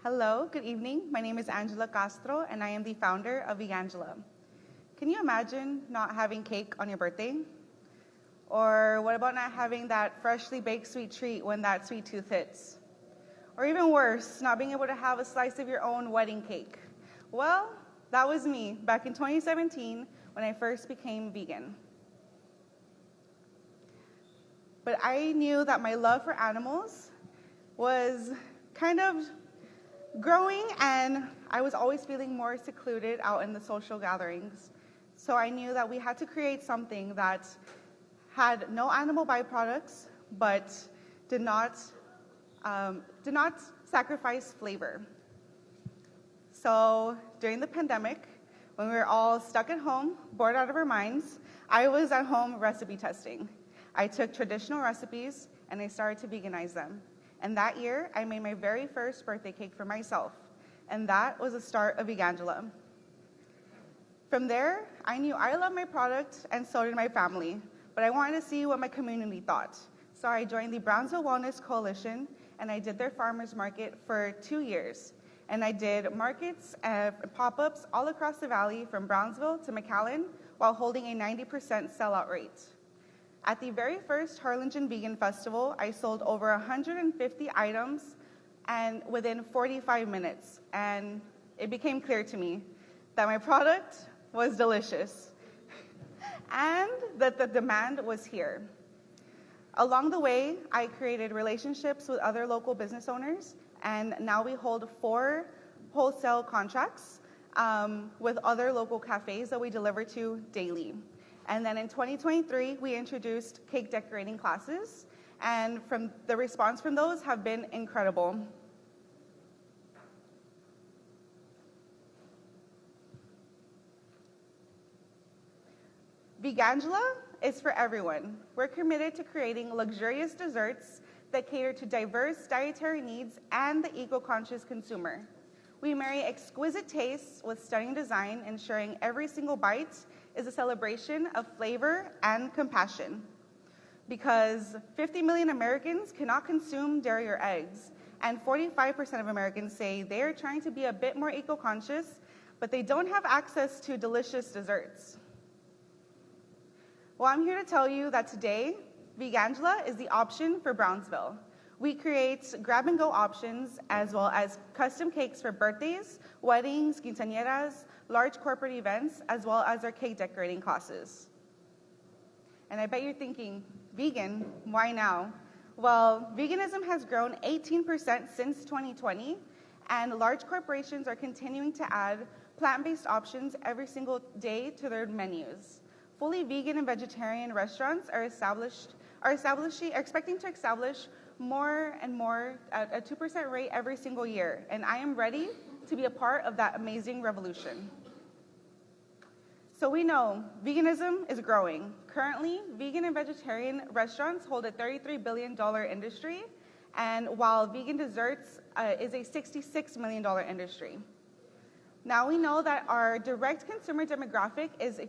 Hello, good evening. My name is Angela Castro, and I am the founder of Vegangela. Can you imagine not having cake on your birthday? Or what about not having that freshly baked sweet treat when that sweet tooth hits? Or even worse, not being able to have a slice of your own wedding cake? Well, that was me back in 2017 when I first became vegan. But I knew that my love for animals was kind of growing, and I was always feeling more secluded out in the social gatherings. So I knew that we had to create something that had no animal byproducts, but did not sacrifice flavor. So during the pandemic, when we were all stuck at home, bored out of our minds, I was at home recipe testing. I took traditional recipes and I started to veganize them. And that year, I made my very first birthday cake for myself. And that was the start of Vegangela. From there, I knew I loved my product, and so did my family. But I wanted to see what my community thought. So I joined the Brownsville Wellness Coalition, and I did their farmers market for 2 years. And I did markets and pop-ups all across the valley from Brownsville to McAllen while holding a 90% sellout rate. At the very first Harlingen Vegan Festival, I sold over 150 items and within 45 minutes. And it became clear to me that my product was delicious and that the demand was here. Along the way, I created relationships with other local business owners, and now we hold 4 wholesale contracts with other local cafes that we deliver to daily. And then in 2023, we introduced cake decorating classes, and the response from those have been incredible. Vegangela is for everyone. We're committed to creating luxurious desserts that cater to diverse dietary needs and the eco-conscious consumer. We marry exquisite tastes with stunning design, ensuring every single bite is a celebration of flavor and compassion. Because 50 million Americans cannot consume dairy or eggs, and 45% of Americans say they are trying to be a bit more eco-conscious, but they don't have access to delicious desserts. Well, I'm here to tell you that today, Vegangela is the option for Brownsville. We create grab-and-go options as well as custom cakes for birthdays, weddings, quinceañeras, large corporate events, as well as our cake decorating classes. And I bet you're thinking, vegan, why now? Well, veganism has grown 18% since 2020, and large corporations are continuing to add plant-based options every single day to their menus. Fully vegan and vegetarian restaurants are expecting to establish more and more at a 2% rate every single year, and I am ready to be a part of that amazing revolution. So we know veganism is growing. Currently, vegan and vegetarian restaurants hold a $33 billion industry, and while vegan desserts is a $66 million industry. Now we know that our direct consumer demographic is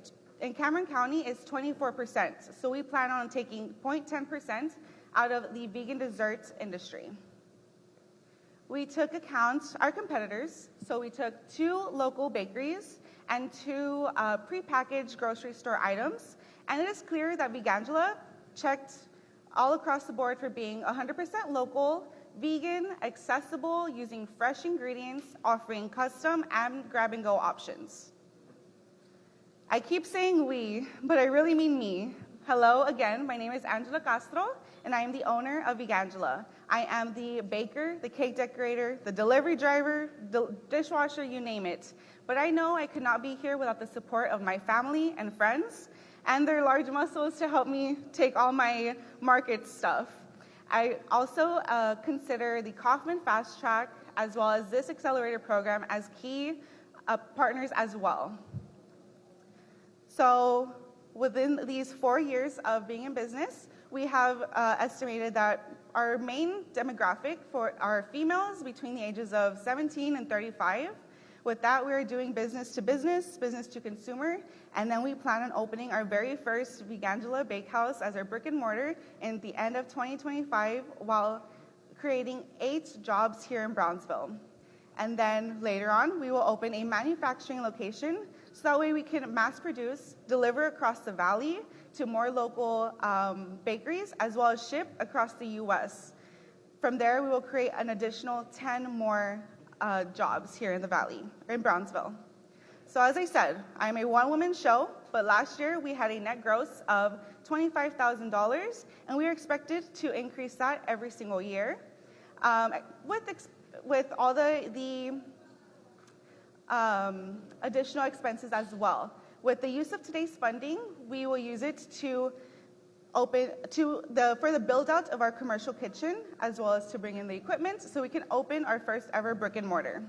in Cameron County is 24%, so we plan on taking 0.10% out of the vegan desserts industry. We took our competitors, so we took 2 local bakeries and 2 prepackaged grocery store items, and it is clear that Vegangela checked all across the board for being 100% local, vegan, accessible, using fresh ingredients, offering custom and grab-and-go options. I keep saying we, but I really mean me. Hello again, my name is Angela Castro, and I am the owner of Vegangela. I am the baker, the cake decorator, the delivery driver, the dishwasher, you name it. But I know I could not be here without the support of my family and friends, and their large muscles to help me take all my market stuff. I also consider the Kaufman Fast Track as well as this accelerator program as key partners as well. So within these 4 years of being in business, we have estimated that our main demographic for our females between the ages of 17 and 35. With that, we are doing business to business, business to consumer, and then we plan on opening our very first Vegangela Bakehouse as our brick and mortar in the end of 2025 while creating 8 jobs here in Brownsville. And then later on, we will open a manufacturing location so that way we can mass produce, deliver across the valley to more local bakeries, as well as ship across the US. From there, we will create an additional 10 more jobs here in the valley, in Brownsville. So as I said, I'm a one-woman show, but last year we had a net gross of $25,000, and we are expected to increase that every single year. With all the additional expenses as well. With the use of today's funding, we will use it for the build out of our commercial kitchen, as well as to bring in the equipment so we can open our first ever brick and mortar.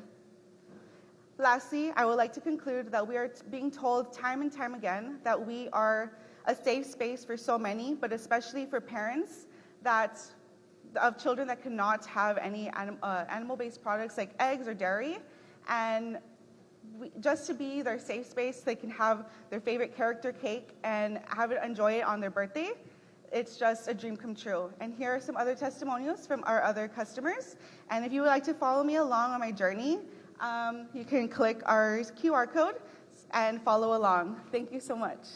Lastly, I would like to conclude that we are being told time and time again that we are a safe space for so many, but especially for parents of children that cannot have any animal-based products like eggs or dairy. And just to be their safe space, they can have their favorite character cake and enjoy it on their birthday. It's just a dream come true. And here are some other testimonials from our other customers. And if you would like to follow me along on my journey, you can click our QR code and follow along. Thank you so much.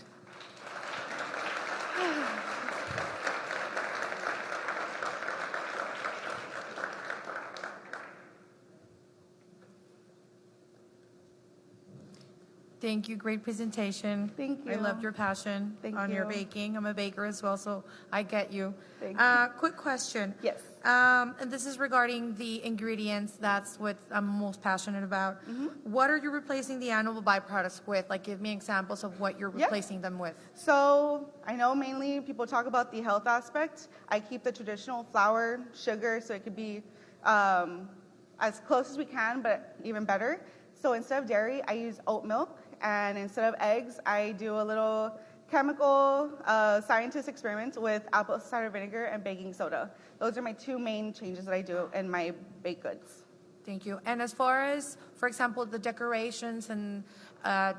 Thank you. Great presentation. Thank you. I loved your passion on your baking. I'm a baker as well, so I get you. Thank you. Quick question. Yes. And this is regarding the ingredients. That's what I'm most passionate about. Mm-hmm. What are you replacing the animal byproducts with? Like, give me examples of what you're replacing them with. So I know mainly people talk about the health aspect. I keep the traditional flour, sugar, so it could be as close as we can, but even better. So instead of dairy, I use oat milk. And instead of eggs, I do a little chemical scientist experiment with apple cider vinegar and baking soda. Those are my 2 main changes that I do in my baked goods. Thank you. And as far as, for example, the decorations and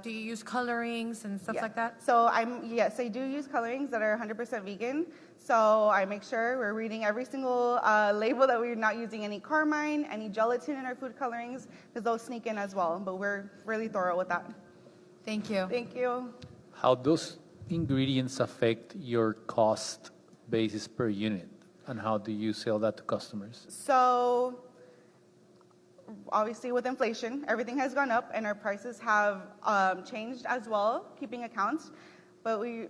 do you use colorings and stuff like that? So yes, I do use colorings that are 100% vegan. So I make sure we're reading every single label that we're not using any carmine, any gelatin in our food colorings, because those sneak in as well. But we're really thorough with that. Thank you. Thank you. How those ingredients affect your cost basis per unit? And how do you sell that to customers? So obviously with inflation, everything has gone up and our prices have changed as well, keeping accounts. But we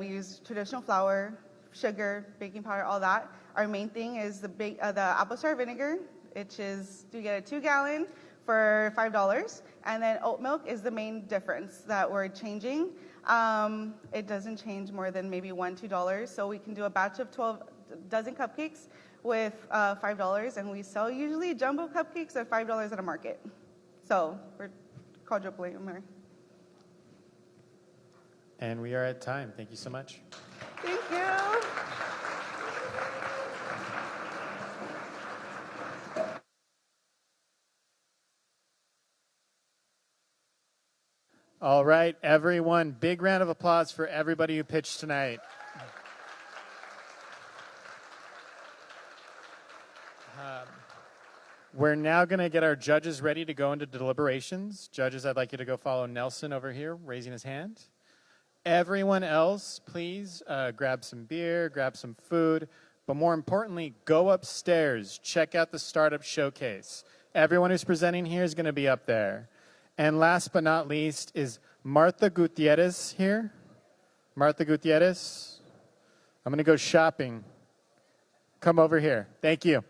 use traditional flour, sugar, baking powder, all that. Our main thing is the apple cider vinegar, which is you get a 2-gallon for $5. And then oat milk is the main difference that we're changing. It doesn't change more than maybe $1, $2. So we can do a batch of 12 dozen cupcakes with $5, and we sell usually jumbo cupcakes at $5 at a market. So we're quadrupling them there. And we are at time. Thank you so much. Thank you. All right, everyone, big round of applause for everybody who pitched tonight. We're now going to get our judges ready to go into deliberations. Judges, I'd like you to go follow Nelson over here, raising his hand. Everyone else, please grab some beer, grab some food, but more importantly, go upstairs, check out the startup showcase. Everyone who's presenting here is going to be up there. And last but not least is Martha Gutierrez here. Martha Gutierrez, I'm going to go shopping. Come over here. Thank you.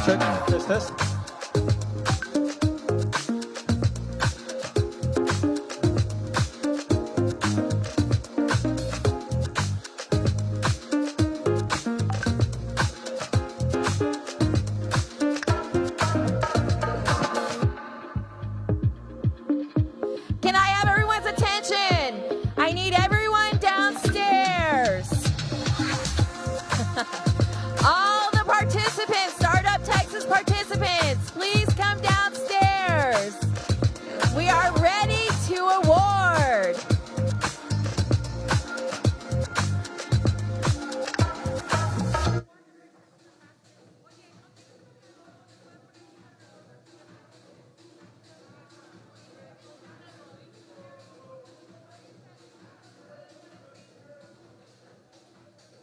check. Test. Can I have everyone's attention? I need everyone downstairs. All the participants, Startup Texas participants, please come downstairs. We are ready to award.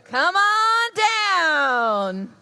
Come on down.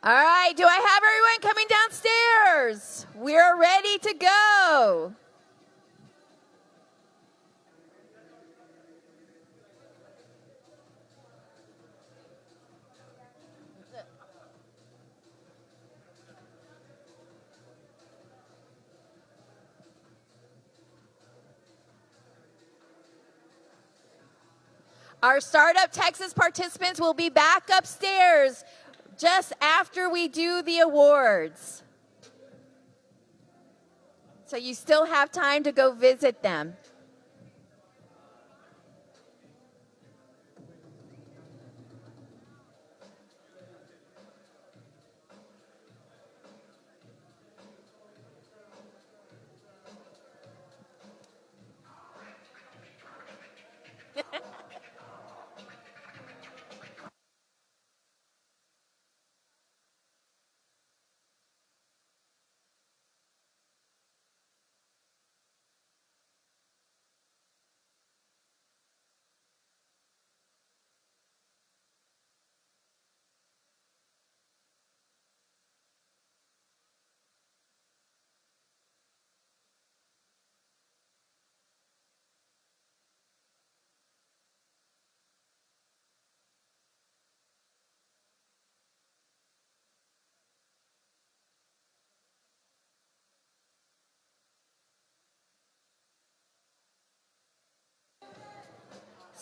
All right, do I have everyone coming downstairs? We're ready to go. Our Startup Texas participants will be back upstairs just after we do the awards. So you still have time to go visit them.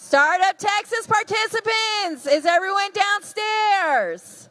Startup Texas participants, is everyone downstairs?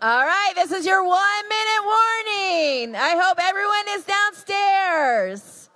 All right, this is your 1-minute warning. I hope everyone is downstairs.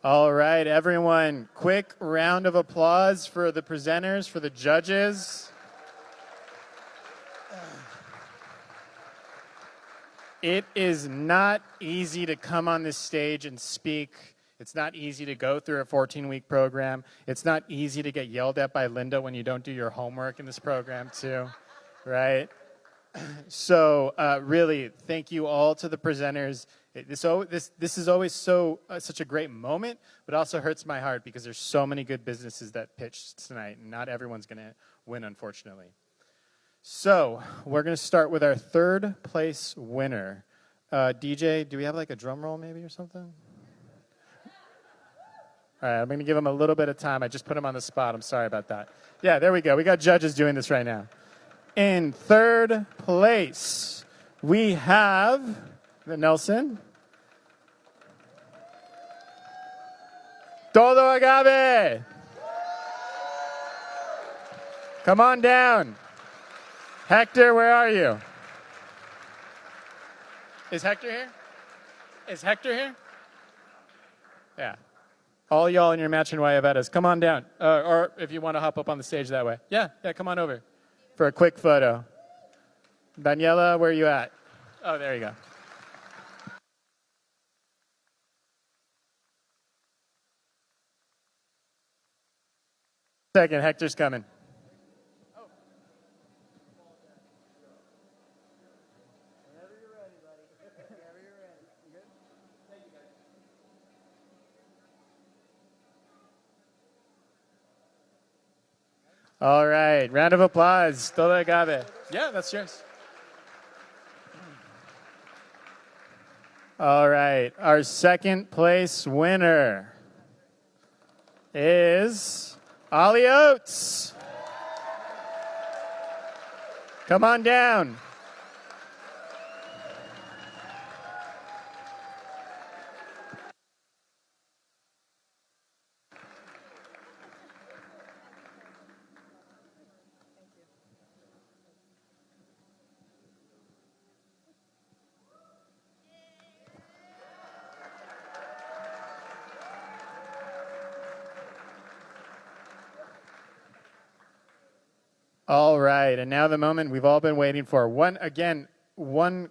All right, everyone, quick round of applause for the presenters, for the judges. It is not easy to come on this stage and speak. It's not easy to go through a 14-week program. It's not easy to get yelled at by Linda when you don't do your homework in this program too, right? So really, thank you all to the presenters. This is always such a great moment, but also hurts my heart because there's so many good businesses that pitched tonight, and not everyone's going to win, unfortunately. So we're going to start with our third place winner. DJ, do we have like a drum roll maybe or something? All right, I'm going to give him a little bit of time. I just put him on the spot. I'm sorry about that. Yeah, there we go. We got judges doing this right now. In third place, we have Nelson. Todo Agave. Come on down. Hector, where are you? Is Hector here? Is Hector here? Yeah. All y'all in your matching Guayabetas, come on down. Or if you want to hop up on the stage that way. Yeah, come on over for a quick photo. Daniela, where are you at? Oh, there you go. Second, Hector's coming. All right, round of applause. Todo Agave. Yeah, that's yours. All right, our second place winner is Ollie Oats. Come on down. All right, and now the moment we've all been waiting for. One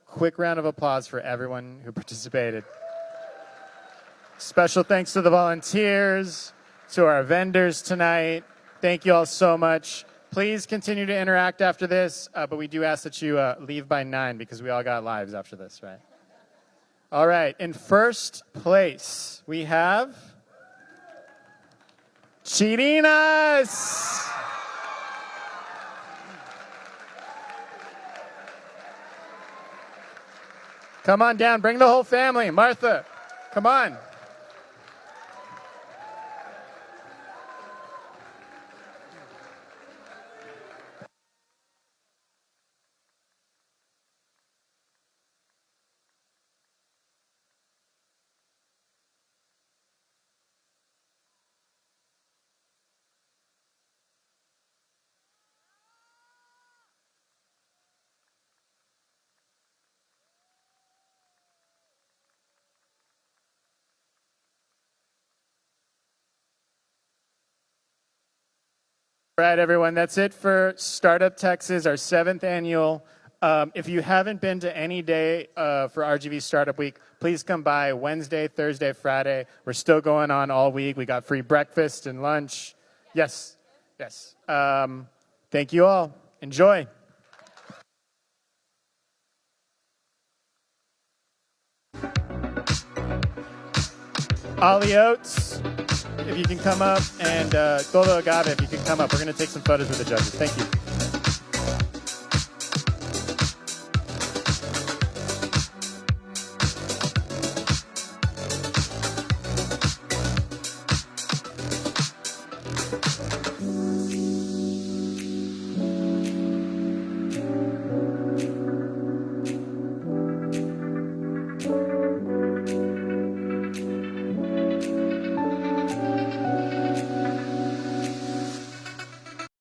quick round of applause for everyone who participated. Special thanks to the volunteers, to our vendors tonight. Thank you all so much. Please continue to interact after this, but we do ask that you leave by 9 because we all got lives after this, right? All right, in first place, we have Chirinas. Come on down. Bring the whole family. Martha, come on. All right, everyone, that's it for Startup Texas, our 7th annual. If you haven't been to any day for RGV Startup Week, please come by Wednesday, Thursday, Friday. We're still going on all week. We got free breakfast and lunch. Yes. Thank you all. Enjoy. Ollie Oats, if you can come up, and Todo Agave, if you can come up. We're going to take some photos with the judges. Thank you.